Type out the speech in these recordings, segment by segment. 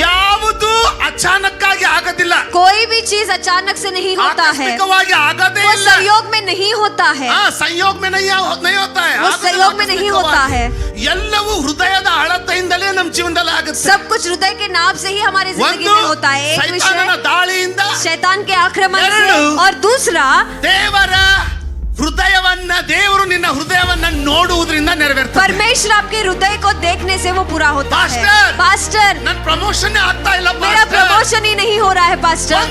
ಯಾವುದು ಅಚಾನಕ್ಕಾಗಿ ಆಗೋದಿಲ್ಲ. कोई भी चीज अचानक से नहीं होता है, ಆಕಸ್ಮಿಕವಾಗಿ ಆಗೋದೇ वो ಇಲ್ಲ. संयोग में नहीं होता है, ಸಂಯೋಗ में नहीं होता है, वो संयोग में नहीं होता है. ಎಲ್ಲವೂ ಹೃದಯದ ಅಳತೆಯಿಂದಲೇ ನಮ್ಮ ಜೀವನದಲ್ಲಿ ಆಗುತ್ತೆ. सब कुछ हृदय के नाप से ही हमारी जिंदगी में होता है. एक ಸೈತಾನನ विषय ದಾಳಿಯಿಂದ, शैतान के आक्रमण से, और दूसरा ದೇವರ ಹೃದಯವನ್ನ, ದೇವರು ನಿನ್ನ ಹೃದಯವನ್ನ ನೋಡುವುದರಿಂದ ನೆರವೇರ್ತದೆ. परमेश्वर आपके हृदय को देखने से वो पूरा होता है. पास्टर, पास्टर, ನನ್ನ ಪ್ರಮೋಷನ್ ಆಗ್ತಾ ಇಲ್ಲ, मेरा प्रमोशन ही नहीं हो रहा है पास्टर.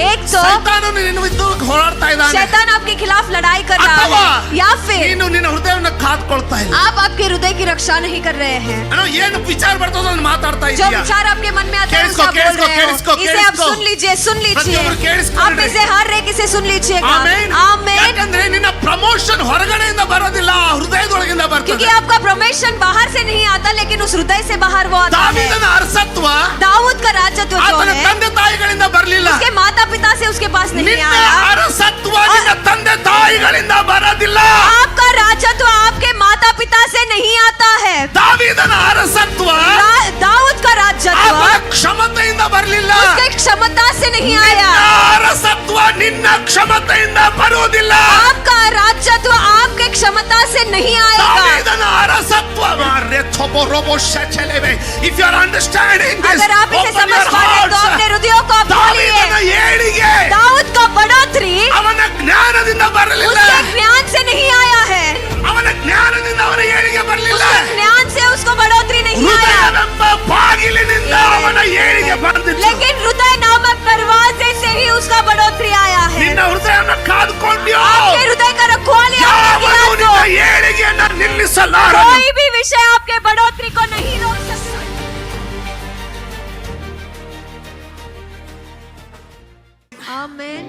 एक तो ಸೈತಾನನು ನಿನ್ನ ವಿರುದ್ಧ ಹೋರಾಡ್ತಾ ಇದ್ದಾನೆ, शैतान आपके खिलाफ लड़ाई कर रहा ಅಥವಾ है, या फिर ನೀನು ನಿನ್ನ ಹೃದಯವನ್ನು ಕಾದ್ಕೊಳ್ತಾ ಇಲ್ಲ. आप आपके हृदय की रक्षा नहीं कर रहे हैं. ಏನು ವಿಚಾರ ಬರ್ತದೋ ಅದನ್ನ ಮಾತಾಡ್ತಾ जो ಇದೀಯ. विचार आपके मन में आता है केड़िस्को, उसका बोल रहे केड़िस्को, हो. इसे आप केड़िस्को. सुन लीजिए, सुन लीजिए. ಪ್ರತಿಯೊಬ್ಬರು ಕೇಳಿಸ್ಕೊಳ್ಳಿ. आप इसे हर एक इसे सुन लीजिएगा. ಆಮೆನ್. आमेन. ಯಾಕಂದ್ರೆ ನಿನ್ನ ಪ್ರಮೋಷನ್ ಹೊರಗಡೆಯಿಂದ ಬರೋದಿಲ್ಲ, ಹೃದಯದೊಳಗಿಂದ ಬರ್ತದೆ. क्योंकि आपका प्रमोशन बाहर से नहीं आता, लेकिन उस हृदय से बाहर वो आता है. ದಾವೀದನ ಅರಸತ್ವ दाऊद का राजत्व जो ಆತನ है, ತಂದೆ ತಾಯಿಗಳಿಂದ ಬರಲಿಲ್ಲ. उसके माता पिता से उसके पास नहीं ನಿನ್ನ आया. ಅರಸತ್ವ ನಿನ್ನ ತಂದೆ ತಾಯಿಗಳಿಂದ ಬರೋದಿಲ್ಲ. आपका राजत्व आपके माता पिता से नहीं आता है. ದಾವೀದನ ಅರಸತ್ವ दाऊद का राजत्व ಆತನ ಕ್ಷಮತೆಯಿಂದ ಬರಲಿಲ್ಲ. उसके क्षमता से नहीं आया. ಅರಸತ್ವ ನಿನ್ನ ಕ್ಷಮತೆಯಿಂದ ಬರುವುದಿಲ್ಲ. आपका राजत्व आपके क्षमता से नहीं आएगा. ದಾವೀದನ ಅರಸತ್ವ If you are understanding this, अगर आप इसे open समझ your पा रहे हैं तो hearts. अपने हृदयों को आप ದಾವೀದನ खोलिए. ಏಳಿಗೆ दाऊद का बढ़ोतरी ಅವನ ಜ್ಞಾನದಿಂದ ಬರಲಿಲ್ಲ. उसके ज्ञान से नहीं आया है. ಅವನ ಜ್ಞಾನದಿಂದ ಅವನ ಏಳಿಗೆ ಬರಲಿಲ್ಲ. उसके ज्ञान से उसको बढ़ोतरी नहीं आया, ಹೃದಯವೆಂಬ ಬಾಗಿಲಿನಿಂದ ಅವನ ಏಳಿಗೆ ಬಂದಿತ್ತು. लेकिन हृदय नामक दरवाजे से ही उसका बढ़ोतरी आया है. ನಿನ್ನ ಹೃದಯವನ್ನು ಕಾದುಕೊಂಡ್ಯೋ, आपके हृदय का रखवाली आपने ಯಾವನೂ किया ನಿನ್ನ तो ಏಳಿಗೆಯನ್ನು ನಿಲ್ಲಿಸಲಾರನು. कोई भी विषय आपके बढ़ोतरी को नहीं रोक सकता. आमेन.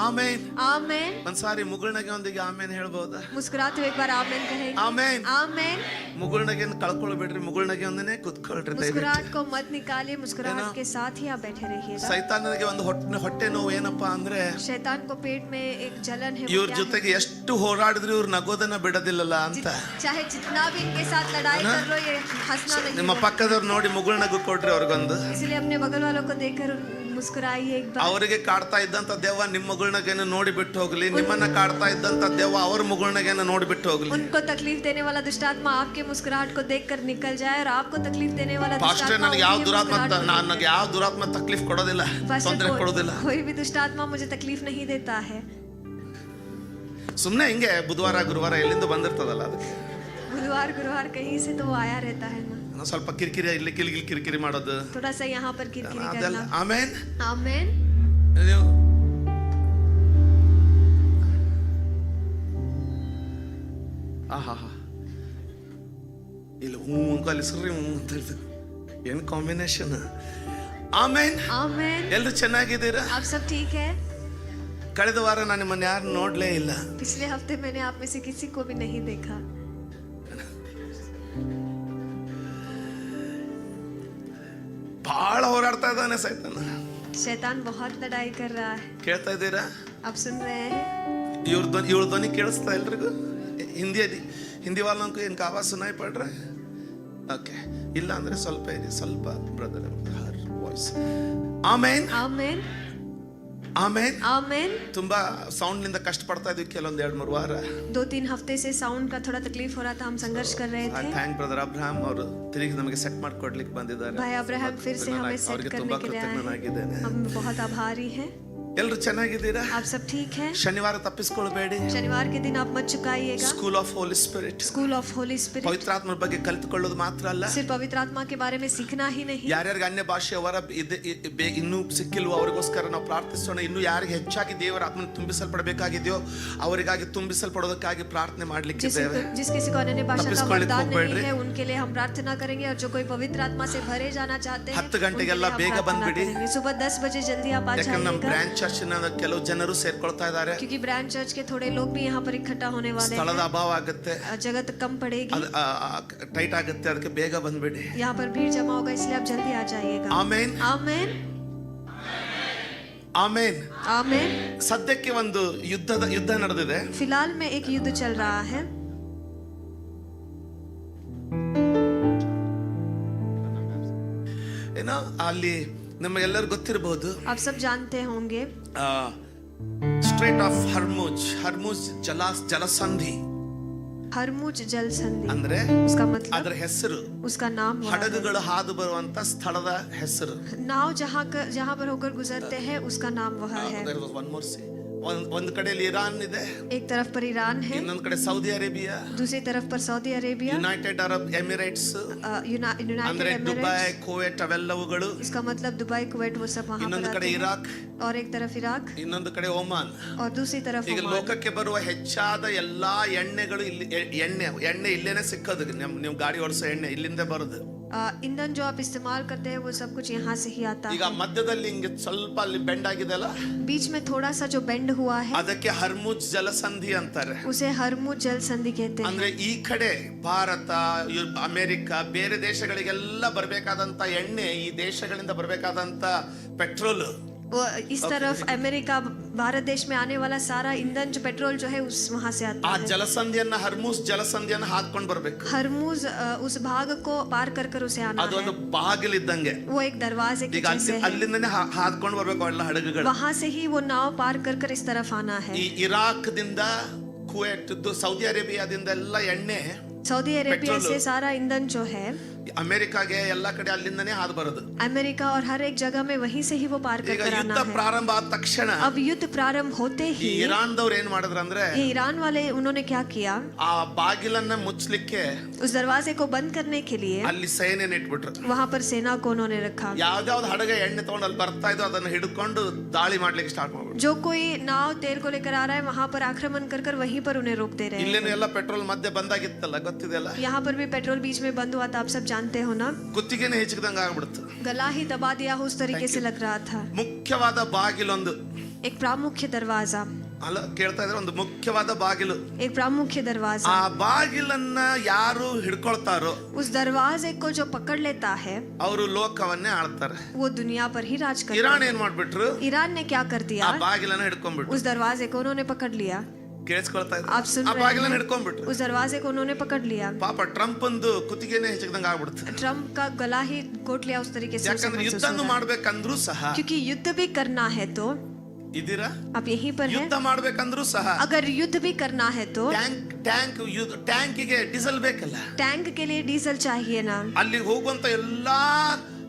ಆಮೆನ್. आमेन. ಒಂದ್ಸಾರಿ ಮುಗುಳ್ನಗೆ ಒಂದಿಗೆ ಆಮೇನ್ ಹೇಳ್ಬಹುದಾ? मुस्कुराते हुए एक बार आमेन कहेंगे. ಆಮೇನ್. आमेन. ಮುಗುಳ್ನಗೆಯನ್ನು ಕಳ್ಕೊಳ್ಬೇಡ್ರಿ, ಮುಗುಳ್ನಗೆ ಒಂದನೇ ಕೂತ್ಕೊಳ್ರಿ. मुस्कुराहट को मत निकालिए, मुस्कुराहट के साथ ही आप बैठे रहिएगा. ಸೈತಾನನಿಗೆ ಒಂದು ಹೊಟ್ಟೆ ನೋವು ಏನಪ್ಪಾ ಅಂದ್ರೆ, शैतान को पेट में एक जलन है. ಇವ್ರ ಜೊತೆಗೆ ಎಷ್ಟು ಹೋರಾಡಿದ್ರು ಇವ್ರು ನಗೋದನ್ನ ಬಿಡೋದಿಲ್ಲಲ್ಲ ಅಂತ. चाहे जितना भी इनके साथ लड़ाई कर लो, ये हंसना नहीं ನಿಮ್ಮ है. ಪಕ್ಕದವ್ರು ನೋಡಿ ಮುಗುಳ್ನಗು ಕೊಡ್ರಿ ಅವ್ರಿಗೊಂದು. इसलिए अपने बगल वालों को देखकर मुस्कुराइए एक बार. ಅವರಿಗೆ ಕಾಡ್ತಾ ಇದ್ದಂತ ದೆವ್ವ ನಿಮ್ಮ ಮುಗುಳ್ನಗೆಯನ್ನು ನೋಡಿ ಬಿಟ್ಟು ಹೋಗ್ಲಿ, ನಿಮ್ಮನ್ನ ಕಾಡ್ತಾ ಇದ್ದಂತ ದೆವ್ವ ಅವ್ರ ಮುಗುಳ್ನಗೆಯನ್ನು ನೋಡಿ ಬಿಟ್ಟು ಹೋಗ್ಲಿ. उनको तकलीफ देने वाला दुष्ट आत्मा आपके मुस्कुराहट को देखकर निकल जाए, और आपको तकलीफ देने वाला दुष्ट ಪಾಸ್ಟರ್ आत्मा ನನಗೆ ಯಾವ उनकी ದುರಾತ್ಮ मुस्कुराहट को ನನಗೆ ಯಾವ ದುರಾತ್ಮ ತಕ್ಲೀಫ್ ಕೊಡೋದಿಲ್ಲ, पास्टर, ತೊಂದರೆ ಕೊಡೋದಿಲ್ಲ. कोई भी दुष्ट आत्मा मुझे तकलीफ नहीं देता है. ಸುಮ್ನೆ ಹಿಂಗೆ ಬುಧವಾರ ಗುರುವಾರ ಎಲ್ಲಿಂದ ಬಂದಿರ್ತದಲ್ಲ, ಅದಕ್ಕೆ बुधवार गुरुवार कहीं से तो वो आया रहता है ना. ಸ್ವಲ್ಪ ಕಿರಿಕಿರಿ ಇಲ್ಲಿ ಕಿಲ್ಗಿಲ್ ಕಿರಿಕಿರಿ ಮಾಡೋದು थोड़ा सा यहाँ पर किरकिरी ಅದೆಲ್ಲ. करना. ಆಮೇನ್. आमेन. ನೀವು ಆಹಾ ಇಲ್ಲ ಹ್ಞೂ ಕಲಿಸ್ರಿ ಹ್ಞೂ ಅಂತ ಹೇಳ್ತಾರೆ. ಏನ್ ಕಾಂಬಿನೇಷನ್. ಆಮೇನ್. आमेन. ಎಲ್ರು ಚೆನ್ನಾಗಿದ್ದೀರಾ? आप सब ठीक है? ಕಳೆದ ವಾರ ನಾನು ನಿಮ್ಮನ್ನ ಯಾರು ನೋಡ್ಲೇ ಇಲ್ಲ. पिछले हफ्ते मैंने आप में से किसी को भी नहीं देखा. ಬಹಳ ಹೋರಾಡ್ತಾ ಇದ್ದಾನೆ ಸೈತಾನ. शैतान बहुत लड़ाई कर रहा है. ಕೇಳ್ತಾ ಇದ್ದೀರಾ? आप सुन रहे हैं? ಇವ್ರ ಧ್ವನಿ ಕೇಳಿಸ್ತಾ ಎಲ್ರಿಗೂ? ಹಿಂದಿ ವಾಲಂಕು ಇನ್ಕ ಆವಾಜ್ ಸುನಾಯಿ ಪಡ್ರೆ? ಓಕೆ, ಇಲ್ಲ ಅಂದ್ರೆ ಸ್ವಲ್ಪ ಇದೆ, ಸ್ವಲ್ಪ ಬ್ರದರ್ ಹರ್ ವಾಯ್ಸ್. ಆಮೇನ್. आमेन. ಆಮೇನ್. आमेन. ತುಂಬಾ ಸೌಂಡ್ ನಿಂದ ಕಷ್ಟ ಪಡ್ತಾ ಇದ್ವಿ ಕೆಲವೊಂದ್ 2-3 ವಾರ. 2-3 हफ्ते से साउंड का थोड़ा तकलीफ हो रहा था, हम संघर्ष कर रहे थे. ಥ್ಯಾಂಕ್ ಬ್ರದರ್ ಅಬ್ರಹಾಂ ಅವರು ತಿರುಗಿ ನಮಗೆ ಸೆಟ್ ಮಾಡ್ಕೊಡ್ಲಿಕ್ಕೆ ಬಂದಿದ್ದಾರೆ. भाई अब्राहम फिर से हमें सेट ಅವರಿಗೆ करने ತುಂಬಾ के लिए आए हैं. ಕೃತಜ್ಞನಾಗಿದ್ದೇನೆ. हम बहुत आभारी हैं. ಎಲ್ರು ಚೆನ್ನಾಗಿದ್ದೀರಾ? आप सब ठीक हैं? ಶನಿವಾರ ತಪ್ಪಿಸ್ಕೊಳ್ಬೇಡಿ. शनिवार के दिन आप मत चुकाइएगा. School of Holy Spirit, school of Holy Spirit, ಪವಿತ್ರಾತ್ಮರ ಬಗ್ಗೆ ಕಲಿತುಕೊಳ್ಳೋದು ಮಾತ್ರ ಅಲ್ಲ, सिर्फ पवित्र आत्मा के बारे में सीखना ही नहीं. ಯಾರ್ಯಾರಿಗೆ ಅನ್ಯ ಭಾಷೆಯ ವರ ಇನ್ನೂ ಸಿಕ್ಕಿಲ್ವೋ ಅವರಿಗೋಸ್ಕರ ನಾವು ಪ್ರಾರ್ಥಿಸೋಣ. ಇನ್ನು ಯಾರಿಗೆ ಹೆಚ್ಚಾಗಿ ದೇವರ ಆತ್ಮ ತುಂಬಿಸಲ್ಪಡಬೇಕಾಗಿದೆಯೋ ಅವರಿಗಾಗಿ ತುಂಬಿಸಲ್ಪಡೋದಕ್ಕಾಗಿ ಪ್ರಾರ್ಥನೆ ಮಾಡ್ಲಿಕ್ಕಿದ್ದೇವೆ. जिस किसी को अन्य भाषा का ತಪ್ಪಿಸ್ಕೊಳ್ಳಿಕ್ಕೆ वरदान नहीं ಹೋಗ್ಬೇಡ್ರಿ. है, उनके लिए हम प्रार्थना करेंगे, और जो कोई पवित्र आत्मा से भरे जाना चाहते हैं 10 ಗಂಟೆಗೆಲ್ಲ उनके लिए हम ಬೇಗ प्रार्थना ಬಂದ್ಬಿಡಿ. करेंगे. सुबह 10 बजे जल्दी आप आ ಯಾಕಂದ್ರೆ ನಮ್ಮ जाइएगा, ಬ್ರಾಂಚ್ ಚರ್ಚ್ ಕೆಲವು ಜನರು ಸೇರ್ಕೊಳ್ತಾ ಇದ್ದಾರೆ. क्योंकि ब्रांच चर्च के थोड़े लोग भी यहाँ पर इकट्ठा होने वाले हैं. ಸ್ಥಳದ ಅಭಾವ ಆಗುತ್ತೆ, जगह कम पड़ेगी, ಟೈಟ್ ಆಗುತ್ತೆ, ಅದಕ್ಕೆ ಬೇಗ ಬಂದ್ಬಿಡಿ. यहाँ पर भीड़ जमा होगा, इसलिए आप जल्दी आ जाइएगा. ಆಮೇನ್. आमेन. ಆಮೇನ್. आमेन. ಸದ್ಯಕ್ಕೆ ಒಂದು ಯುದ್ಧ ನಡೆದಿದೆ. फिलहाल में एक युद्ध चल रहा है. ಏನೋ ಅಲ್ಲಿ ನಮಗೆಲ್ಲರಿಗೂ ಗೊತ್ತಿರಬಹುದು आप सब जानते होंगे ಸ್ಟ್ರೇಟ್ ಆಫ್ ಹರ್ಮುಜ್ ಜಲಸಂಧಿ हरमुज जल संधि ಅಂದ್ರೆ उसका मतलब ಅದರ ಹೆಸರು उसका नाम वह है। ಹಡಗುಗಳು ಹಾದು ಬರುವಂತ ಸ್ಥಳದ ಹೆಸರು. नाव जहाँ पर होकर गुजरते हैं उसका नाम वह है। There was one more sea. ಒಂದು ಕಡೆಯಲ್ಲಿ ಇರಾನ್ ಇದೆ, एक तरफ पर ईरान है, ಇನ್ನೊಂದು ಕಡೆ ಸೌದಿ ಅರೇಬಿಯಾ, दूसरी तरफ पर Saudi Arabia, United Arab Emirates United ಅಂದ್ರೆ ದುಬೈ एमिरेट्स, ಕುವೈಟ್ ಅವೆಲ್ಲವುಗಳು, इसका मतलब दुबई कुवैत वो सब वहाँ पर ಇನ್ನೊಂದು ಕಡೆ आते हैं। ಇರಾಕ್, और एक तरफ इराक ಇನ್ನೊಂದು ಕಡೆ ಒಮಾನ್. और दूसरी तरफ ಈಗ ओमान। ಲೋಕಕ್ಕೆ ಬರುವ ಹೆಚ್ಚಾದ ಎಲ್ಲಾ ಎಣ್ಣೆಗಳು ಇಲ್ಲಿ ಎಣ್ಣೆ ಇಲ್ಲೇನೆ ಸಿಕ್ಕೋದು. ನೀವು ಗಾಡಿ ಓಡಿಸೋ ಎಣ್ಣೆ ಇಲ್ಲಿಂದ ಬರೋದು. ईंधन जो आप इस्तेमाल करते हैं वो सब कुछ यहाँ से ही आता ಈಗ है। ಮಧ್ಯದಲ್ಲಿ ಹಿಂಗೆ ಸ್ವಲ್ಪ ಅಲ್ಲಿ ಬೆಂಡ್ ಆಗಿದೆ ಅಲ್ಲ, बीच में थोड़ा सा जो बेंड हुआ है ಅದಕ್ಕೆ ಹರ್ಮುಜ್ ಜಲಸಂಧಿ ಅಂತಾರೆ. उसे हरमुज जल संधि कहते हैं। ಅಂದ್ರೆ ಈ ಕಡೆ ಭಾರತ, ಅಮೆರಿಕ, ಬೇರೆ ದೇಶಗಳಿಗೆಲ್ಲ ಬರಬೇಕಾದಂತ ಎಣ್ಣೆ, ಈ ದೇಶಗಳಿಂದ ಬರಬೇಕಾದಂತ ಪೆಟ್ರೋಲ್ वो इस तरफ अमेरिका भारत देश में आने वाला सारा ईंधन जो पेट्रोल जो है उस वहां से आता ಆ है। ಜಲಸಂಧಿಯನ್ನ ಹರ್ಮುಜ್ ಜಲಸಂಧಿಯನ್ನ ಹಾದ್ಕೊಂಡು ಬರ್ಬೇಕು. हरमुज उस भाग को पार कर उसे आना ಅದೊಂದು है। ಬಾಗಿಲಿದ್ದಂಗೆ. वो एक दरवाजे के ಈಗ जैसे है। ಅಲ್ಲಿಂದನೇ ಹಾದ್ಕೊಂಡು ಬರ್ಬೇಕು ಎಲ್ಲ ಹಡಗುಗಳು. वहां से ही वो नाव पार कर इस तरफ आना है। ಈ ಇರಾಕ್ ದಿಂದ ಕುವೈಟ್ ಸೌದಿ ಅರೇಬಿಯಾದಿಂದ ಎಲ್ಲ ಎಣ್ಣೆ सऊदी अरेबिया पेट्रोल। से सारा ईंधन जो है ಅಮೆರಿಕಾಗೆ ಎಲ್ಲ ಕಡೆ ಅಲ್ಲಿಂದನೇ ಹಾದು ಬರೋದು. अमेरिका और हर एक जगह में वहीं से ही वो पार ಈಗ कर ಯುದ್ಧ आना है। ಪ್ರಾರಂಭ ಆದ ತಕ್ಷಣ अब युद्ध प्रारंभ होते ಈ ही ಇರಾನ್ದವ್ರು ಏನ್ ಮಾಡಿದ್ರು ಅಂದ್ರೆ ये ईरान वाले उन्होंने क्या किया, ಆ ಬಾಗಿಲನ್ನ ಮುಚ್ಚಲಿಕ್ಕೆ उस दरवाजे को बंद करने के लिए ಅಲ್ಲಿ ಸೈನ್ಯನ ಇಟ್ಬಿಟ್ರು. वहां पर सेना को उन्होंने रखा। ಯಾವ್ದಾವ್ದು ಹಡಗ ಎಣ್ಣೆ ತಗೊಂಡು ಅಲ್ಲಿ ಬರ್ತಾ ಇದ್ದೋ ಅದನ್ನ ಹಿಡ್ಕೊಂಡು ದಾಳಿ ಮಾಡ್ಲಿಕ್ಕೆ ಸ್ಟಾರ್ಟ್ ಮಾಡ್ಬಿಟ್ರು. जो कोई नाव तेल को लेकर आ रहा है वहां पर आक्रमण कर वहीं पर उन्हें रोकते रहे। ಇಲ್ಲೇನು ಎಲ್ಲ ಪೆಟ್ರೋಲ್ ಮಧ್ಯೆ ಬಂದಾಗಿತ್ತಲ್ಲ, ಗೊತ್ತಿದೆಯಲ್ಲ. यहाँ पर भी पेट्रोल बीच में बंद हुआ था, आप सब जानते हो ना। ಕುತ್ತಿಗೆನೆ ಹೆಚ್ಚಿದಂಗ ಆಗ್ಬಿಡ್ತು. गला ही दबा दिया हो उस तरीके से लग रहा था। ಮುಖ್ಯವಾದ ಬಾಗಿಲೊಂದು एक प्रामुख्य दरवाजा, ಅಲ್ಲ ಕೇಳ್ತಾ ಇದ್ರೆ ಒಂದು ಮುಖ್ಯವಾದ ಬಾಗಿಲು. एक प्रामुख्य दरवाजा, ಆ ಬಾಗಿಲನ್ನ ಯಾರು ಹಿಡ್ಕೊಳ್ತಾರೋ उस दरवाजे को जो पकड़ लेता है ಅವರು ಲೋಕವನ್ನೇ ಆಳ್ತಾರೆ. वो दुनिया पर ही राज करता ಇರಾನ್ है। ಏನ್ ಮಾಡ್ಬಿಟ್ರು, ईरान ने क्या कर ಆ दिया, ಬಾಗಿಲನ್ನ ಹಿಡ್ಕೊಂಡ್ಬಿಟ್ರು. उस दरवाजे को उन्होंने पकड़ लिया। ಕೇಳಿಸ್ಕೊಳ್ತಾ आप सुन ಇದ್ರು, ಆ रहे ಬಾಗಿಲನ್ನ हैं? ಹಿಡ್ಕೊಂಡ್ಬಿಟ್ರು. उस दरवाजे को उन्होंने पकड़ लिया। ಪಾಪ ಟ್ರಂಪ್ ಒಂದು ಕುತ್ತಿಗೆನೆ ಹೆಚ್ಚಿದಂಗ ಆಗ್ಬಿಡ್ತು. ट्रम्प का गला ही घोट लिया उस तरीके से उसे ಯಾಕಂದ್ರೆ महसूस ಯುದ್ಧನು हो रहा है। ಮಾಡ್ಬೇಕಂದ್ರೂ ಸಹ क्योंकि युद्ध भी करना है तो ಇದೀರಾ, आप यहीं पर हैं। ಯುದ್ಧ ಮಾಡ್ಬೇಕಂದ್ರೂ ಸಹ अगर युद्ध भी करना है तो ಟ್ಯಾಂಕಿಗೆ ಡೀಸೆಲ್ ಬೇಕಲ್ಲ. टैंक के लिए डीजल चाहिए ना। ಅಲ್ಲಿ ಹೋಗುವಂತ ಎಲ್ಲಾ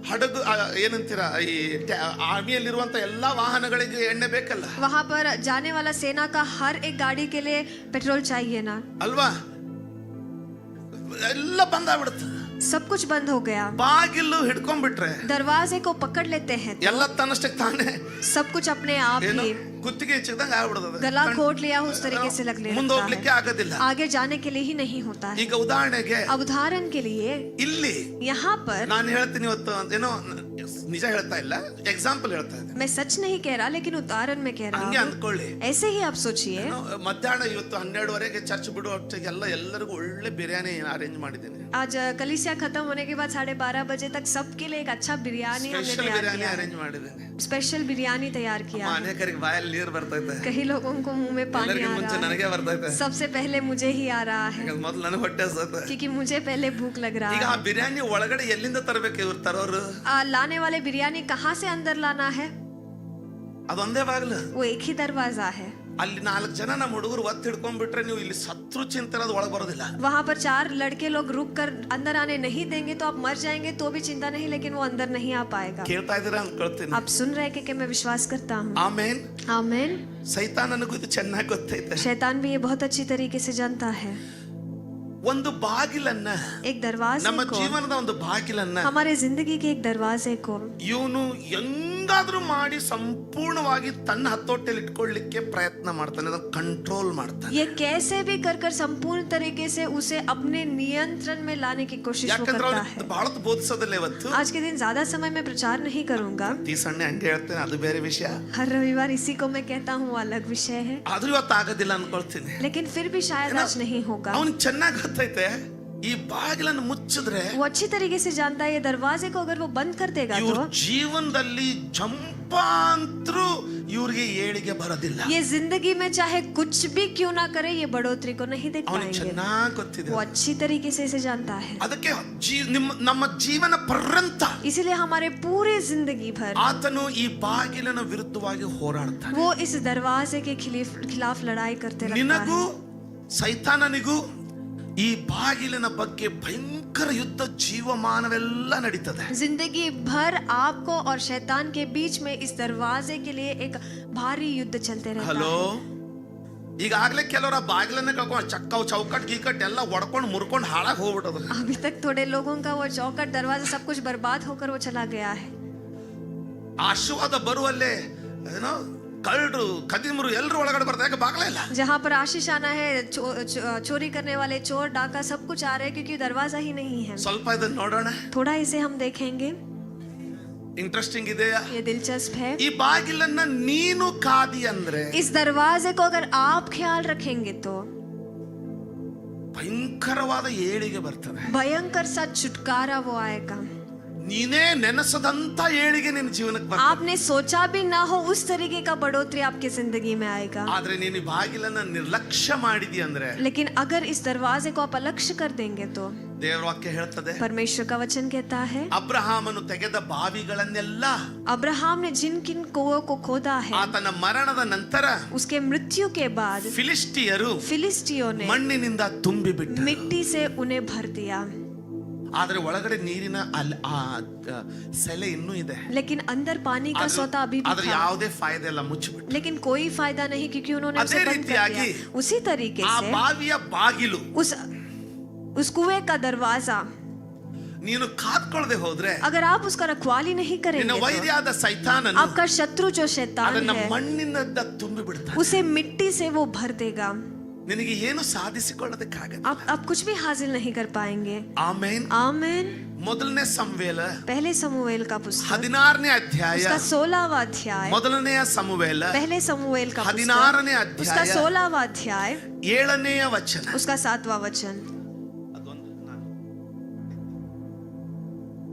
ಹಡಗು ಏನಂತೀರಾ, ಈ ಆರ್ಮಿಯಲ್ಲಿರುವಂತ ಎಲ್ಲಾ ವಾಹನಗಳಿಗೆ ಎಣ್ಣೆ ಬೇಕಲ್ಲ वहां पर जाने वाला सेना का हर एक गाड़ी के लिए पेट्रोल चाहिए ना। ಅಲ್ವಾ. ಎಲ್ಲ ಬಂದಾಗ್ಬಿಡುತ್ತೆ. सब कुछ बंद हो गया। ಬಾಗಿಲು ಹಿಡ್ಕೊಂಡ್ಬಿಟ್ರೆ दरवाजे को पकड़ लेते हैं तो ಎಲ್ಲ ತನ್ನಷ್ಟಕ್ಕೆ ತಾನೇ सब कुछ अपने आप ಏನು ही ಕುತ್ತಿಗೆ ಹೆಚ್ಚಿದಂಗ ಆಗ್ಬಿಡುತ್ತೆ. गला घोट लिया उस तरीके से लगने ಮುಂದೆ लगता ಹೋಗ್ಲಿಕ್ಕೆ है, ಆಗೋದಿಲ್ಲ. आगे जाने के लिए ही नहीं होता है। ಈಗ ಉದಾಹರಣೆಗೆ अब उदाहरण के लिए ಇಲ್ಲಿ यहाँ पर ನಾನು ಹೇಳ್ತೀನಿ ಇವತ್ತು, ಏನೋ ನಿಜ ಹೇಳ್ತಾ ಇಲ್ಲ, ಎಕ್ಸಾಂಪಲ್ ಹೇಳ್ತಾ ಇದ್ದೆ. मैं सच नहीं कह रहा लेकिन उदाहरण में कह रहा ಹಂಗೆ हूँ। ಅಂದ್ಕೊಳ್ಳಿ. ऐसे ही आप सोचिए, ಏನೋ ಮಧ್ಯಾಹ್ನ ಇವತ್ತು 12:30 ಚರ್ಚ್ ಬಿಡುವ ಹೊತ್ತಿಗೆಲ್ಲ ಎಲ್ಲರಿಗೂ ಒಳ್ಳೆ ಬಿರಿಯಾನಿ ಅರೇಂಜ್ ಮಾಡಿದ್ದೀನಿ. आज कलीसिया खत्म होने के बाद 12:30 बजे तक सबके लिए एक अच्छा बिरयानी हमने ಸ್ಪೆಷಲ್ तैयार ಬಿರಿಯಾನಿ किया है। ಅರೇಂಜ್ ಮಾಡಿದ್ದೀನಿ. स्पेशल बिरयानी तैयार किया है। ಅನೇಕರಿಗೆ ಬಾಯಲ್ಲಿ ನೀರು ಬರ್ತೈತೆ, कई लोगों को मुंह में पानी ಎಲ್ಲರಿಗೂ आ ಮುಂಚೆ रहा ನನಗೆ है। ಬರ್ತೈತೆ. सबसे पहले मुझे ही आ रहा है ಯಾಕಂದ್ರೆ ಮೊದಲು ನನಗೆ ಹೊಟ್ಟೆ ಹಸ್ದೈತೆ. क्योंकि मुझे पहले भूख लग रहा ಈಗ है। ಆ ಬಿರಿಯಾನಿ ಒಳಗಡೆ ಎಲ್ಲಿಂದ ತರಬೇಕು ಇವ್ರು ತರೋರು? लाने वाले बिरयानी कहाँ से अंदर लाना है? ಅದೊಂದೇ ಬಾಗಿಲು. वो एक ही दरवाजा है। ಅಲ್ಲಿ 4 ಜನ ನಮ್ಮ ಹುಡುಗರು ಒತ್ತಿ ಹಿಡ್ಕೊಂಡ್ಬಿಟ್ರೆ ನೀವು ಇಲ್ಲಿ ಸತ್ರು ಚಿಂತೆ ಅದು ಒಳಗೆ ಬರೋದಿಲ್ಲ. वहाँ पर 4 लड़के लोग रुक कर अंदर आने नहीं देंगे तो आप मर जाएंगे तो भी चिंता नहीं, लेकिन वो अंदर नहीं आ पाएगा। ಕೇಳ್ತಾ ಇದ್ದೀರಾ ಅನ್ಕೊಳ್ತೀನಿ. आप सुन रहे हैं कि मैं विश्वास करता हूँ। ಆಮೇನ್. आमीन। ಸೈತಾನನಿಗೂ ಇದು ಚೆನ್ನಾಗಿ ಗೊತ್ತೈತೆ. शैतान भी ये बहुत अच्छी तरीके से जानता है। ಒಂದು ಬಾಗಿಲನ್ನ, एक दरवाजे ನಮ್ಮ को, ಜೀವನದ ಒಂದು ಬಾಗಿಲನ್ನ हमारे जिंदगी के एक दरवाजे को ಇವನು ಹೆಂಗಾದ್ರೂ ಮಾಡಿ ಸಂಪೂರ್ಣವಾಗಿ ತನ್ನ ಹತೋಟಿಯಲ್ಲಿ ಇಟ್ಕೊಳ್ಳಿಕ್ಕೆ ಪ್ರಯತ್ನ ಮಾಡ್ತಾನೆ, ಅದನ್ನ ಕಂಟ್ರೋಲ್ ಮಾಡ್ತಾನೆ. ये कैसे भी कर संपूर्ण तरीके से उसे अपने नियंत्रण में लाने की कोशिश वो ಯಾಕಂದ್ರೆ करता ಅವ್ನು है। ಬಹಳ ಬೋಧಿಸೋದಿಲ್ಲ ಇವತ್ತು. आज के दिन ज्यादा समय में प्रचार नहीं करूंगा, ಈ ಸಣ್ಣ ಹಂಗೆ ಹೇಳ್ತೇನೆ, ಅದು ಬೇರೆ ವಿಷಯ. हर रविवार इसी को मैं कहता हूँ, अलग विषय है, ಆದ್ರೂ ಇವತ್ತು ಆಗೋದಿಲ್ಲ ಅನ್ಕೊಳ್ತೀನಿ. लेकिन फिर भी शायद आज नहीं होगा। ಅವನಿಗೆ ಚೆನ್ನಾಗಿ ಗೊತ್ತೈತೆ ಈ ಬಾಗಿಲನ್ನು ಮುಚ್ಚಿದ್ರೆ वो अच्छी तरीके से जानता है ये दरवाजे को अगर वो बंद कर देगा ಇವ್ರ तो ಜೀವನದಲ್ಲಿ ಜಂಪಾಂತರೂ ಇವ್ರಿಗೆ ಏಳಿಗೆ ಬರೋದಿಲ್ಲ. ये जिंदगी में चाहे कुछ भी क्यों ना करे ये बढ़ोतरी को नहीं देख ಅವನಿಗೆ पाएंगे. ಚೆನ್ನಾಗಿ ಗೊತ್ತಿದೆ. वो अच्छी तरीके से इसे जानता है. ಅದಕ್ಕೆ ನಮ್ಮ ಜೀವನ ಪರ್ಯಂತ इसीलिए हमारे पूरे जिंदगी भर ಆತನು ಈ ಬಾಗಿಲಿನ ವಿರುದ್ಧವಾಗಿ ಹೋರಾಡ್ತಾನೆ. वो इस दरवाजे के खिलाफ लड़ाई करते रहता ನಿನಗೂ है. ಸೈತಾನನಿಗೂ ಈ ಬಾಗಿಲಿನ ಬಗ್ಗೆ ಭಯಂಕರ ಯುದ್ಧ ಜೀವಮಾನವೆಲ್ಲ ನಡೀತದೆ. जिंदगी भर आपको और शैतान के बीच में इस दरवाजे के लिए एक भारी युद्ध चलते रहता ಹಲೋ, है. ಈಗಾಗಲೇ ಕೆಲವರ ಬಾಗಿಲನ್ನ ಕಳ್ಕೊಂಡು ಚಕ್ಕವ್ ಚೌಕಟ್ ಗೀಕಟ್ ಎಲ್ಲ ಒಡ್ಕೊಂಡು ಮುರ್ಕೊಂಡು ಹಾಳಾಗಿ ಹೋಗ್ಬಿಟ್ಟದ. अभी तक थोड़े लोगों का वो चौखट दरवाजा सब कुछ बर्बाद होकर वो चला गया है. ಆಶೀರ್ವಾದ ಬರುವಲ್ಲೇ ಏನೋ ಕಳ್ಳರು ಕದಿಮರು ಎಲ್ಲರೂ ಒಳಗಡೆ ಬರ್ತಾರೆ. ಯಾಕೆ ಬಾಗಿಲ ಇಲ್ಲ? जहाँ पर आशीष आना है चोरी करने वाले चोर डाका सब कुछ आ रहे हैं क्योंकि दरवाजा ही नहीं है. ಸ್ವಲ್ಪ ಇದನ್ನ ನೋಡೋಣ. थोड़ा इसे हम देखेंगे. ಇಂಟ್ರೆಸ್ಟಿಂಗ್ ಇದೆಯಾ? ये दिलचस्प है. ಈ ಬಾಗಿಲನ್ನ ನೀನು ಕಾದಿ ಅಂದ್ರೆ इस दरवाजे को अगर आप ख्याल रखेंगे तो ಭಯಂಕರವಾದ ಏಳಿಗೆ ಬರ್ತದೆ. भयंकर सा छुटकारा वो आएगा. ನೀನೇ ನೆನೆಸದಂತ ಏಳಿಗೆ ನಿನ್ನ ಜೀವನಕ್ಕೆ ಬರ್ತದೆ. आपने सोचा भी ना हो उस तरीके का बढ़ोतरी आपकी जिंदगी में आएगा. ಆದ್ರೆ ನೀನು ಈ ಬಾಗಿಲನ್ನ ನಿರ್ಲಕ್ಷ್ಯ ಮಾಡಿದಿ ಅಂದ್ರೆ लेकिन अगर इस दरवाजे को आप अलक्ष्य कर देंगे तो ದೇವರ ವಾಕ್ಯ ಹೇಳ್ತದೆ, परमेश्वर का वचन कहता है ಅಬ್ರಹಾಮನು ತೆಗೆದ ಬಾವಿಗಳನ್ನೆಲ್ಲ अब्राहम ने जिन किन कुओं को खोदा है ಆತನ ಮರಣದ ನಂತರ उसके मृत्यु के बाद ಫಿಲಿಸ್ಟಿಯರು फिलिस्टियों ने ಮಣ್ಣಿನಿಂದ ತುಂಬಿ ಬಿಟ್ಟರು. मिट्टी से उन्हें भर दिया. ಆದ್ರೆ ಒಳಗಡೆ ನೀರಿನ ಸೆಲೆ ಇನ್ನೂ ಇದೆ. लेकिन अंदर पानी का सोता अभी भी ಆದ್ರೆ था. ಯಾವುದೇ ಫಾಯ್ದೆ ಇಲ್ಲ, ಮುಚ್ಚಿಬಿಟ್ಟು. लेकिन कोई फायदा नहीं क्योंकि उन्होंने ಅದೇ उसे बंद कर ರೀತಿಯಾಗಿ दिया. उसी तरीके ಆ से ಬಾವಿಯ ಬಾಗಿಲು उस कुएं का दरवाजा ನೀನು ಕಾದ್ಕೊಳ್ಳದೆ ಹೋದ್ರೆ अगर आप उसका रखवाली नहीं ನಿನ್ನ करेंगे तो ವೈರಿಯಾದ ಸೈತಾನನು आपका शत्रु जो शैतान ಅದನ್ನ है ಮಣ್ಣಿನಿಂದ ತುಂಬಿ ಬಿಡ್ತಾನೆ. उसे मिट्टी से वो भर देगा. ನಿನಗೆ ಏನು ಸಾಧಿಸಿಕೊಳ್ಳೋದಕ್ಕಾಗಲ್ಲ. आप कुछ भी हासिल नहीं कर पाएंगे. ಆಮೆನ್. आमेन. ಮೊದಲನೇ ಸಮುವೇಲ पहले समूएल का पुस्तक 16ನೇ ಅಧ್ಯಾಯ, उसका 16वां अध्याय. ಮೊದಲನೆಯ ಸಮುವೇಲ पहले समूएल का 16ನೇ पुस्तक उसका ಅಧ್ಯಾಯ 16वां अध्याय 7ನೇಯ ವಚನ. उसका 7वां वचन.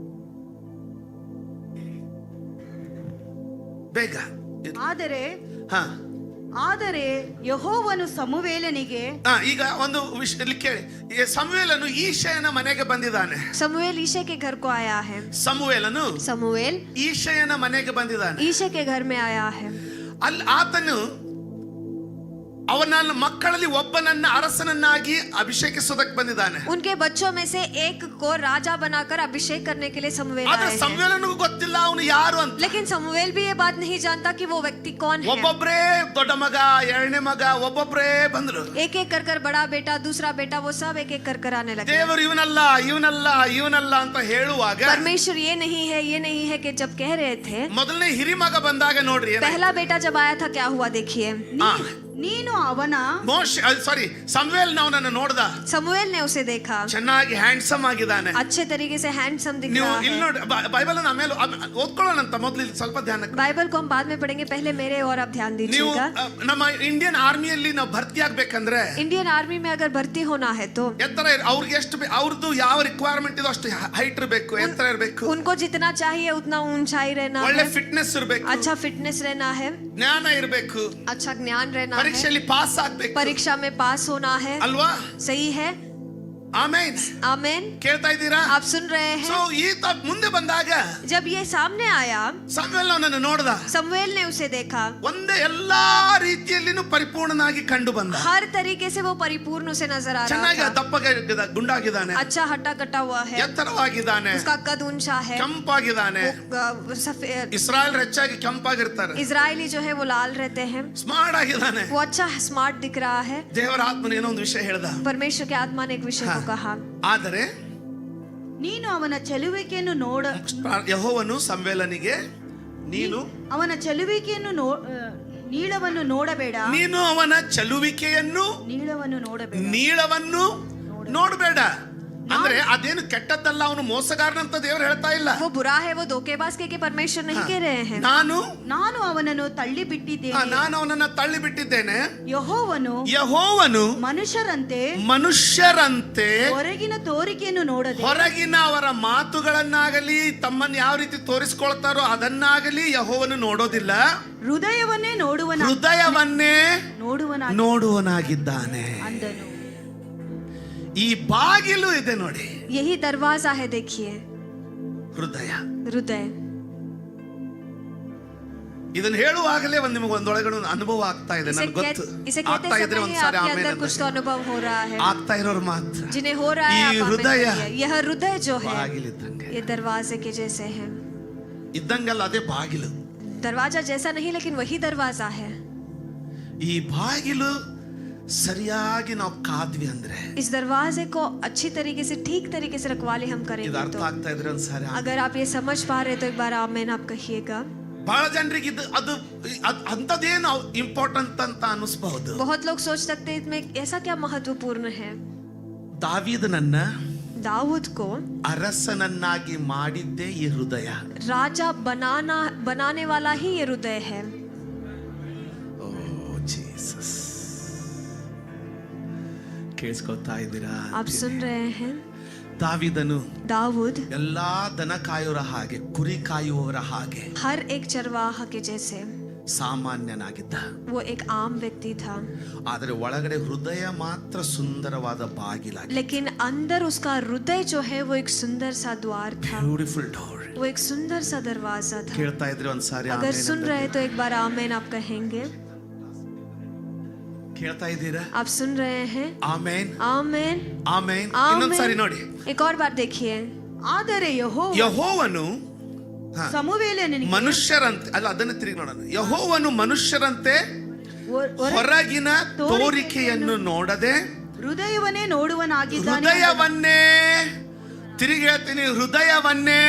ಬೇಗ ಹಾ ಆದರೆ ಯೆಹೋವನು ಸಮುವೇಲನಿಗೆ ಈಗ ಒಂದು ವಿಷಯ ಕೇಳಿ. ಈ ಸಮುವೇಲನು ಈಶಯನ ಮನೆಗೆ ಬಂದಿದ್ದಾನೆ. समूएल ईशे के घर को आया है. ಸಮುವೇಲನು समूएल ಈಶಯನ ಮನೆಗೆ ಬಂದಿದ್ದಾನೆ. ईशे के घर में आया है. ಅಲ್ಲಿ ಆತನು ಅವನ ಮಕ್ಕಳಲ್ಲಿ ಒಬ್ಬನನ್ನ ಅರಸನನ್ನಾಗಿ ಅಭಿಷೇಕಿಸೋದಕ್ಕೆ ಬಂದಿದ್ದಾನೆ. उनके बच्चों में से एक को राजा बनाकर अभिषेक करने के लिए समूएल ಆದ್ರೆ आए हैं. ಸಮುವೇಲನಿಗೂ ಗೊತ್ತಿಲ್ಲ ಅವನು ಯಾರು ಅಂತ. लेकिन समूएल भी ये बात नहीं जानता कि वो व्यक्ति कौन है. ಒಬ್ಬೊಬ್ರೇ ದೊಡ್ಡ ಮಗ, ಎರಡನೇ ಮಗ ಒಬ್ಬೊಬ್ರೇ ಬಂದ್ರು. एक एक कर बड़ा बेटा, दूसरा बेटा, वो सब एक एक कर आने लगे. ದೇವರು ಇವನಲ್ಲ ಇವನಲ್ಲ ಇವನಲ್ಲ ಅಂತ ಹೇಳುವಾಗ परमेश्वर ये नहीं है कि जब कह रहे थे, ಮೊದಲನೇ ಹಿರಿ ಮಗ ಬಂದಾಗ ನೋಡ್ರಿ ಏನಾಯ್ತು? पहला बेटा जब आया था क्या हुआ देखिए. ನೀನು ಅವನ ಸಮುವೇಲ್ ಅವನನ್ನು ನೋಡ್ದ. समूएल ने उसे देखा, ಚೆನ್ನಾಗಿ ಹ್ಯಾಂಡ್ಸಮ್ ಆಗಿದ್ದಾನೆ. अच्छे तरीके से हैंडसम दिख ನೀವು रहा ಇಲ್ಲಿ है. ನೋಡಿ ಬೈಬಲ್ ಆಮೇಲೆ ಓದ್ಕೊಳ್ಳೋಣ ಅಂತ ಮೊದಲು ಇಲ್ಲಿ ಸ್ವಲ್ಪ ಧ್ಯಾನ. बाइबल को हम बाद में पढ़ेंगे, पहले मेरे और आप ध्यान ನೀವು दीजिएगा. ನಮ್ಮ ಇಂಡಿಯನ್ ಆರ್ಮಿಯಲ್ಲಿ ನಾವು ಭರ್ತಿ ಆಗ್ಬೇಕಂದ್ರೆ इंडियन आर्मी में अगर भर्ती होना है तो ಎತ್ತರ ಅವ್ರಿಗೆ ಎಷ್ಟು ಅವ್ರದ್ದು ಯಾವ ರಿಕ್ವೈರ್ಮೆಂಟ್ ಇದೋ ಅಷ್ಟು ಹೈಟ್ ಇರಬೇಕು, ಎತ್ತರ ಇರಬೇಕು, उनको जितना चाहिए उतना ऊंचाई रहना ಒಳ್ಳೆ है, ಫಿಟ್ನೆಸ್ ಇರಬೇಕು, अच्छा फिटनेस रहना है, ಜ್ಞಾನ ಇರಬೇಕು, अच्छा ज्ञान रहना है, ಪರೀಕ್ಷೆಯಲ್ಲಿ ಪಾಸ್ ಆಗ್ಬೇಕು परीक्षा में पास होना है. ಅಲ್ವಾ? सही है. ಆಮೇನ್. आमेन. ಕೇಳ್ತಾ ಇದ್ದೀರಾ? आप सुन रहे ಸೊ हैं. ಈತ ಮುಂದೆ ಬಂದಾಗ जब ये सामने आया, ಸಮುವೇಲ್ ಅವನನ್ನು ನೋಡ್ದ. समूएल ने उसे देखा, ಒಂದೇ ಎಲ್ಲಾ ರೀತಿಯಲ್ಲಿನೂ ಪರಿಪೂರ್ಣನಾಗಿ ಕಂಡು ಬಂದ. हर तरीके से वो परिपूर्ण उसे नजर आ ಚೆನ್ನಾಗಿ रहा था. ದಪ್ಪಗೆ ಗುಂಡಾಗಿದ್ದಾನೆ, अच्छा हट्टा कट्टा हुआ है, ಎತ್ತರವಾಗಿದ್ದಾನೆ, उसका कद ऊंचा है, ಕೆಂಪಾಗಿದ್ದಾನೆ. सफेद. ಇಸ್ರಾಯೇಲ್ ಹೆಚ್ಚಾಗಿ ಕೆಂಪಾಗಿರ್ತಾರೆ, इजरायली जो है वो लाल रहते हैं. ಸ್ಮಾರ್ಟ್ ಆಗಿದ್ದಾನೆ. वो अच्छा स्मार्ट दिख रहा है. ದೇವರ ಆತ್ಮನ ಏನೋ ಒಂದು ವಿಷಯ ಹೇಳ್ದ. परमेश्वर के आत्मा ने एक विषय को कहा, ಆದರೆ ನೀನು ಅವನ ಚೆಲುವಿಕೆಯನ್ನು ಯೆಹೋವನು ಸಮುವೇಲನಿಗೆ ನೀನು ಚೆಲುವಿಕೆಯನ್ನು ನೀಳವನ್ನು ನೋಡಬೇಡ, ನೀನು ಅವನ ಚಲುವಿಕೆಯನ್ನು ನೀಳವನ್ನು ನೋಡಬೇಡ, ನೀಳವನ್ನು ನೋಡಬೇಡ. ಅಂದ್ರೆ ಅದೇನು ಕೆಟ್ಟದ್ದಲ್ಲ, ಅವನು ಮೋಸಗಾರನಂತ ದೇವರು ಹೇಳ್ತಾ ಇಲ್ಲ. वो बुरा है, वो धोखेबाज के परमेश्वर नहीं कह रहे हैं. ನಾನು ಅವನನ್ನು ತಳ್ಳಿ ಬಿಟ್ಟಿದ್ದೇನೆ. ನಾನು ಅವನನ್ನ ತಳ್ಳಿ ಬಿಟ್ಟಿದ್ದೇನೆ. ಯೆಹೋವನು ಮನುಷ್ಯರಂತೆ ಹೊರಗಿನ ತೋರಿಕೆಯನ್ನು ನೋಡದೆ, ಹೊರಗಿನ ಅವರ ಮಾತುಗಳನ್ನಾಗಲಿ ತಮ್ಮನ್ನು ಯಾವ ರೀತಿ ತೋರಿಸ್ಕೊಳ್ತಾರೋ ಅದನ್ನಾಗಲಿ ಯೆಹೋವನು ನೋಡೋದಿಲ್ಲ. ಹೃದಯವನ್ನೇ ನೋಡುವನಾಗಿದ್ದಾನೆ ಅಂದನು. ಈ ಬಾಗಿಲು ಇದೆ ನೋಡಿ, यही दरवाजा है. देखिए, ಹೃದಯ. ಇದನ್ನ ಹೇಳುವಾಗಲೇ ನಿಮಗೆ ಒಂದೊಳಗಡೆ ಒಂದು ಅನುಭವ ಆಗ್ತಾ ಇದೆ. ನನಗೆ ಗೊತ್ತು. ಆಗ್ತಾ ಇದ್ರೆ ಒಂದ್ಸಾರಿ ಆಮೇಲೆ कुछ तो अनुभव हो रहा है. ಆಗ್ತಾ ಇರೋರು ಮಾತ್ರ. जिन्हें हो रहा है, ಈ ಹೃದಯ, यह हृदय जो है ಬಾಗಿಲಿದ್ದಂಗೆ, ये दरवाजे के जैसे है. ಇದ್ದಂಗಲ್ಲ, ಅದೇ ಬಾಗಿಲು. दरवाजा जैसा नहीं, लेकिन वही दरवाजा है. ಈ ಬಾಗಿಲು ಸರಿಯಾಗಿ ನಾವು ಕಾದ್ವಿ ಅಂದ್ರೆ, इस दरवाजे को अच्छी तरीके से, ठीक तरीके से रखवाली हम ಇದು करेंगे ಅರ್ಥ तो, ಆಗ್ತಾ ಇದ್ರೆ ಒಂದ್ಸಾರಿ अगर आप ये समझ पा रहे तो एक बार आमीन आप कहिएगा. ಬಹಳ ಜನರಿಗೆ ಅದು ಅಂತದೇನು ಇಂಪಾರ್ಟೆಂಟ್ ಅಂತ ಅನಿಸಬಹುದು. बहुत लोग सोच सकते हैं इसमें ऐसा क्या महत्वपूर्ण है. ದಾವೀದನನ್ನ दाऊद को ಅರಸನನ್ನಾಗಿ ಮಾಡಿದ್ದೇ ಈ ಹೃದಯ. राजा बनाने वाला ही ये हृदय है. ಓ ಜೀಸಸ್, ಕೇಳಿಸ್ಕೊಳ್ತಾ ಇದ್ದೀರಾ? आप सुन रहे हैं? दाऊद ಎಲ್ಲಾ ದನ ಕಾಯುವರ ಹಾಗೆ, ಕುರಿ ಕಾಯುವವರ ಹಾಗೆ, हर एक चरवाहा के जैसे ಸಾಮಾನ್ಯನಾಗಿದ್ದ. वो एक आम व्यक्ति था, ಆದರೆ ಒಳಗಡೆ ಹೃದಯ ಮಾತ್ರ ಸುಂದರವಾದ ಬಾಗಿಲಾಗಿದೆ. लेकिन अंदर उसका हृदय जो है वो एक सुंदर सा द्वार था. Beautiful door. वो एक सुंदर सा दरवाजा था. ಕೇಳ್ತಾ ಇದ್ರೆ ಒಂದ್ಸಾರಿ अगर ಆಮೇನ್ सुन ಅಂತ. रहे तो एक बार आमीन आप कहेंगे. ಕೇಳ್ತಾ ಇದ್ದೀರಾ? आप सुन रहे हैं? ಆಮೇನ್ आमीन ಆಮೇನ್. ಇನ್ನೊಂದ್ಸಾರಿ ನೋಡಿ, एक और बार देखिए. ಆದರೆ ಯೆಹೋವನು ಸಮುವೇಲನಿಗೆ ಮನುಷ್ಯರಂತೆ, ಅಲ್ಲ ಅದನ್ನ ತಿರುಗಿ ನೋಡೋಣ. ಯೆಹೋವನು ಮನುಷ್ಯರಂತೆ ಹೊರಗಿನ ತೋರಿಕೆಯನ್ನು ನೋಡದೆ ಹೃದಯವನ್ನೇ ನೋಡುವನಾಗಿದ್ದಾನೆ. ಹೃದಯವನ್ನೇ, ತಿರುಗಿ ಹೇಳ್ತೀನಿ, ಹೃದಯವನ್ನೇ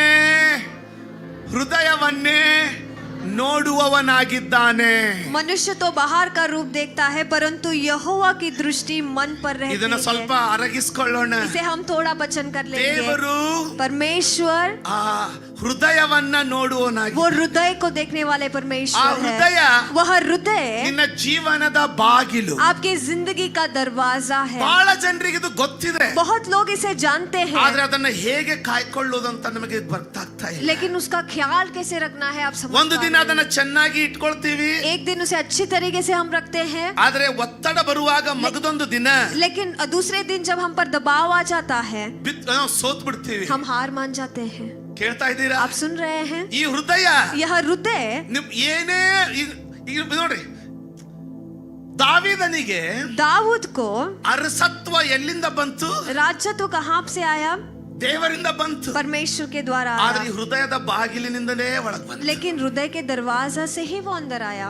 ನೋಡುವವನಾಗಿದ್ದಾನೆ. मनुष्य तो बाहर का रूप देखता है, परंतु यहोवा की दृष्टि मन पर रहती ಇದನ್ನ ಸ್ವಲ್ಪ है. ಅರಗಿಸ್ಕೊಳ್ಳೋಣ. इसे हम थोड़ा वचन कर लेंगे. ದೇವರು परमेश्वर ಆ ಹೃದಯವನ್ನ ನೋಡುವವನಾಗಿ, वो हृदय को देखने वाले ಆ परमेश्वर ಹೃದಯ है. वह हृदय ನಿನ್ನ ಜೀವನದ ಬಾಗಿಲು. आपकी जिंदगी का दरवाजा है. ಬಹಳ ಜನರಿಗೆ ಇದು ಗೊತ್ತಿದೆ, बहुत लोग इसे जानते हैं, ಆದ್ರೆ ಅದನ್ನ ಹೇಗೆ ಕಾಯ್ಕೊಳ್ಳೋದಂತ ನಮಗೆ ಗೊತ್ತಾಗ್ತಾ ಇಲ್ಲ. लेकिन उसका ख्याल कैसे रखना है आप समझ ಒಂದು ದಿನ ಅದನ್ನ ಚೆನ್ನಾಗಿ ಇಟ್ಕೊಳ್ತೀವಿ, एक दिन उसे अच्छी तरीके से हम रखते हैं, ಆದ್ರೆ ಒತ್ತಡ ಬರುವಾಗ ಮಗದೊಂದು ದಿನ लेकिन दूसरे दिन जब हम पर दबाव आ जाता है ಸೋತ್ ಬಿಡ್ತೀವಿ. हम हार मान जाते हैं. ಕೇಳ್ತಾ ಇದ್ದೀರಾ? आप सुन रहे हैं? ಈ ಹೃದಯ, यह हृदय ಏನೇ ಈಗ ನೋಡ್ರಿ, ದಾವೀದನಿಗೆ दाऊद को ಅರಸತ್ವ ಎಲ್ಲಿಂದ ಬಂತು? राजत्व कहाँ से आया? ದೇವರಿಂದ ಬಂತು, परमेश्वर के द्वारा ಆದ್ರೆ आया, ಈ ಹೃದಯದ ಬಾಗಿಲಿನಿಂದಲೇ ಒಳಗ್ ಬಂತು. लेकिन हृदय के दरवाजा से ही वो अंदर आया.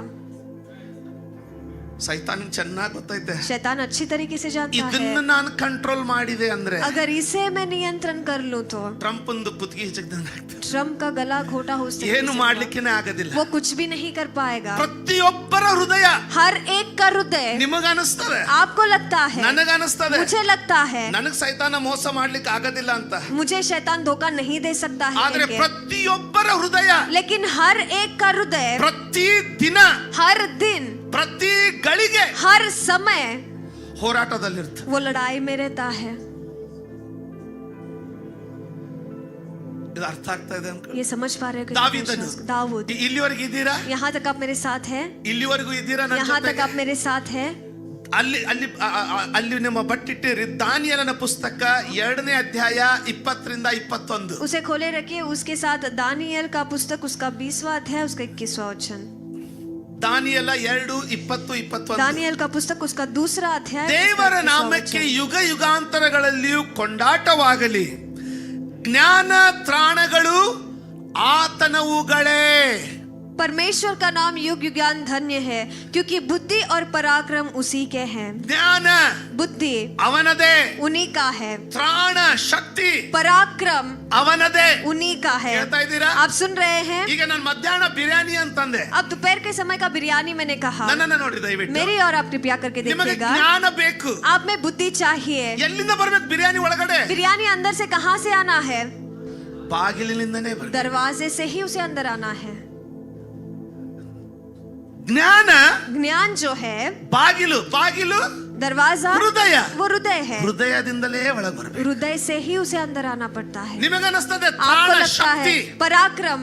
ಸೈತಾನ್ ಚೆನ್ನಾಗಿ ಗೊತ್ತೈತೆ, शैतान अच्छी तरीके से जानता ಇದನ್ನ है. ನಾನು ಕಂಟ್ರೋಲ್ ಮಾಡಿದೆ ಅಂದ್ರೆ अगर इसे मैं नियंत्रण कर लूं तो ಟ್ರಂಪ್ ಒಂದು ಕುತ್ತಿಗೆ ಹಿಚಕ್ದಂಗೆ ಆಗ್ತದೆ. ट्रम्प का गला घोटा हो ಏನು सकता, ಮಾಡ್ಲಿಕ್ಕೇನೆ ಆಗೋದಿಲ್ಲ. वो कुछ भी नहीं कर पाएगा. ಪ್ರತಿಯೊಬ್ಬರ ಹೃದಯ हर एक का हृदय, ನಿಮಗನಿಸ್ತದೆ, आपको लगता है, ನನಗನಿಸ್ತದೆ, मुझे लगता है, ನನಗ್ ಸೈತಾನ ಮೋಸ ಮಾಡ್ಲಿಕ್ಕೆ ಆಗೋದಿಲ್ಲ ಅಂತ. मुझे शैतान धोखा नहीं दे सकता है ಆದ್ರೆ करके। ಪ್ರತಿಯೊಬ್ಬರ ಹೃದಯ लेकिन हर एक का हृदय ಪ್ರತಿ ದಿನ, हर दिन, ಪ್ರತಿ ಗಳಿಗೆ हर समय ಹೋರಾಟದಲ್ಲಿರ್ತದೆ. वो लड़ाई में रहता है. ಇದು ಅರ್ಥ ಆಗ್ತಾ ಇದೆ ಅನ್ಕೊ. ये समझ पा रहे हो? दाऊद, दाऊद, ಇಲ್ಲಿವರೆಗೂ ಇದ್ದೀರಾ? यहाँ तक आप मेरे साथ हैं? ಇಲ್ಲಿವರೆಗೂ ಇದ್ದೀರಾ ನನ್ನ यहाँ तक ಜೊತೆಗೆ? आप मेरे साथ हैं? ಅಲ್ಲಿ ಅಲ್ಲಿ ಅಲ್ಲಿ ನಿಮ್ಮ ಬಟ್ಟಿಟ್ಟಿರಿ. ದಾನಿಯೇಲನ ಪುಸ್ತಕ 2ನೇ ಅಧ್ಯಾಯ 20ರಿಂದ 21. उसे खोले रखिए. उसके साथ दानियेल का पुस्तक, उसका 20वां अध्याय, उसका 21वां वचन. ದಾನಿಯೇಲ 2:20-21. दानियेल का पुस्तक, उसका दूसरा अध्याय, ದೇವರ उसका 21वां ನಾಮಕ್ಕೆ वचन. ಯುಗ ಯುಗಾಂತರಗಳಲ್ಲಿಯೂ ಕೊಂಡಾಟವಾಗಲಿ, ಜ್ಞಾನ ತ್ರಾಣಗಳು ಆತನವುಗಳೇ. परमेश्वर का नाम युग युगान धन्य है, क्योंकि बुद्धि और पराक्रम उसी के हैं। ಜ್ಞಾನ बुद्धि ಅವನದೇ, उन्हीं का है, ತ್ರಾಣ ಶಕ್ತಿ पराक्रम ಅವನದೇ. उन्हीं का है। ಹೇಳ್ತಾ ಇದ್ದೀರಾ? आप सुन रहे हैं? ಈಗ ನಾನು ಮಧ್ಯಾಹ್ನ ಬಿರಿಯಾನಿ ಅಂತಂದೆ, अब दोपहर के समय का बिरयानी मैंने कहा। ನನ್ನನ್ನ ನೋಡಿ ದಯವಿಟ್ಟು. मेरी और आप कृपया करके ನಿಮಗೆ देखिएगा। ಜ್ಞಾನ ಬೇಕು. आप में बुद्धि चाहिए। ಎಲ್ಲಿಂದ ಬರ್ಬೇಕು ಬಿರಿಯಾನಿ ಒಳಗಡೆ? बिरयानी अंदर से कहाँ से आना है? ಬಾಗಿಲಿನಿಂದನೇ ಬರ್ಬೇಕು. दरवाजे से ही उसे अंदर आना है। ಜ್ಞಾನ ज्ञान जो है, ಬಾಗಿಲು, ಬಾಗಿಲು दरवाजा ಹೃದಯ. वो हृदय है। ಹೃದಯದಿಂದಲೇ ಒಳಗೆ ಬರ್ಬೇಕು. हृदय से ही उसे अंदर आना पड़ता है। ನಿಮಗನಿಸ್ತದೆ आपको ತ್ರಾಣ लगता है ಶಕ್ತಿ पराक्रम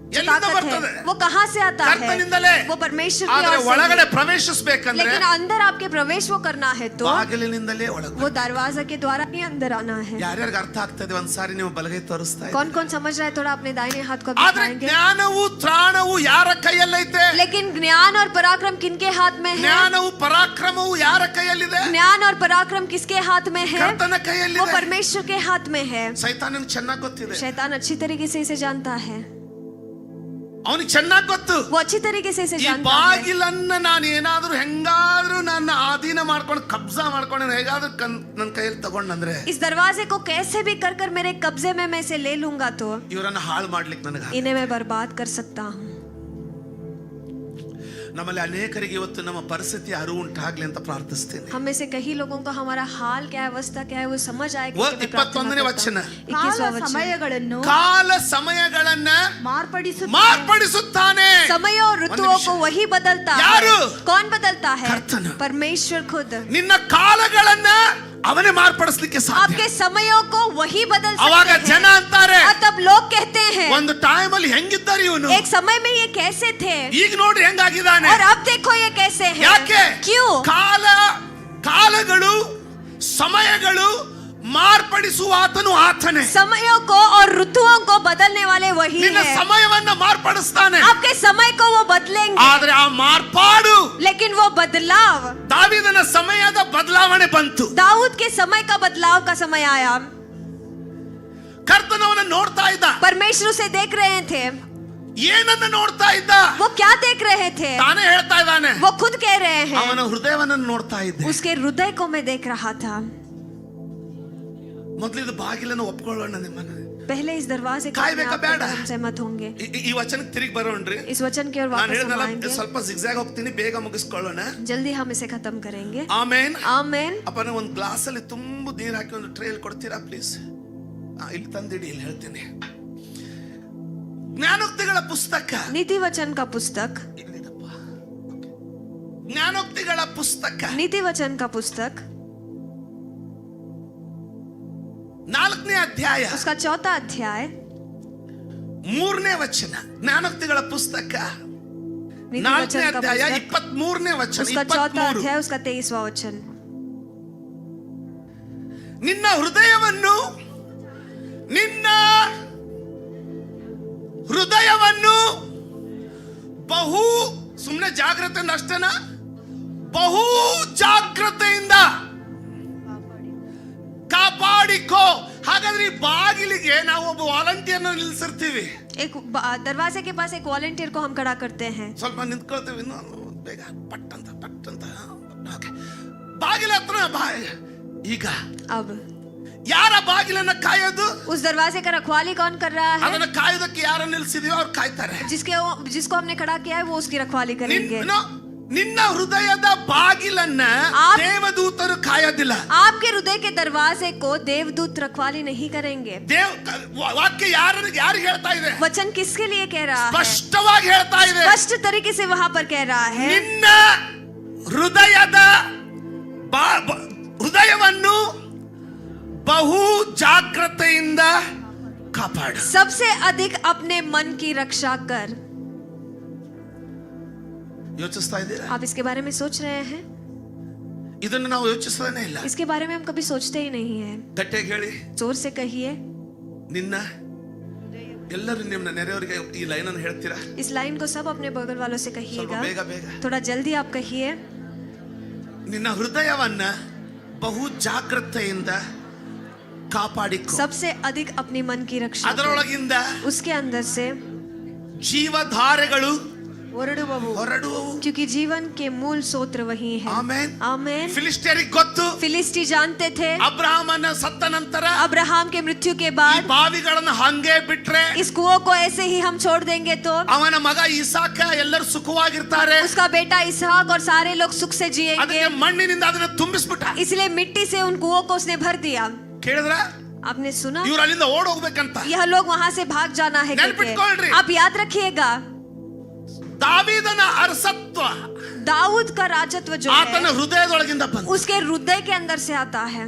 जो ಎಲ್ಲಿಂದ ताकत ಬರ್ತದೆ? है वो कहाँ से आता है? ಕರ್ತನಿಂದಲೇ. वो परमेश्वर की ಆದ್ರೆ ओर से ಒಳಗಡೆ है। ಪ್ರವೇಶಿಸಬೇಕಂದ್ರೆ लेकिन अंदर आपके प्रवेश वो करना है तो ಬಾಗಿಲಿನಿಂದಲೇ ಒಳಗೆ वो दरवाजा के द्वारा ही अंदर आना है। ಯಾರ್ಯಾರಿಗೆ ಅರ್ಥ ಆಗ್ತದೆ ಒಂದ್ಸಾರಿ ನೀವು ಬಲಗೈ ತೋರಿಸ್ತಾ ಇದ್ದೀರಿ. कौन कौन समझ रहा है? थोड़ा अपने दाहिने हाथ को ಆದ್ರೆ दिखाएंगे। ಜ್ಞಾನವು ತ್ರಾಣವು ಯಾರ ಕೈಯಲ್ಲೈತೆ? लेकिन ज्ञान और पराक्रम किनके हाथ में है? ಜ್ಞಾನವು ಪರಾಕ್ರಮವು ಯಾರ ಕೈಯಲ್ಲಿದೆ? ज्ञान और पराक्रम किसके हाथ में है? ಕರ್ತನ वो ಕೈಯಲ್ಲಿದೆ. परमेश्वर के हाथ में है। ಸೈತಾನನಿಗೆ ಚೆನ್ನಾಗಿ ಗೊತ್ತಿದೆ, शैतान अच्छी तरीके से इसे जानता है। ಅವನಿಗೆ ಚೆನ್ನಾಗಿ ಗೊತ್ತು. वो अच्छी तरीके से इसे ಈ जानता है। ಬಾಗಿಲನ್ನ ನಾನು ಏನಾದ್ರೂ ಹೆಂಗಾದ್ರೂ ನನ್ನ ಆಧೀನ ಮಾಡ್ಕೊಂಡು ಕಬ್ಜಾ ಮಾಡ್ಕೊಂಡು ಹೇಗಾದ್ರೂ ನನ್ನ ಕೈಯಲ್ಲಿ ತಗೊಂಡಂದ್ರೆ इस दरवाजे को कैसे भी कर कर मेरे कब्जे में मैं इसे ले लूंगा तो ಇವರನ್ನ ಹಾಳು ಮಾಡ್ಲಿಕ್ಕೆ ನನಗೆ. इन्हें मैं बर्बाद कर सकता हूँ। ನಮ್ಮಲ್ಲಿ ಅನೇಕರಿಗೆ ಇವತ್ತು ನಮ್ಮ ಪರಿಸ್ಥಿತಿ ಅರಿವು ಉಂಟಾಗ್ಲಿ ಅಂತ ಪ್ರಾರ್ಥಿಸ್ತೇನೆ. हम में से कई लोगों को हमारा हाल क्या है, अवस्था क्या है, वो समझ आएगा। 21ನೇ ವಚನ, ಕಾಲ ಸಮಯಗಳನ್ನು ಕಾಲ ಸಮಯಗಳನ್ನ ಮಾರ್ಪಡಿಸುತ್ತಾನೆ. ಮಾರ್ಪಡಿಸುತ್ತಾನೆ. समय और ऋतुओं को वही बदलता ಯಾರು? है। कौन बदलता है? ಕರ್ತನು. परमेश्वर खुद। ನಿನ್ನ ಕಾಲಗಳನ್ನ ಅವನೇ ಮಾರ್ಪಡಿಸಲಿಕ್ಕೆ ಸಾಧ್ಯ. आपके समयों को वही बदल ಅವಾಗ सकते ಜನ हैं। ಅಂತಾರೆ, और तब लोग कहते हैं ಒಂದು ಟೈಮ್ ಅಲ್ಲಿ ಹೆಂಗಿದ್ದಾರೆ ಇವನು, एक समय में ये कैसे थे ಈಗ ನೋಡ್ರಿ ಹೆಂಗಾಗಿದ್ದಾನೆ. और अब देखो ये कैसे हैं। ಯಾಕೆ? क्यों? ಕಾಲಗಳು ಸಮಯಗಳು ಮಾರ್ಪಡಿಸುವ ಆತನು ಆತನೇ. समयों को और ऋतुओं को बदलने वाले वही ನಿನ್ನ है। ಸಮಯವನ್ನ ಮಾರ್ಪಡಿಸ್ತಾನೆ. आपके समय को वो बदलेंगे, ಆದ್ರೆ ಆ ಮಾರ್ಪಾಡು लेकिन वो बदलाव, ದಾವೀದನ ಸಮಯದ ಬದಲಾವಣೆ ಬಂತು. दाऊद के समय का बदलाव का समय आया। ಕರ್ತನವನ್ನ ನೋಡ್ತಾ ಇದ್ದ. परमेश्वर उसे देख रहे थे। ಏನನ್ನ ನೋಡ್ತಾ ಇದ್ದ? वो क्या देख रहे थे? ತಾನೇ ಹೇಳ್ತಾ ಇದ್ದಾನೆ, वो खुद कह रहे हैं ಅವನ ಹೃದಯವನ್ನ ನೋಡ್ತಾ ಇದ್ದೆ. उसके हृदय को मैं देख रहा था। ಮೊದಲಿದು ಬಾಗಿಲನ್ನು ಒಪ್ಕೊಳ್ಳೋಣ. ನಿಮ್ಮನ್ನ पहले इस दरवाजे को ಕಾಯ್ಬೇಕಾ अपने आप ಬೇಡ? पर हम सहमत होंगे। ಈ ವಚನಕ್ಕೆ ತಿರುಗಿ ಬರೋಣ್ರಿ. इस वचन की ओर ನಾನು वापस हम ಹೇಳಿದ್ನಲ್ಲ, आएंगे। ಸ್ವಲ್ಪ ಜಿಗ್ಜಾಗ್ ಹೋಗ್ತೀನಿ, ಬೇಗ ಮುಗಿಸ್ಕೊಳ್ಳೋಣ. जल्दी हम इसे खत्म करेंगे। ಆಮೇನ್. आमेन। ಅಪ್ಪನ ಒಂದು ಗ್ಲಾಸ್ ಅಲ್ಲಿ ತುಂಬಾ ನೀರು ಹಾಕಿ ಒಂದು ಟ್ರೇಲ್ ಕೊಡ್ತೀರಾ ಪ್ಲೀಸ್? ಇಲ್ಲಿ ತಂದಿಡಿ, ಇಲ್ಲಿ ಹೇಳ್ತೀನಿ. ಜ್ಞಾನೋಕ್ತಿಗಳ ಪುಸ್ತಕ, नीति वचन का पुस्तक, ಇಲ್ಲಿಡಪ್ಪ. ಜ್ಞಾನೋಕ್ತಿಗಳ ಪುಸ್ತಕ नीति वचन का पुस्तक 4ನೇ ಅಧ್ಯಾಯ उसका 4था अध्याय 3ನೇ ವಚನ. ಜ್ಞಾನೋಕ್ತಿಗಳ ಪುಸ್ತಕ नीति 4ನೇ वचन का ಅಧ್ಯಾಯ पुस्तक 23ನೇ ವಚನ. उसका 4था 23. अध्याय उसका 23वां वचन। ನಿನ್ನ ಹೃದಯವನ್ನು ಬಹು ಸುಮ್ಮನೆ ಜಾಗ್ರತೆಯಿಂದ ಅಷ್ಟೇನಾ? ಬಹು ಜಾಗ್ರತೆಯಿಂದ ಕಾಪಾಡಿಕೋ. ಹಾಗಾದ್ರೆ ಈ ಬಾಗಿಲಿಗೆ ನಾವು ಒಬ್ಬ ವಾಲಂಟಿಯರ್ ನಿಲ್ಸಿರ್ತೀವಿ. एक दरवाजे के पास एक वॉलंटियर को हम खड़ा करते हैं। ಸ್ವಲ್ಪ ನಿಂತ್ಕೊಳ್ತೀವಿ, ಇನ್ನು ಬೇಗ ಪಟ್ ಅಂತ. ಓಕೆ, ಬಾಗಿಲ ಹತ್ರ ಈಗ अब ಯಾರ ಬಾಗಿಲನ್ನ ಕಾಯೋದು? उस दरवाजे का रखवाली कौन कर रहा है? ಅದನ್ನ ಕಾಯೋದಕ್ಕೆ ಯಾರು ನಿಲ್ಸಿದೀವೋ ಅವ್ರು ಕಾಯ್ತಾರೆ. जिसको हमने खड़ा किया है वो उसकी रखवाली करेंगे। ನಿನ್ನ ಹೃದಯದ ಬಾಗಿಲನ್ನ ದೇವದೂತರು ಕಾಯೋದಿಲ್ಲ. आपके हृदय के दरवाजे को देवदूत रखवाली नहीं करेंगे। ವಾಕ್ಯ ಯಾರಿಗೆ ಹೇಳ್ತಾ ಇದೆ? वचन किसके लिए कह रहा है? ಸ್ಪಷ್ಟವಾಗಿ ಹೇಳ್ತಾ ಇದೆ. स्पष्ट तरीके से वहां पर कह रहा है, ನಿನ್ನ ಹೃದಯವನ್ನು ಬಹು ಜಾಗ್ರತೆಯಿಂದ ಕಾಪಾಡು. सबसे अधिक अपने मन की रक्षा कर। ಯೋಚಿಸ್ತಾ ಇದ್ದೀರಾ? आप इसके बारे में सोच रहे हैं? ಇದನ್ನು ನಾವು ಯೋಚಿಸೋದೇ ಇಲ್ಲ. इसके बारे में हम कभी सोचते ही नहीं है। ಗಟ್ಟಿಯಾಗಿ ಹೇಳಿ, जोर से कहिए। ನಿನ್ನ ಎಲ್ಲರೂ ನಿಮ್ಮ ನೆರೆಯವರಿಗೆ ಈ ಲೈನ್ ಅನ್ನು ಹೇಳ್ತೀರಾ? इस लाइन को सब अपने बगल वालों से ಸ್ವಲ್ಪ कहिएगा। ಬೇಗ. थोड़ा जल्दी आप कहिए। ನಿನ್ನ ಹೃದಯವನ್ನ ಬಹು ಜಾಗ್ರತೆಯಿಂದ ಕಾಪಾಡಿಕೋ. सबसे अधिक अपनी मन की रक्षा कर। ಅದರೊಳಗಿಂದ उसके अंदर से ಜೀವಧಾರೆಗಳು ಹೊರಡುವವು. क्योंकि जीवन के मूल स्रोत वही है. ಆಮೆನ್. आमेन. ಫಿಲಿಸ್ಟಿಯರಿಗೆ ಗೊತ್ತು, फिलिस्ती जानते थे ಅಬ್ರಹಾಮನ ಸತ್ತ ನಂತರ अब्राहम के मृत्यु के ಈ बाद ಬಾವಿಗಳನ್ನ ಹಂಗೆ ಬಿಟ್ರೆ इस कुओं को ऐसे ही हम छोड़ देंगे तो ಅವನ ಮಗ ಇಸಾಕ ಎಲ್ಲರೂ ಸುಖವಾಗಿರ್ತಾರೆ. उसका बेटा इसहाक और सारे लोग सुख से जिएंगे. ಅದಕ್ಕೆ ಮಣ್ಣಿನಿಂದ ಅದನ್ನ ತುಂಬಿಸ್ಬಿಟ್ಟ. इसलिए मिट्टी से उन कुओं को उसने भर दिया. ಕೇಳಿದ್ರ आपने सुना ಇವ್ರು ಅಲ್ಲಿಂದ ಓಡ್ ಹೋಗ್ಬೇಕಂತ. यह लोग वहां से भाग जाना है ನೆನ್ಪಿಟ್ಕೊಳ್ರಿ. आप याद रखिएगा ದಾವೀದನ ಅರಸತ್ವ दाऊद का राजत्व जो ಆತನ है ಹೃದಯದೊಳಗಿಂದ ಬಂತು. उसके हृदय के अंदर से आता है.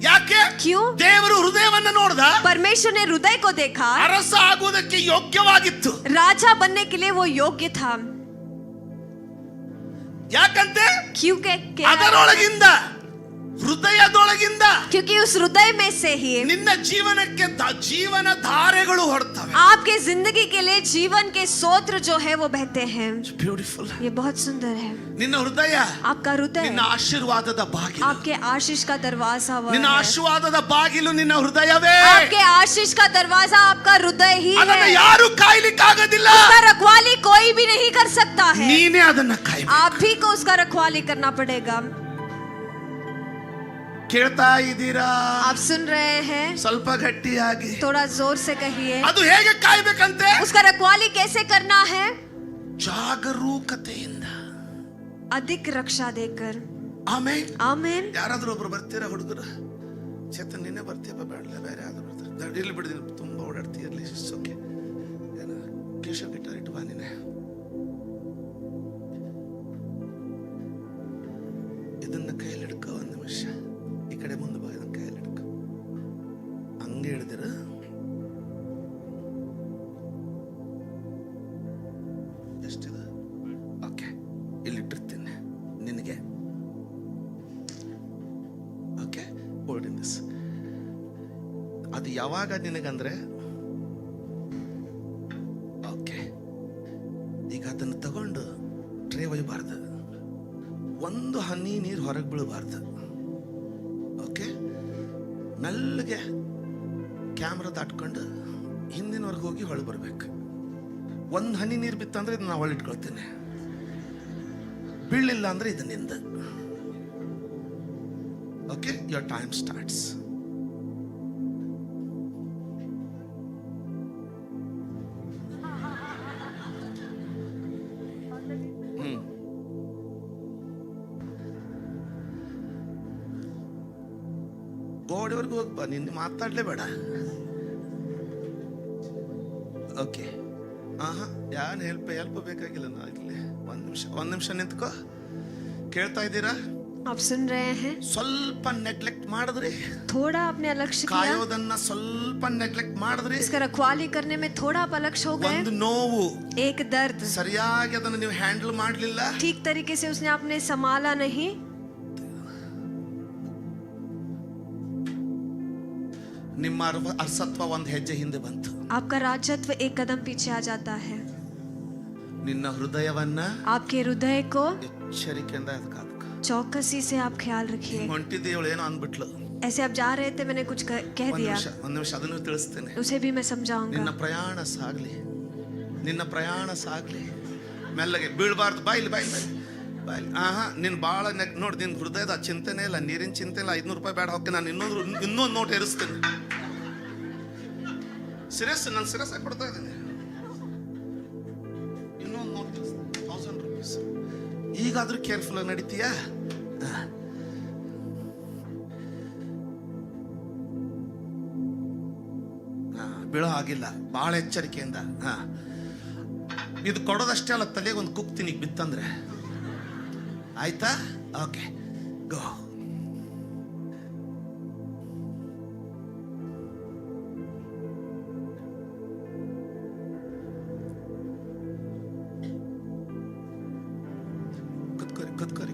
ಯಾಕೆ? क्यों? ದೇವರು ಹೃದಯವನ್ನ ನೋಡ್ದ. परमेश्वर ने हृदय को देखा. ಅರಸ ಆಗುವುದಕ್ಕೆ ಯೋಗ್ಯವಾಗಿತ್ತು. राजा बनने के लिए वो योग्य था. ಯಾಕಂತೆ क्योंकि ಅದರೊಳಗಿಂದ ಹೃದಯದೊಳಗಿಂದ क्योंकि उस हृदय में से ही ನಿನ್ನ ಜೀವನಕ್ಕೆ ಜೀವನ ಧಾರೆಗಳು ಹೊರಡ್ತವೆ. आपके जिंदगी के लिए जीवन के स्रोत जो है वो बहते हैं. ಬ್ಯೂಟಿಫುಲ್. ये बहुत सुंदर है. ನಿನ್ನ ಹೃದಯ आपका हृदय ನಿನ್ನ ಆಶೀರ್ವಾದದ ಬಾಗಿಲು. आपके आशीष का दरवाजा वो ನಿನ್ನ है. ಆಶೀರ್ವಾದದ ಬಾಗಿಲು ನಿನ್ನ ಹೃದಯವೇ. आपके आशीष का दरवाजा आपका हृदय ही ಅದನ್ನ है. ಯಾರು ಕಾಯಲಿಕ್ಕಾಗೋದಿಲ್ಲ. उसका रखवाली कोई भी नहीं कर सकता है. ನೀನೇ ಅದನ್ನ ಕಾಯಬೇಕು. आप भी को उसका रखवाली करना पड़ेगा. ಕೇಳ್ತಾ ಇದ್ದೀರಾ? आप सुन रहे हैं? ಸ್ವಲ್ಪ ಗಟ್ಟಿಯಾಗಿ थोड़ा जोर से कहिए. ಅದು ಹೇಗೆ ಕಾಯಬೇಕಂತೆ? उसका रखवाली कैसे करना है? ಜಾಗರೂಕತೆಯಿಂದ. अधिक रक्षा देकर. ಆಮೇನ್. आमेन. ಯಾರಾದ್ರೂ ಒಬ್ರು ಬರ್ತೀರಾ ಹುಡುಗರು? ಚೇತನ್ ನಿನ್ನೆ ಬರ್ತೀಯಪ್ಪ, ಬೇಡಲ್ಲ ಬೇರೆ ಯಾವ್ದು ಬರ್ತಾರೆ? ಇಲ್ಲಿ ಬಿಡಿದಿಲ್ಲ, ತುಂಬಾ ಓಡಾಡ್ತೀಯರ್ಲಿ. ಓಕೆ, ಕೇಶವ್ ಗಿಟಾರ್ ಇಟ್ಟು ಬಾ ನೀನೆ. ಇದನ್ನ ಕೈಯಲ್ಲಿ ಹಿಡ್ಕೊ ಒಂದು ನಿಮಿಷ. ಈ ಕಡೆ ಮುಂದೆ ಬಾ, ಇದನ್ನ ಕೈಯಲ್ಲಿ ಹಿಡ್ಕೊ. ಹಂಗೆ ಹಿಡ್ದಿರ. ಎಷ್ಟಿದೆ? ಓಕೆ, ಇಲ್ಲಿಟ್ಟಿರ್ತೀನಿ ನಿನಗೆ. Okay, holding this. ಅದು ಯಾವಾಗ ನಿನಗಂದ್ರೆ, ಓಕೆ, ಈಗ ಅದನ್ನು ತಗೊಂಡು ಟ್ರೇ ಒಯ್ಯಬಾರ್ದು. ಒಂದು ಹನಿ ನೀರು ಹೊರಗೆ ಬೀಳಬಾರ್ದು. ಓಕೆ, ಮೆಲ್ಲಗೆ ಕ್ಯಾಮ್ರಾ ದಾಟ್ಕೊಂಡು ಹಿಂದಿನವರೆಗೆ ಹೋಗಿ ಹೊಳೆ ಬರ್ಬೇಕು. ಒಂದು ಹನಿ ನೀರು ಬಿತ್ತಂದ್ರೆ ಇದನ್ನ ನಾವು ಹೊಳಿಟ್ಕೊಳ್ತೇನೆ. ಬೀಳಿಲ್ಲ ಅಂದ್ರೆ ಇದು ನಿಂದ. Okay, your time starts. ಗೋಡೆವರೆಗೂ ಹೋಗ್ಬಾ, ನಿನ್ನ ಮಾತಾಡ್ಲೇಬೇಡ. ಓಕೆ, ಯಾರು ಹೆಲ್ಪ್ ಬೇಕಾಗಿಲ್ಲ. ನಾ ಇಲ್ಲಿ ಒಂದ್ ನಿಮಿಷ ನಿಂತ್ಕೋ. ಕೇಳ್ತಾ ಇದ್ದೀರಾ? आप सुन रहे हैं? ಸ್ವಲ್ಪ ನೆಗ್ಲೆಕ್ಟ್ ಮಾಡಿದ್ರಿ, थोड़ा आपने अलक्ष्य किया. ಕಾಯೋದನ್ನ ಸ್ವಲ್ಪ ನೆಗ್ಲೆಕ್ಟ್ ಮಾಡಿದ್ರಿ, इसका रखवाली करने में थोड़ा आप अलक्ष्य हो गए. ಒಂದು ನೋವು, एक दर्द ಸರಿಯಾಗಿ ಅದನ್ನ ನೀವು ಹ್ಯಾಂಡಲ್ ಮಾಡಲಿಲ್ಲ. ठीक तरीके से उसने आपने संभाला नहीं. ನಿಮ್ಮ ಅರ್ಸತ್ವ ಒಂದು ಹೆಜ್ಜೆ ಹಿಂದೆ ಬಂತು. आपका राजत्व एक कदम पीछे आ जाता है. ನಿನ್ನ ಹೃದಯವನ್ನ आपके हृदय को ಎಚ್ಚರಿಕೆಯಿಂದ ಅದಕ್ಕೆ चौकसी से आप ख्याल रखिए. ಹೊಂಟಿದ್ದೆ, ಇವಳು ಏನೋ ಅಂದ್ಬಿಟ್ಲು. ऐसे आप जा रहे थे, मैंने कुछ कह दिया. ಒಂದು ನಿಮಿಷ ಅದನ್ನು ತಿಳಿಸ್ತೇನೆ. उसे भी मैं समझाऊंगा. ನಿನ್ನ ಪ್ರಯಾಣ ಸಾಗ್ಲಿ, ನಿನ್ನ ಪ್ರಯಾಣ ಸಾಗ್ಲಿ. ಮೆಲ್ಲಗೆ ಬೀಳ್ಬಾರ್ದು. ಬಾಯ್ಲಿ ಬಾಯ್ಲಿ ಬಾಯ್ಲಿ. ನಿನ್ ಬಾಳ ನೋಡಿ, ನಿನ್ ಹೃದಯದ ಚಿಂತೆನೇ ಇಲ್ಲ, ನೀರಿನ ಚಿಂತೆ ಇಲ್ಲ. 500 ರೂಪಾಯಿ ಬೇಡ, ಹೋಗಿ ನಾನು ಇನ್ನೊಂದು ನೋಟ್ ಏರಿಸ್ತೇನೆ. ಸಿರಿಯಸ್, ನಾನು ಸಿರಿಯಸ್ ಆಗಿ ಕೊಡ್ತಾ ಇದ್ದೀನಿ. ಇನ್ನೊಂದು ನೋಟ್ 1000 ರೂಪೀಸ್. ಈಗಾದ್ರೂ ಕೇರ್ಫುಲ್ ಆಗಿ ನಡೀತೀಯಾ? ಬೀಳೋ ಆಗಿಲ್ಲ, ಬಹಳ ಎಚ್ಚರಿಕೆಯಿಂದ. ಇದು ಕೊಡೋದಷ್ಟೇ ಅಲ್ಲ, ತಲೆಗೆ ಒಂದು ಕುಕ್ತೀನಿ ಬಿತ್ತಂದ್ರೆ. ಆಯ್ತಾ? ಓಕೆ, ಗೋ. ಕುತ್ಕೋರಿ.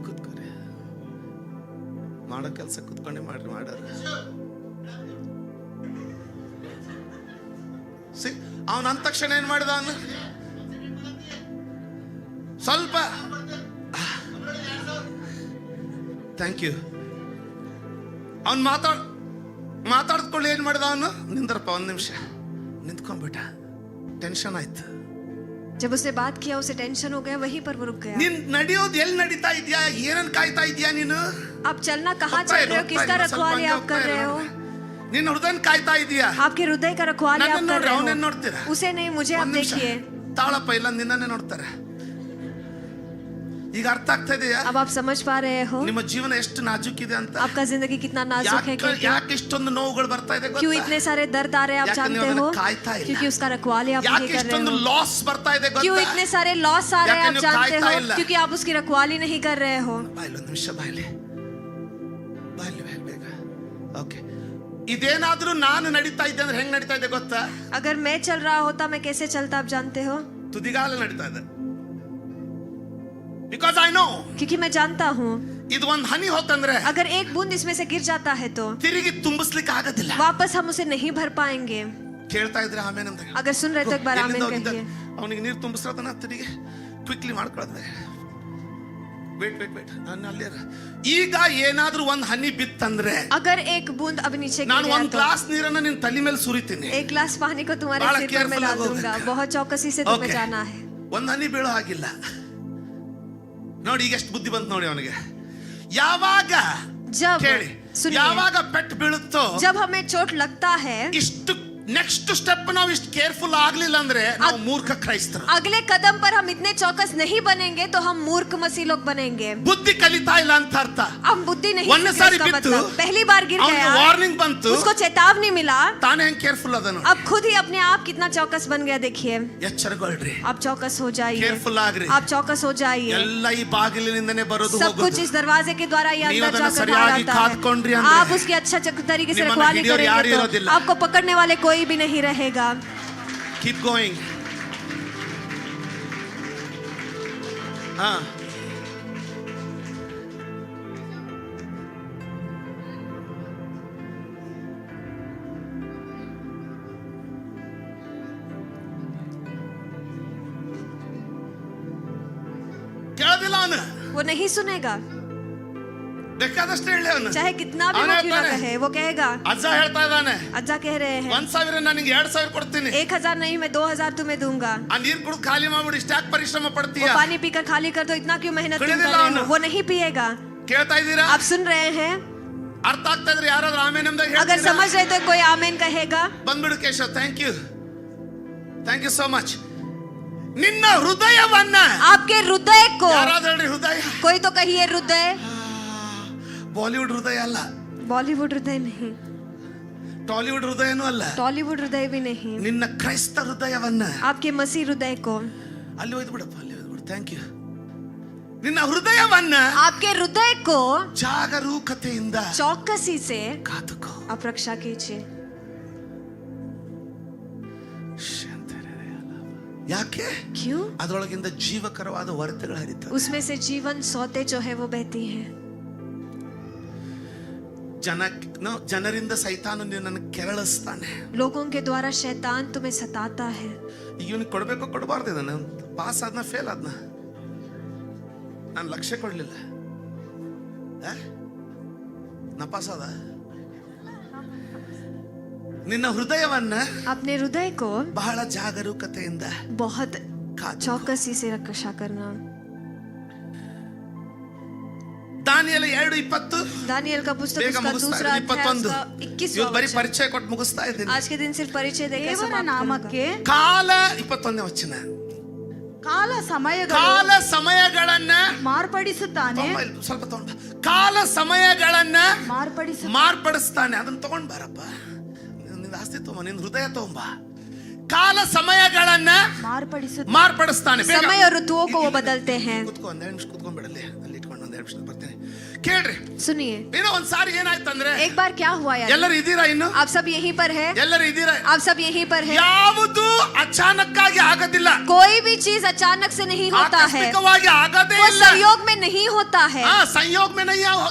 ಮಾಡೋ ಕೆಲಸ ಕುತ್ಕೊಂಡೆ ಮಾಡ್ರಿ. ಮಾಡೋರು ಅವನ ಅಂದ ತಕ್ಷಣ ಏನ್ ಮಾಡಿದ? ಅವನು ಸ್ವಲ್ಪ ಥ್ಯಾಂಕ್ ಯು. ಅವನ್ ಮಾತಾಡ್ಕೊಳ್ಳಿ. ಏನ್ ಮಾಡಿದ ಅವನು? ನಿಂದ್ರಪ್ಪ, ಒಂದ್ ನಿಮಿಷ ನಿಂತ್ಕೊಂಡ್ಬಿಟ್ಟ. ಟೆನ್ಷನ್ ಆಯ್ತು. जब उसने बात किया उसे टेंशन हो गया, वहीं पर वो रुक गया। ನೀನ್ ನಡೆಯೋದು ಎಲ್ಲಿ ನಡೀತಾ ಇದೆಯಾ, ಏನನ್ ಕಾಯ್ತಾ ಇದೆಯಾ ನೀನು? आप चलना कहाँ चल रहे हो, किसका रखवाली आप कर रहे हो? ನಿನ್ನ ಹೃದಯನ ಕಾಯ್ತಾ ಇದೆಯಾ? आपके हृदय का रखवाली आप ನನ್ನನ್ನು कर ನೋಡ್ರಿ, रहे ಅವನನ್ನ हो। ನೋಡ್ತೀರಾ? उसे नहीं, मुझे आप ಒಂದ್ ನಿಮಿಷ. देखिए। ತಾಳಪ್ಪ, ಇಲ್ಲ ನಿನ್ನನ್ನೇ ನೋಡ್ತಾರೆ. ಈಗ ಅರ್ಥ ಆಗ್ತಾ ಇದೆಯಾ अब आप समझ पा रहे हो ನಿಮ್ಮ ಜೀವನ ಎಷ್ಟು ನಾಜೂಕಿದೆ ಅಂತ? आपका जिंदगी कितना नाजुक है? ಯಾಕೆ ಇಷ್ಟೊಂದು ನೋವುಗಳು ಬರ್ತಾ ಇದೆ क्यों ಗೊತ್ತಾ? इतने सारे दर्द आ रहे हैं आप ಯಾಕೆ जानते ನೀವು हो? ಅದನ್ನ ಕಾಯ್ತಾ ಇಲ್ಲ? क्योंकि उसका रखवाली आप ಯಾಕೆ नहीं कर रहे ಇಷ್ಟೊಂದು हो। ಲಾಸ್ ಬರ್ತಾ ಇದೆ क्यों ಗೊತ್ತಾ? इतने सारे लॉस आ रहे हैं ಯಾಕೆ आप ನೀವು जानते ಕಾಯ್ತಾ हो? ಇಲ್ಲ? क्योंकि आप उसकी रखवाली नहीं कर रहे हो। ಬಾಯ್ಲಿ, ಒಂದು ನಿಮಿಷ ಬಾಯ್ಲಿ ಬೇಗ. ಓಕೆ, ಇದೇನಾದ್ರೂ ನಾನು ನಡೀತಾ ಇದ್ದೆ ಅಂದ್ರೆ ಹೆಂಗ್ ನಡೀತಾ ಇದೆ ಗೊತ್ತಾ? अगर मैं चल रहा होता मैं कैसे चलता आप जानते हो? ತುದಿಗಾಲ ನಡೀತಾ ಇದೆ. ಬಿಕಾಸ್ ಐ ನೋ, क्योंकि मैं जानता हूँ ಇದು ಒಂದು ಹನಿ ಹೋತಂದ್ರೆ अगर एक बूंद इसमें से गिर जाता है तो ತಿರುಗಿ ತುಂಬಿಸ್ಲಿಕ್ಕೆ ಆಗೋದಿಲ್ಲ. वापस हम उसे नहीं भर पाएंगे। ಕೇಳ್ತಾ ಇದ್ರೆ ಆಮೇಲೆ ಅಂತ अगर सुन रहे तो एक बार आमीन कहिए। ಅವನಿಗೆ ನೀರು ತುಂಬಿಸ್ರದನ್ನ ತಿರುಗಿ ಕ್ವಿಕ್ಲಿ ಮಾಡ್ಕೊಳ್ಳೋದ್ರೆ ವೇಟ್ ನಾನು ಅಲ್ಲಿ ಈಗ ಏನಾದ್ರೂ ಒಂದ್ ಹನಿ ಬಿತ್ತಂದ್ರೆ अगर एक बूंद अब नीचे गिर ನಾನು गया ಒಂದ್ तो ಗ್ಲಾಸ್ ನೀರನ್ನ ನಿನ್ ತಲೆ ಮೇಲೆ ಸುರಿತೀನಿ. एक गिलास पानी को तुम्हारे बड़ा सिर पर मैं careful डाल आगे दूंगा। होगा। बहुत चौकसी से तुम्हें Okay. जाना है। ಒಂದ್ ಹನಿ ಬೀಳೋ ಹಾಗಿಲ್ಲ. ನೋಡಿ ಈಗ ಎಷ್ಟು ಬುದ್ಧಿ ಬಂತು ನೋಡಿ ಅವನಿಗೆ. ಯಾವಾಗ जब ಕೇಳಿ, सुनिए, ಯಾವಾಗ ಪೆಟ್ಟು ಬೀಳುತ್ತೋ जब हमें चोट लगता है ಇಷ್ಟು ನೆಕ್ಸ್ಟ್ ಸ್ಟೆಪ್ ನಾವು ಇಷ್ಟು ಕೇರ್ಫುಲ್ ಆಗ್ಲಿಲ್ಲ ಅಂದ್ರೆ ನಾವು ಮೂರ್ಖ ಕ್ರೈಸ್ತರು. अगले कदम पर हम इतने चौकस नहीं बनेंगे तो हम मूर्ख मसीह लोग बनेंगे। ಬುದ್ಧಿ ಕಲಿತಾ ಇಲ್ಲ ಅಂತ ಅರ್ಥ. हम बुद्धि नहीं ಒಂದೇ सीखे, ಸಾರಿ इसका ಬಿತ್ತು, मतलब पहली बार गिर ಅವನಿಗೆ गया, ವಾರ್ನಿಂಗ್ ಬಂತು, उसको चेतावनी मिला, ತಾನೇ ಹೆಂಗ್ ಕೇರ್ಫುಲ್ ಅದನು. अब खुद ही अपने आप कितना चौकस बन गया। देखिए, ಎಚ್ಚರಗೊಳ್ರಿ, आप चौकस हो जाइए, ಕೇರ್ಫುಲ್ ಆಗ್ರಿ. आप चौकस हो जाइए। ಎಲ್ಲ ಈ ಬಾಗಿಲಿನಿಂದನೇ ಬರೋದು सब कुछ ಹೋಗೋದು. इस दरवाजे के द्वारा ये ನೀವು अंदर ಅದನ್ನ जाकर ಸರಿಯಾಗಿ बाहर आता ಕಾದ್ಕೊಂಡ್ರಿ है। ಅಂದ್ರೆ आप उसकी अच्छा तरीके से ನಿಮ್ಮನ್ನ रखवाली ಹಿಡಿಯೋರು ಯಾರು करेंगे ಇರೋದಿಲ್ಲ. तो आपको पकड़ने वाले कोई भी नहीं रहेगा। Keep going. ಹಾ, ಕೇಳೋದಿಲ್ಲ ಅವನು, वो नहीं सुनेगा, ಬೇಕಾದಷ್ಟು ಹೇಳಿ ಅವನು. चाहे कितना भी ಅವನೇ वो क्यों ना ಹೇಳ್ತಾನೆ, कहे। वो कहेगा, ಅಜ್ಜ ಹೇಳ್ತಾ ಇದ್ದಾನೆ, अज्जा कह रहे हैं 1,000 ನನಗೆ 2,000 ಕೊಡ್ತೀನಿ. 1,000 नहीं मैं 2,000 तुम्हें दूंगा। ಆ ನೀರ್ ಕುಡಿದು ಖಾಲಿ ಮಾಡ್ಬಿಡಿ, ಇಷ್ಟ್ಯಾಕೆ ಪರಿಶ್ರಮ वो ಪಡ್ತೀಯ? पानी पीकर खाली कर दो, इतना क्यों मेहनत तुम कर ಕುಡಿದಿಲ್ಲ रहे ಅವನು. हो? वो नहीं पिएगा। ಕೇಳ್ತಾ ಇದ್ದೀರಾ? आप सुन रहे हैं? ಅರ್ಥ ಆಗ್ತಾ ಇದ್ರೆ ಯಾರಾದ್ರೂ ಆಮೇಲೆ ನಮ್ದಾಗ अगर ಹೇಳ್ತೀರಾ? समझ रहे तो कोई आमीन कहेगा। ಬಂದ್ಬಿಡು Keshav, thank you so much. ನಿನ್ನ ಹೃದಯವನ್ನ आपके हृदय को, ಯಾರಾದ್ರೂ ಹೇಳ್ರಿ ಹೃದಯ. कोई तो कहिए हृदय। ಬಾಲಿವುಡ್ ಹೃದಯ ಅಲ್ಲ, बॉलीवुड हृदय नहीं, ಟಾಲಿವುಡ್ ಹೃದಯನೂ ಅಲ್ಲ, टॉलीवुड हृदय भी नहीं, ನಿನ್ನ ಕ್ರೈಸ್ತ ಹೃದಯವನ್ನ आपके मसीह हृदय को। ಅಲ್ಲಿ ಒಯ್ದು ಬಿಡಪ್ಪ, ಅಲ್ಲಿ ಒಯ್ದು ಬಿಡು. Thank you. ನಿನ್ನ ಹೃದಯವನ್ನ आपके हृदय को ಜಾಗರೂಕತೆಯಿಂದ चौकसी से ಕಾದುಕೋ. आप रक्षा कीजिए। ಯಾಕೆ? क्यों? ಅದರೊಳಗಿಂದ ಜೀವಕರವಾದ ವರ್ತಗಳು ಹರಿತವೆ. उसमें से जीवन सौते जो है वो बहती है। ಜನರಿಂದ ಸೈತಾನು ನಿನ್ನನ್ನು ಕೆರಳಿಸ್ತಾನೆ. लोगों के द्वारा शैतान तुम्हें सताता है। ಇವನಿಗೆ ಕೊಡ್ಬೇಕೋ ಕೊಡಬಾರ್ದು, ಇದನ್ನ ಪಾಸ್ ಆದ್ನ ಫೇಲ್ ಆದ್ನ ನಾನು ಲಕ್ಷ್ಯ ಕೊಡ್ಲಿಲ್ಲ, ನಪಾಸ್ ಆದ. ನಿನ್ನ ಹೃದಯವನ್ನ अपने हृदय को ಬಹಳ ಜಾಗರೂಕತೆಯಿಂದ बहुत ಕಾದು. चौकसी से रक्षा करना। ದಾನಿಯೇಲ 2:20 दानियल का पुस्तक ಬೇಗ उसका ಮುಗಿಸ್ತಾ दूसरा ಇದ್ದೀನಿ, अध्याय 21. उसका 21वां ಇವತ್ತು ಬರೀ वचन। ಪರಿಚಯ ಕೊಟ್ಟು ಮುಗಿಸ್ತಾ ಇದ್ದೀನಿ. आज के दिन सिर्फ परिचय देकर ದೇವರ समाप्त करूंगा। ನಾಮಕ್ಕೆ ಕಾಲ 21ನೇ ವಚನ. ಕಾಲ ಸಮಯಗಳು ಕಾಲ ಸಮಯಗಳನ್ನ ಮಾರ್ಪಡಿಸುತ್ತಾನೆ, ಸ್ವಲ್ಪ ತಗೊಂಡ್ ಬಾ. ಕಾಲ ಸಮಯಗಳನ್ನ ಮಾರ್ಪಡಿಸುತ್ತಾನೆ. ಅದನ್ನ ತಗೊಂಡ್ ಬಾರಪ್ಪ. ನಿನ್ನ ಆಸ್ತಿ ತಗೊಂಬ, ನಿನ್ನ ಹೃದಯ ತಗೊಂಬ. ಕಾಲ ಸಮಯಗಳನ್ನ ಮಾರ್ಪಡಿಸ್ತಾನೆ. समय और ऋतुओं को वो बदलते हैं। ಕುತ್ಕೊ, ಒಂದ್ 2 ನಿಮಿಷ ಕುತ್ಕೊಂಡ್ಬಿಡಲಿ, ಅಲ್ಲಿ ಇಟ್ಕೊಂಡು 2 ನಿಮಿಷ ಬರ್ತೀನಿ. ಕೇಳ್ರಿ, सुनिए, ಏನೋ ಒಂದ್ ಸಾರಿ ಏನಾಯ್ತಂದ್ರೆ, एक बार क्या हुआ यार, ಎಲ್ಲರೂ ಇದೀರಾ? ಇನ್ನು आप सब यहीं पर है, ಎಲ್ಲರೂ ಇದೀರಾ? आप सब यहीं पर है। ಯಾವುದು ಅಚಾನಕ್ಕಾಗಿ ಆಗೋದಿಲ್ಲ, कोई भी चीज अचानक से नहीं होता है, ಆಕಸ್ಮಿಕವಾಗಿ ಆಗೋದೇ वो ಇಲ್ಲ. संयोग में नहीं होता है, ಸಂಯೋಗ में नहीं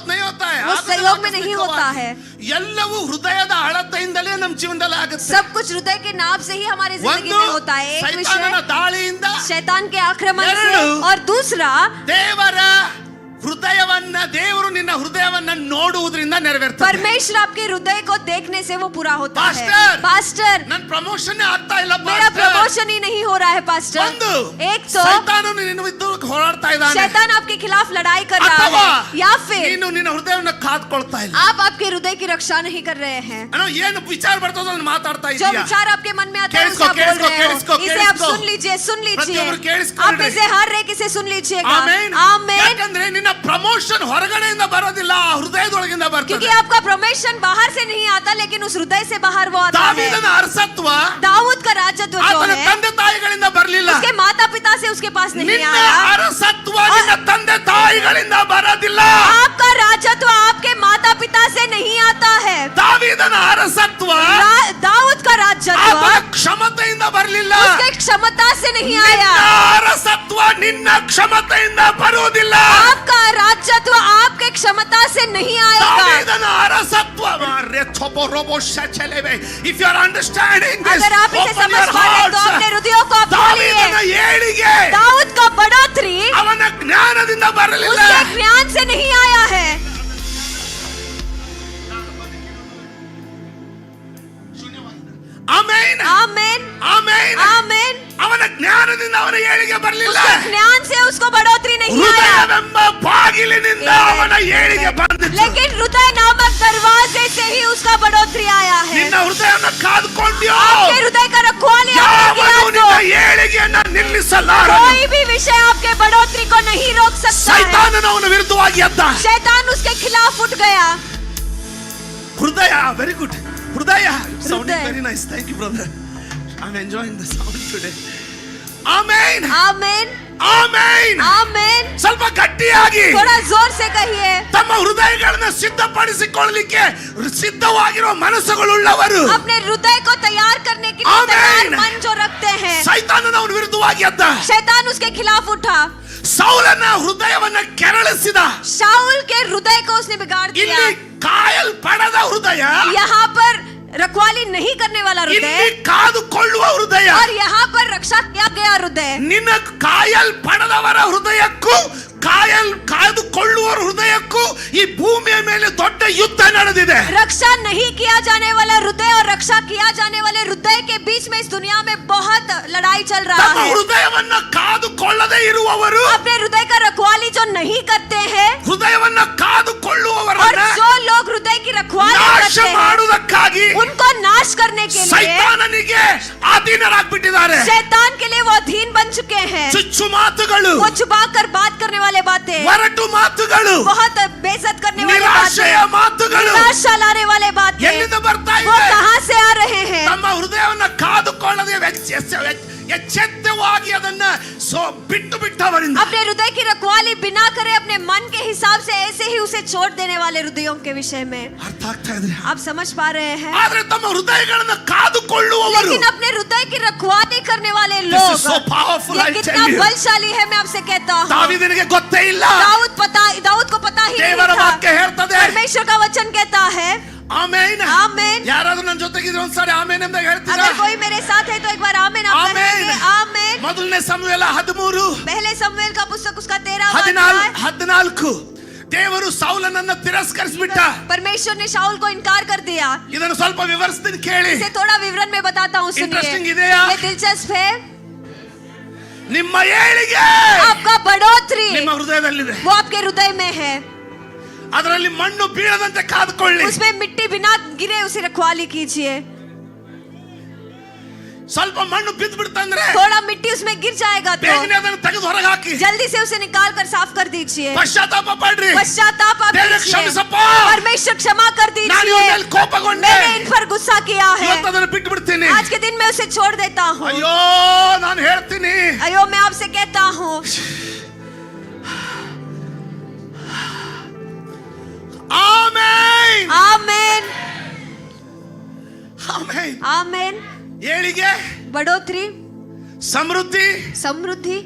होता है, वो संयोग में नहीं होता है। ಎಲ್ಲವೂ ಹೃದಯದ ಅಳತೆಯಿಂದಲೇ ನಮ್ಮ ಜೀವನದಲ್ಲಿ ಆಗುತ್ತೆ. सब कुछ हृदय के नाप से ही हमारे जिंदगी में होता है। एक ಸೈತಾನನ विषय ದಾಳಿಯಿಂದ, शैतान के आक्रमण से, ಎರಡು और दूसरा ದೇವರ ಹೃದಯವನ್ನ ದೇವರು ನಿನ್ನ ಹೃದಯವನ್ನ ನೋಡುವುದರಿಂದ ನೆರವೇರ್ತದೆ. परमेश्वर आपके हृदय को देखने से वो पूरा होता है. पास्टर, पास्टर, ನನ್ನ ಪ್ರಮೋಷನ್ ಆಗ್ತಾ ಇಲ್ಲ मेरा ಪಾಸ್ಟರ್. प्रमोशन ही नहीं हो रहा है पास्टर. ಒಂದು एक तो ಸೈತಾನನು ನಿನ್ನ ವಿರುದ್ಧ ಹೋರಾಡ್ತಾ ಇದ್ದಾನೆ. शैतान आपके खिलाफ लड़ाई कर रहा ಅಥವಾ है, या फिर ನೀನು ನಿನ್ನ ಹೃದಯವನ್ನ ಕಾದ್ಕೊಳ್ತಾ ಇಲ್ಲ. आप आपके हृदय की रक्षा नहीं कर रहे हैं. ಏನೋ ಏನು ವಿಚಾರ ಬರ್ತದೋ ಅದನ್ನ ಮಾತಾಡ್ತಾ जो ಇದೀಯಾ. विचार आपके मन में आता है केड़िस्को, उसका बोल केड़िस्को, रहे हो. केड़िस्को, इसे आप केड़िस्को. सुन लीजिए, सुन लीजिए. ಪ್ರತಿಯೊಬ್ಬರು ಕೇಳಿಸ್ಕೊಳ್ಳಿ. आप इसे हर एक इसे सुन लीजिएगा. ಆಮೆನ್. आमेन. ಯಾಕಂದ್ರೆ ನಿನ್ನ ಪ್ರಮೋಷನ್ ಹೊರಗಡೆಯಿಂದ ಬರೋದಿಲ್ಲ, ಹೃದಯದೊಳಗಿಂದ क्योंकि ಬರ್ತದೆ. आपका प्रमोशन बाहर से नहीं आता, लेकिन उस हृदय से बाहर वो आता है. ದಾವೀದನ ಅರಸತ್ವ दाऊद का राजत्व जो ಆತನ है ತಂದೆ ತಾಯಿಗಳಿಂದ ಬರಲಿಲ್ಲ. उसके माता पिता से उसके पास नहीं ನಿನ್ನ आया. ಅರಸತ್ವ ನಿನ್ನ ತಂದೆ ತಾಯಿಗಳಿಂದ ಬರೋದಿಲ್ಲ. आपका राजत्व आपके माता पिता से नहीं आता है. ದಾವೀದನ ಅರಸತ್ವ दाऊद का राजत्व ಆತನ ಕ್ಷಮತೆಯಿಂದ ಬರಲಿಲ್ಲ. उसके क्षमता से नहीं ನಿನ್ನ आया. ಅರಸತ್ವ ನಿನ್ನ ಕ್ಷಮತೆಯಿಂದ ಬರುವುದಿಲ್ಲ. आपका राजत्व आपके क्षमता से नहीं आएगा. ದಾವೀದನ ಅರಸತ್ವ If you are understanding this, अगर आप इसे open समझ your पा रहे हैं, तो hearts. अपने हृदयों को आप ದಾವೀದನ खोलिए. ಏಳಿಗೆ दाऊद का बढ़ोतरी ಅವನ ಜ್ಞಾನದಿಂದ ಬರಲಿಲ್ಲ. उसके ज्ञान से नहीं आया है. Amen amen. ಆಮೆನ್ आमेन. ಅವನ ಜ್ಞಾನದಿಂದ ಅವನ ಏಳಿಗೆ ಬರಲಿಲ್ಲ. उसके ज्ञान से उसको बढ़ोतरी नहीं आया. ಹೃದಯವೆಂಬ ಬಾಗಿಲಿನಿಂದ ಅವನ ಏಳಿಗೆ ಬಂದಿತು. लेकिन हृदय नामक दरवाजे से ही उसका बढ़ोतरी आया है. ನಿನ್ನ ಹೃದಯವನ್ನು ಕಾದುಕೊಂಡ್ಯೋ आपके हृदय का रखवाली आपने ಯಾವನು किया ನಿನ್ನ तो ಏಳಿಗೆಯನ್ನ ನಿಲ್ಲಿಸಲಾರ. कोई भी विषय आपके बढ़ोतरी को नहीं रोक सकता है. ಸೈತಾನನ ಅವನ ವಿರುದ್ಧವಾಗಿ ಎದ್ದ. शैतान उसके खिलाफ उठ गया. ಹೃದಯ ವೆರಿ ಗುಡ್. ಹೃದಯ ಸೌಂಡಿಂಗ್ ಹೃದಯ. Very nice. Thank you brother. I am enjoying the sound today. Amen amen. Amen. Amen. ಸ್ವಲ್ಪ ಗಟ್ಟಿಯಾಗಿ थोड़ा जोर से कहिए. ತಮ್ಮ ಹೃದಯಗಳನ್ನು ಸಿದ್ಧಪಡಿಸಿಕೊಳ್ಳಲಿಕ್ಕೆ ಸಿದ್ಧವಾಗಿರುವ ಮನಸ್ಸುಗಳುಳ್ಳವರು अपने हृदय को तैयार करने के लिए आमेन. तैयार मन जो रखते हैं. ಸೈತಾನನ ಅವನ ವಿರುದ್ಧವಾಗಿ ಎದ್ದ. शैतान उसके खिलाफ उठा. ಸೌಲನ ಹೃದಯವನ್ನ ಕೆರಳಿಸಿದ. शाऊल के हृदय को उसने बिगाड़ दिया. ಇಲ್ಲಿ ಕಾಯಲ್ ಪಡದ ಹೃದಯ, यहाँ पर रखवाली नहीं करने वाला ಇಲ್ಲಿ हृदय ಕಾದುಕೊಳ್ಳುವ ಹೃದಯ. और यहाँ पर रक्षा किया गया हृदय. ನಿನ್ನ ಕಾಯಲ್ ಪಡದವರ ಹೃದಯಕ್ಕೂ ಕಾದುಕೊಳ್ಳುವ ಹೃದಯಕ್ಕೂ ಈ ಭೂಮಿಯ ಮೇಲೆ ದೊಡ್ಡ ಯುದ್ಧ ನಡೆದಿದೆ. रक्षा नहीं किया जाने वाला हृदय और रक्षा किया जाने वाले हृदय के बीच में इस दुनिया में बहुत लड़ाई चल रहा ತಮ್ಮ है. ಹೃದಯವನ್ನ ಕಾದುಕೊಳ್ಳದೆ ಇರುವವರು, अपने हृदय का रखवाली जो नहीं करते हैं ಹೃದಯವನ್ನ और ಕಾದುಕೊಳ್ಳುವವರನ್ನ जो लोग हृदय की रखवाली ನಾಶ करते हैं ಮಾಡುವುದಕ್ಕಾಗಿ उनको नाश करने के लिए ಸೈತಾನನಿಗೆ ಅಧೀನರಾಗ್ಬಿಟ್ಟಿದ್ದಾರೆ. शैतान के लिए वो अधीन बन चुके हैं. ಚುಚ್ಚು ಮಾತುಗಳು, वो छुपा कर बात करने वाले बातें, ಒರಟು ಮಾತುಗಳು, बहुत बेइज्जत करने वाली ನಿರಾಶೆಯ बातें, ಮಾತುಗಳು निराशा लाने वाले बातें, ಎಲ್ಲಿಂದ ಬರ್ತಾ वो ಇದೆ? कहाँ से आ रहे हैं? ತಮ್ಮ ಹೃದಯವನ್ನ ಕಾದುಕೊಳ್ಳದೆ ಎಚ್ಚೆತ್ತವಾಗಿ ಅದನ್ನ ಬಿಟ್ಟವರಿಂದ अपने हृदय की रखवाली बिना करे अपने मन के हिसाब से ऐसे ही उसे छोड़ देने वाले हृदयों के विषय में ಅರ್ಥ ಆಗ್ತಾ ಇದ್ರೆ? आप समझ पा रहे हैं. ಆದ್ರೆ ತಮ್ಮ ಹೃದಯಗಳನ್ನ ಕಾದುಕೊಳ್ಳುವವರು, लेकिन अपने हृदय की रखवाली करने वाले This लोग, is so powerful, ये I कितना tell you. बलशाली है, मैं आपसे कहता हूँ. ದಾವೀದನಿಗೆ ಗೊತ್ತೇ ಇಲ್ಲ. दाऊद को पता ही नहीं ದೇವರ था. ವಾಕ್ಯ ಹೇಳ್ತದೆ. परमेश्वर का वचन कहता है. ಆಮೆನ್. आमेन. ಯಾರಾದ್ರೂ ನನ್ನ ಜೊತೆಗಿದ್ರೆ ಒಂದ್ಸಾರಿ ಆಮೆನ್ ಎಂದಾಗ ಹೇಳ್ತೀರಾ? अगर कोई मेरे साथ है तो एक बार आमेन आप आमेन. कहेंगे. आमेन. ಮೊದಲನೇ ಸಮುವೇಲ 13 पहले शमूएल का पुस्तक उसका 14 ದೇವರು ಸೌಲನನ್ನ ತಿರಸ್ಕರಿಸಿಬಿಟ್ಟ. परमेश्वर ने शाऊल को इनकार कर दिया. ಇದನ್ನು ಸ್ವಲ್ಪ ವಿವರಿಸ್ತೀನಿ ಕೇಳಿ. इसे थोड़ा विवरण में बताता हूँ, Interesting सुनिए. ಇದೆಯಾ? ये दिलचस्प है. ನಿಮ್ಮ ಏಳಿಗೆ आपका बढ़ोतरी ನಿಮ್ಮ ಹೃದಯದಲ್ಲಿದೆ. वो आपके हृदय में है. ಅದರಲ್ಲಿ ಮಣ್ಣು ಬೀಳದಂತೆ ಕಾದುಕೊಳ್ಳಿ. उसमें मिट्टी बिना गिरे उसे रखवाली कीजिए. ಸ್ವಲ್ಪ ಮಣ್ಣು ಬಿದ್ದು ಬಿಡ್ತಂದ್ರೆ थोड़ा मिट्टी उसमें गिर जाएगा तो ಬೇಗನೆ ಅದನ್ನು ತೆಗೆದು ಹೊರಗೆ ಹಾಕಿ. जल्दी से उसे निकाल कर साफ कर दीजिए. ಪಶ್ಚಾತ್ತಾಪ ಪಡ್ರಿ. पश्चाताप आप देवरे कीजिए. क्षमिसप्ಪ. परमेश्वर क्षमा कर ನಾನು ಇವ್ರ दीजिए. ಮೇಲೆ ಕೋಪಗೊಂಡೆ. मैंने इन पर गुस्सा किया है. ಇವತ್ತು ಅದನ್ನು ಬಿಟ್ಟು ಬಿಡ್ತೀನಿ. आज के दिन मैं उसे छोड़ देता हूँ. ಅಯ್ಯೋ ನಾನು ಹೇಳ್ತೀನಿ. अयो मैं आपसे कहता हूँ. ಆಮೆನ್. आमेन. ಆಮೆನ್. आमेन. ಏಳಿಗೆ, बढ़ोतरी, ಸಮೃದ್ಧಿ, समृद्धि,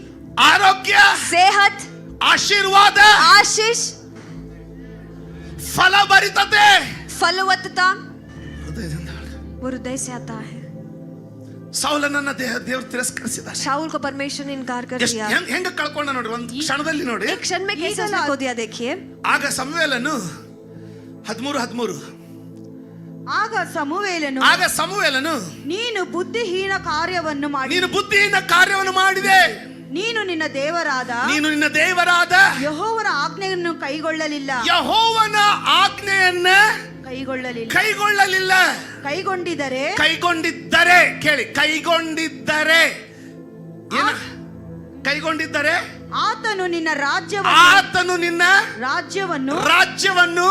ಆರೋಗ್ಯ, सेहत, ಆಶೀರ್ವಾದ, आशीष, ಫಲಭರಿತತೆ फलवत्ता ಹೃದಯದಿಂದ वो हृदय से आता है. ಸೌಲನನ್ನ ದೇವರು ತಿರಸ್ಕರಿಸಿದ್ದಾರೆ. शाऊल को परमेश्वर ने इनकार कर दिया. ಹೆಂಗ ಕಳ್ಕೊಂಡ ನೋಡಿ, ಒಂದು ಕ್ಷಣದಲ್ಲಿ ನೋಡಿ. एक क्षण में कैसे उसने खो दिया देखिए. ಆಗ ಸಮುವೇಲನು 13 ಆಗ ಸಮುವೇಲನು ನೀನು ಬುದ್ಧಿಹೀನ ಕಾರ್ಯವನ್ನು ಮಾಡಿದೆ. ನೀನು ನಿನ್ನ ದೇವರಾದ ಯೆಹೋವನ ಆಜ್ಞೆಯನ್ನು ಕೈಗೊಂಡಿದ್ದರೆ ಕೇಳಿ, ಕೈಗೊಂಡಿದ್ದರೆ ಆತನು ನಿನ್ನ ರಾಜ್ಯವನ್ನು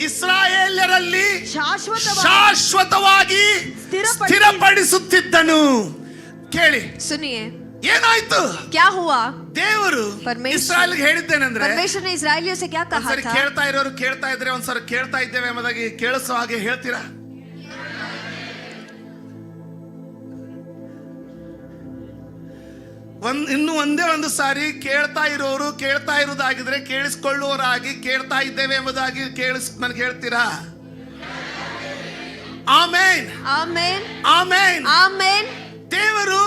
ಇಸ್ರಾಯೇಲ್ಯರಲ್ಲಿ ಶಾಶ್ವತವಾಗಿ ಸ್ಥಿರಪಡಿಸುತ್ತಿದ್ದನು. ಕೇಳಿ, सुनिए ಏನಾಯ್ತು? क्या हुआ? ದೇವರು ಇಸ್ರಾಯೇಲ್ಗೆ ಹೇಳಿದ್ದೇನೆಂದ್ರೆ, परमेश्वर ने इस्राएलियों से क्या कहा था? ಕೇಳ್ತಾ ಇರೋರು ಕೇಳ್ತಾ ಇದ್ರೆ ಒಂದ್ಸರಿ ಕೇಳ್ತಾ ಇದ್ದೇವೆ ಎಂಬುದಾಗಿ ಕೇಳಿಸೋ ಹಾಗೆ ಹೇಳ್ತೀರಾ? ಇನ್ನು ಒಂದೇ ಒಂದು ಸಾರಿ ಕೇಳ್ತಾ ಇರೋರು ಕೇಳ್ತಾ ಇರೋದಾಗಿದ್ರೆ ಕೇಳಿಸ್ಕೊಳ್ಳುವವರಾಗಿ ಕೇಳ್ತಾ ಇದ್ದೇವೆ ಎಂಬುದಾಗಿ ನನಗೆ ಹೇಳ್ತೀರಾ? ಆಮೇನ್, ಆಮೇನ್, ಆಮೇನ್, ಆಮೇನ್. ದೇವರು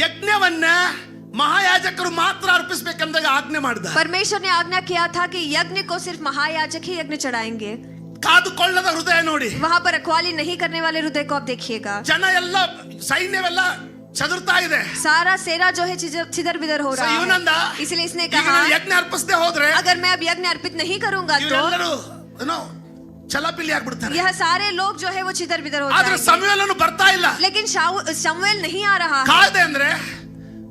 ಯಜ್ಞವನ್ನ ಮಹಾಯಾಜಕರು ಮಾತ್ರ ಅರ್ಪಿಸಬೇಕೆಂದಾಗ ಆಜ್ಞೆ ಮಾಡಿದ. परमेश्वर ने आज्ञा किया था कि यज्ञ को सिर्फ महायाजक ही यज्ञ चढ़ाएंगे. ಕಾದುಕೊಳ್ಳದ ಹೃದಯ ನೋಡಿ, वहां पर रखवाली नहीं करने वाले हृदय को आप देखिएगा. ಜನ ಎಲ್ಲ ಸೈನ್ಯವೆಲ್ಲ ಚದುರ್ತಾ ಇದೆ. सारा सेना जो है छिदर बिदर हो रहा है. इसलिए इसने कहा, ಯಜ್ಞ ಅರ್ಪಿಸದೆ ಹೋದ್ರೆ, अगर मैं अब यज्ञ अर्पित नहीं करूंगा तो ಚಲಾಪಿಲಿ ಆಗ್ಬಿಡ್ತಾರೆ. यह सारे लोग जो है वो छिदर बिदर हो ಆದ್ರೆ जाएंगे. ಸಮುವೇಲನು ಬರ್ತಾ ಇಲ್ಲ. लेकिन शमूएल नहीं आ रहा है.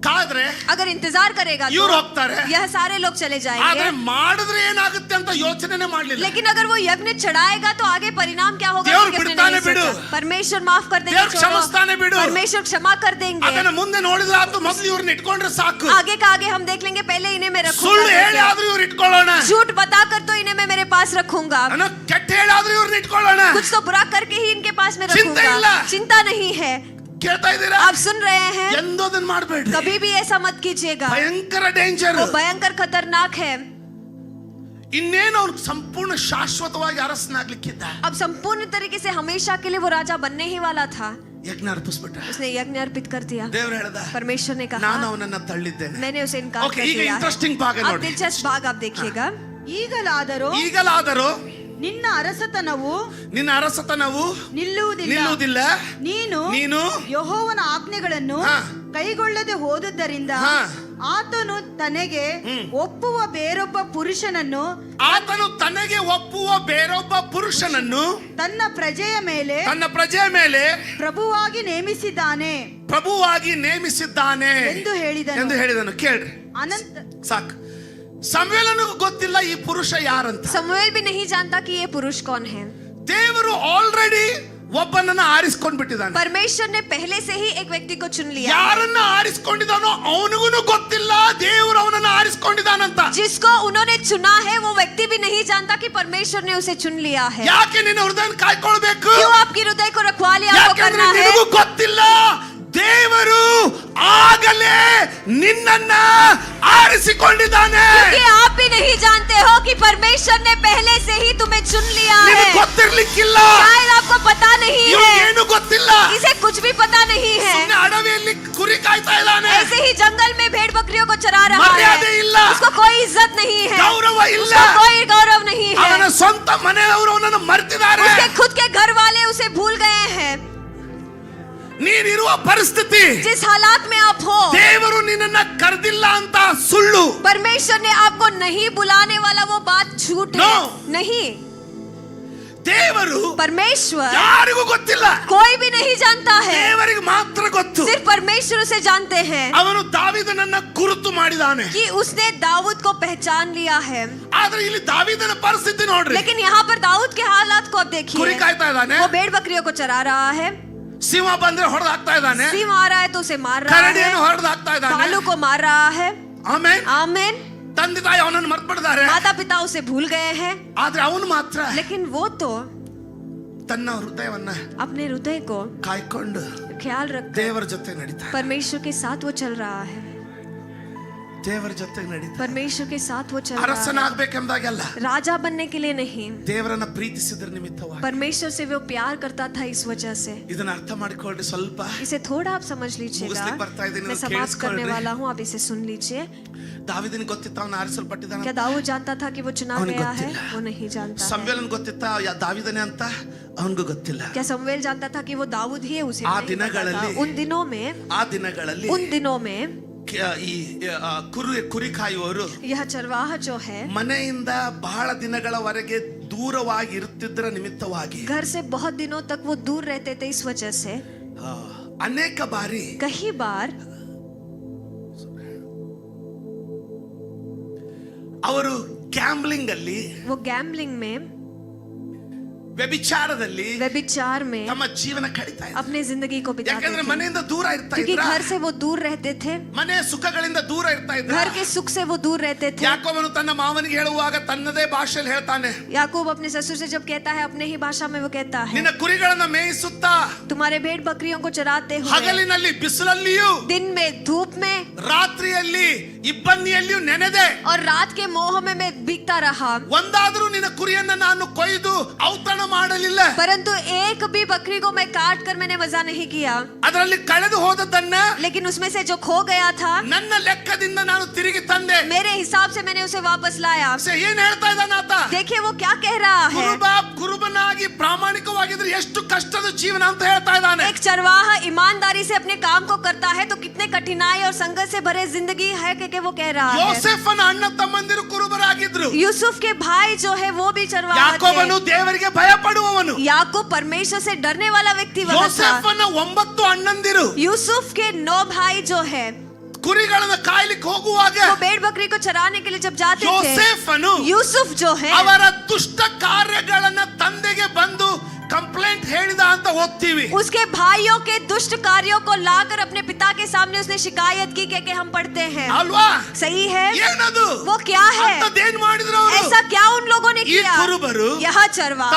ಕಾದ್ರೆ अगर इंतजार करेगा ಇವ್ರು ಹೋಗ್ತಾರೆ, यह सारे लोग चले ಆದ್ರೆ जाएंगे. ಮಾಡಿದ್ರೆ ಏನಾಗುತ್ತೆ ಅಂತ ಯೋಚನೆನೇ ಮಾಡಲಿಲ್ಲ. लेकिन अगर वो यज्ञ चढ़ाएगा तो आगे परिणाम क्या होगा? ದೇವರು ये उसने ಬಿಡ್ತಾನೆ नहीं ಬಿಡು. सोचा. परमेश्वर माफ कर देंगे, ದೇವರು ಕ್ಷಮಿಸ್ತಾನೆ ಬಿಡು. परमेश्वर क्षमा कर देंगे. ಅದನ್ನ ಮುಂದೆ ನೋಡಿದ್ರೆ ಆತು, ಮೊದಲು ಇವ್ರನ್ನ ಇಟ್ಕೊಂಡ್ರೆ ಸಾಕು. आगे का आगे हम देख लेंगे, पहले इन्हें मैं ಸುಳ್ಳು ಹೇಳಿ रखूंगा. ಆದ್ರೂ ಇವ್ರು ಇಟ್ಕೊಳ್ಳೋಣ. झूठ बताकर तो इन्हें मैं मेरे पास रखूंगा. ಕೆಟ್ಟ ಹೇಳಿ ಆದ್ರೂ ಇವ್ರನ್ನ ಇಟ್ಕೊಳ್ಳೋಣ. कुछ तो बुरा करके ही इनके पास में चिंता रखूंगा. इल्ला. चिंता नहीं है. ಕೇಳ್ತಾ ಇದ್ದೀರಾ? आप सुन रहे हैं? ಎಂದೋದನ್ನ ಮಾಡಬೇಡ್ರಿ. कभी भी ऐसा मत कीजिएगा. ಭಯಂಕರ ಡೇಂಜರ್. वो भयंकर खतरनाक है. ಇನ್ನೇನು ಅವನು ಸಂಪೂರ್ಣ ಶಾಶ್ವತವಾಗಿ ಅರಸನಾಗ್ಲಿಕ್ಕಿದ್ದ. अब संपूर्ण तरीके से हमेशा के लिए वो राजा बनने ही वाला था. ಯಜ್ಞ ಅರ್ಪಿಸ್ಬಿಟ್ಟ. उसने यज्ञ अर्पित कर दिया. ದೇವರು ಹೇಳ್ದ, परमेश्वर ने कहा, ನಾನು ಅವನನ್ನ ತಳ್ಳಿದ್ದೇನೆ. मैंने उसे इनकार ओके, कर ಈಗ दिया. ಇಂಟ್ರೆಸ್ಟಿಂಗ್ ಭಾಗ अब ನೋಡಿ. दिलचस्प भाग आप देखिएगा. ಈಗಲಾದರೂ ನಿನ್ನ ಅರಸತನವು ನಿಲ್ಲುವುದಿಲ್ಲ. ನೀನು ಯೆಹೋವನ ಆಜ್ಞೆಗಳನ್ನು ಕೈಗೊಳ್ಳದೆ ಹೋದದ್ದರಿಂದ ಆತನು ತನಗೆ ಒಪ್ಪುವ ಬೇರೊಬ್ಬ ಪುರುಷನನ್ನು ತನ್ನ ಪ್ರಜೆಯ ಮೇಲೆ ಪ್ರಭುವಾಗಿ ನೇಮಿಸಿದ್ದಾನೆ ಎಂದು ಹೇಳಿದನು. ಕೇಳ್ರಿ, ಸಾಕು. ಸಮುವೇಲನಿಗೂ ಗೊತ್ತಿಲ್ಲ ಈ ಪುರುಷ ಯಾರಂತ. समूएल भी नहीं जानता कि ये पुरुष कौन है. ದೇವರು ಆಲ್ರೆಡಿ ಒಬ್ಬನನ್ನ ಆರಿಸಿಕೊಂಡ್ಬಿಟ್ಟಿದ್ದಾನೆ. परमेश्वर ने पहले से ही एक व्यक्ति को चुन लिया. ಯಾರನ್ನ ಆರಿಸಿಕೊಂಡಿದ್ದಾನೋ ಅವನಿಗೂ ಗೊತ್ತಿಲ್ಲ ದೇವರು ಅವನನ್ನ ಆರಿಸಿಕೊಂಡಿದ್ದಾನಂತ. जिसको उन्होंने चुना है वो व्यक्ति भी नहीं जानता कि परमेश्वर ने उसे चुन लिया है. ಯಾಕೆ ನಿನ್ನ ಹೃದಯನ ಕಾಯ್ಕೊಳ್ಬೇಕು? क्यों आपकी हृदय को रखवाली आपको करना है? ನಿನಗೂ ಗೊತ್ತಿಲ್ಲ ದೇವರು ಆಗಲೇ ನಿನ್ನನ್ನ ಆರಿಸಿಕೊಂಡಿದ್ದಾನೆ. क्योंकि आप भी नहीं जानते हो कि परमेश्वर ने पहले से ही तुम्हें चुन लिया है. ನಿನಗೆ ಗೊತ್ತಿರಲಿಕ್ಕಿಲ್ಲ. शायद आपको पता नहीं है. ಏನು ಗೊತ್ತಿಲ್ಲ. इसे कुछ भी पता नहीं है. ಸುಮ್ಮನೆ ಅಡವಿಯಲ್ಲಿ ಕುರಿ ಕಾಯ್ತಾ ಇದ್ದಾನೆ. ऐसे ही जंगल में भेड़ बकरियों को चरा रहा ಮರ್ಯಾದೆ है. ಇಲ್ಲ. उसको कोई इज्जत नहीं है. ಗೌರವ ಇಲ್ಲ. उसको कोई गौरव नहीं है. ಅವನ ಸ್ವಂತ ಮನೆಯವರು ಅವನನ್ನು ಮರೆತಿದ್ದಾರೆ. उसके खुद के घर वाले उसे भूल गए हैं. ನೀನಿರುವ ಪರಿಸ್ಥಿತಿ, जिस हालात में आप हो, ದೇವರು ನಿನ್ನನ್ನ ಕರೆದಿಲ್ಲ ಅಂತ ಸುಳ್ಳು. परमेश्वर ने आपको नहीं बुलाने वाला वो बात झूठ है. No. नहीं, ದೇವರು परमेश्वर ಯಾರಿಗೂ ಗೊತ್ತಿಲ್ಲ. कोई भी नहीं जानता है. ದೇವರಿಗೆ ಮಾತ್ರ ಗೊತ್ತು. सिर्फ परमेश्वर उसे जानते हैं ಅವನು ದಾವೀದನನ್ನ ಗುರುತು ಮಾಡಿದಾನೆ. कि उसने दाऊद को पहचान लिया है. ಆದ್ರೆ ಇಲ್ಲಿ ದಾವೀದನ ಪರಿಸ್ಥಿತಿ ನೋಡ್ರಿ. लेकिन यहाँ पर दाऊद के हालात को आप ಕುರಿ देखिए. ಕಾಯ್ತಾ ಇದ್ದಾನೆ. वो भेड़ बकरियों को चरा रहा है. ಸಿಂಹ ಬಂದ್ರೆ ಹೊಡೆದು ಹಾಕ್ತಾ ಇದ್ದಾನೆ. सिंह आ रहा है तो उसे मार रहा ಕರಡಿಯನ್ನು है. ಹೊಡೆದು ಹಾಕ್ತಾ ಇದ್ದಾನೆ. भालू को मार रहा है. ಆಮೇನ್. आमीन. ತಂದೆ ತಾಯಿ ಅವನನ್ನು ಮರ್ತ್ಬಿಟ್ಟಿದ್ದಾರೆ. माता पिता उसे भूल गए हैं. ಆದ್ರೆ ಅವನು ಮಾತ್ರ लेकिन वो तो ತನ್ನ ಹೃದಯವನ್ನ अपने हृदय को ಕಾಯ್ಕೊಂಡು ख्याल रख ದೇವರ ಜೊತೆ ನಡೀತಾ. परमेश्वर के साथ वो चल रहा है. ದೇವರ ಜೊತೆಗೆ ನಡೀತಾ परमेश्वर के साथ वो चल रहा है। ಅರಸನಾಗಬೇಕೆಂದಾಗಲ್ಲ, राजा बनने के लिए नहीं, ದೇವರನ್ನ ಪ್ರೀತಿಸಿದ್ರ ನಿಮಿತ್ತವಾಗಿ। परमेश्वर से वो प्यार करता था इस वजह से। ಇದನ್ನ ಅರ್ಥ ಮಾಡಿಕೊಳ್ಳಿ ಸ್ವಲ್ಪ। इसे थोड़ा आप समझ लीजिएगा। ಮುಗಿಸ್ಲಿಕ್ಕೆ ಬರ್ತಾ ಇದ್ದೀನಿ, मैं समाप्त करने वाला हूँ, आप इसे सुन लीजिए। ದಾವೀದನಿಗೆ ಗೊತ್ತಿತ್ತ ಅವನು ಆರಿಸಲ್ಪಟ್ಟಿದ್ದಾನೆ? क्या दाऊद जानता था कि वो चुना ಅವನಿಗೆ गया है? ಗೊತ್ತಿಲ್ಲ। वो नहीं जानता है। ಸಮುವೇಲನಿಗೆ ಗೊತ್ತಿತ್ತ ದಾವೀದನೇ ಅಂತ? ಅವನಿಗೂ ಗೊತ್ತಿಲ್ಲ। क्या समूएल जानता था कि वो दाऊद ही है? उसे ಆ नहीं पता ದಿನಗಳಲ್ಲಿ, था। उन दिनों में ಈ ಕುರಿ ಕಾಯುವವರು यह चरवाहा जो है ಮನೆಯಿಂದ ಬಹಳ ದಿನಗಳವರೆಗೆ ದೂರವಾಗಿ ಇರುತ್ತಿದ್ದರ ನಿಮಿತ್ತವಾಗಿ घर से बहुत दिनों तक वो दूर रहते थे। इस वजह से ಅನೇಕ ಬಾರಿ कई बार ಅವರು ಗ್ಯಾಂಬ್ಲಿಂಗ್ ಅಲ್ಲಿ, वो गैम्बलिंग में, ವ್ಯಭಿಚಾರದಲ್ಲಿ व्यभिचार में ತಮ್ಮ ಜೀವನ ಕಳೀತಾ ಇದ್ರು। अपने जिंदगी को बिताते ಯಾಕಂದ್ರೆ थे, ಮನೆಯಿಂದ ದೂರ ಇರ್ತಾ क्योंकि ಇದ್ರು, घर से वो दूर रहते थे, ಮನೆಯ ಸುಖಗಳಿಂದ ದೂರ ಇರ್ತಾ ಇದ್ರು। घर के सुख से वो दूर रहते थे। ಯಾಕೋಬನು ತನ್ನ ಮಾವನಿಗೆ ಹೇಳುವಾಗ ತನ್ನದೇ ಭಾಷೆಯಲ್ಲಿ ಹೇಳ್ತಾನೆ, याकूब अपने ससुर से जब कहता है अपने ही भाषा में वो कहता है, ನಿನ್ನ ಕುರಿಗಳನ್ನ ಮೇಯಿಸುತ್ತಾ तुम्हारे भेड़ बकरियों को चराते हुए ಹಗಲಿನಲ್ಲಿ ಬಿಸಿಲಲ್ಲಿಯೂ दिन में धूप में ರಾತ್ರಿಯಲ್ಲಿ ಇಬ್ಬನಿಯಲ್ಲಿಯೂ ನೆನೆದೆ, और रात के मोह में मैं भीगता रहा, ಒಂದಾದರೂ ನಿನ್ನ ಕುರಿಯನ್ನ ನಾನು ಕೊಯ್ದು ಔತಣ ಮಾಡಲಿಲ್ಲ, परंतु एक भी बकरी को मैं काट कर मैंने मजा नहीं किया, ಅದರಲ್ಲಿ ಕಳೆದು ಹೋದದ್ದನ್ನ लेकिन उसमें से जो खो गया था ನನ್ನ ಲೆಕ್ಕದಿಂದ ನಾನು ತಿರುಗಿ ತಂದೆ। मेरे हिसाब से मैंने उसे वापस लाया। ಏನ್ ಹೇಳ್ತಾ ಇದ್ದಾನ ಆತ? देखिए वो क्या कह रहा है। ಕುರುಬನಾಗಿ ಪ್ರಾಮಾಣಿಕವಾಗಿದ್ರೆ ಎಷ್ಟು ಕಷ್ಟದ ಜೀವನ ಅಂತ ಹೇಳ್ತಾ ಇದ್ದಾನೆ। एक चरवाहा ईमानदारी से अपने काम को करता है तो कितने कठिनाई और संघर्ष से भरे जिंदगी है कि वो कह रहा है। ಯೋಸೇಫನ ಅಣ್ಣ ತಮ್ಮಂದಿರು ಕುರುಬರಾಗಿದ್ರು। यूसुफ के भाई जो है वो भी चरवाहा ಯಾಕೋಬನು थे। ದೇವರಿಗೆ ಭಯ ಪಡುವವನು। याकूब परमेश्वर से डरने वाला व्यक्ति वह था। ಯೋಸೇಫನ 9 ಅಣ್ಣಂದಿರು यूसुफ के 9 भाई जो है ಕುರಿಗಳನ್ನ ಕಾಯಲಿಕ್ಕೆ ಹೋಗುವಾಗ वो भेड़ बकरी को चराने के लिए जब जाते थे, ಯೋಸೇಫನು यूसुफ जो है ಅವರ ದುಷ್ಟ ಕಾರ್ಯಗಳನ್ನ ತಂದೆಗೆ ಬಂದು ಕಂಪ್ಲೇಂಟ್ ಹೇಳಿದ ಅಂತ ಓದ್ತೀವಿ। उसके भाइयों के दुष्ट कार्यों को लाकर अपने पिता के सामने उसने शिकायत की कि हम पढ़ते हैं। ಅಲ್ವಾ? सही है। ಏನದು? वो क्या है? ಅಂತದೇನ್ ಮಾಡಿದ್ರು ಅವರು? ऐसा क्या उन लोगों ने ಈ किया? ಕುರುಬರು यह चरवाहा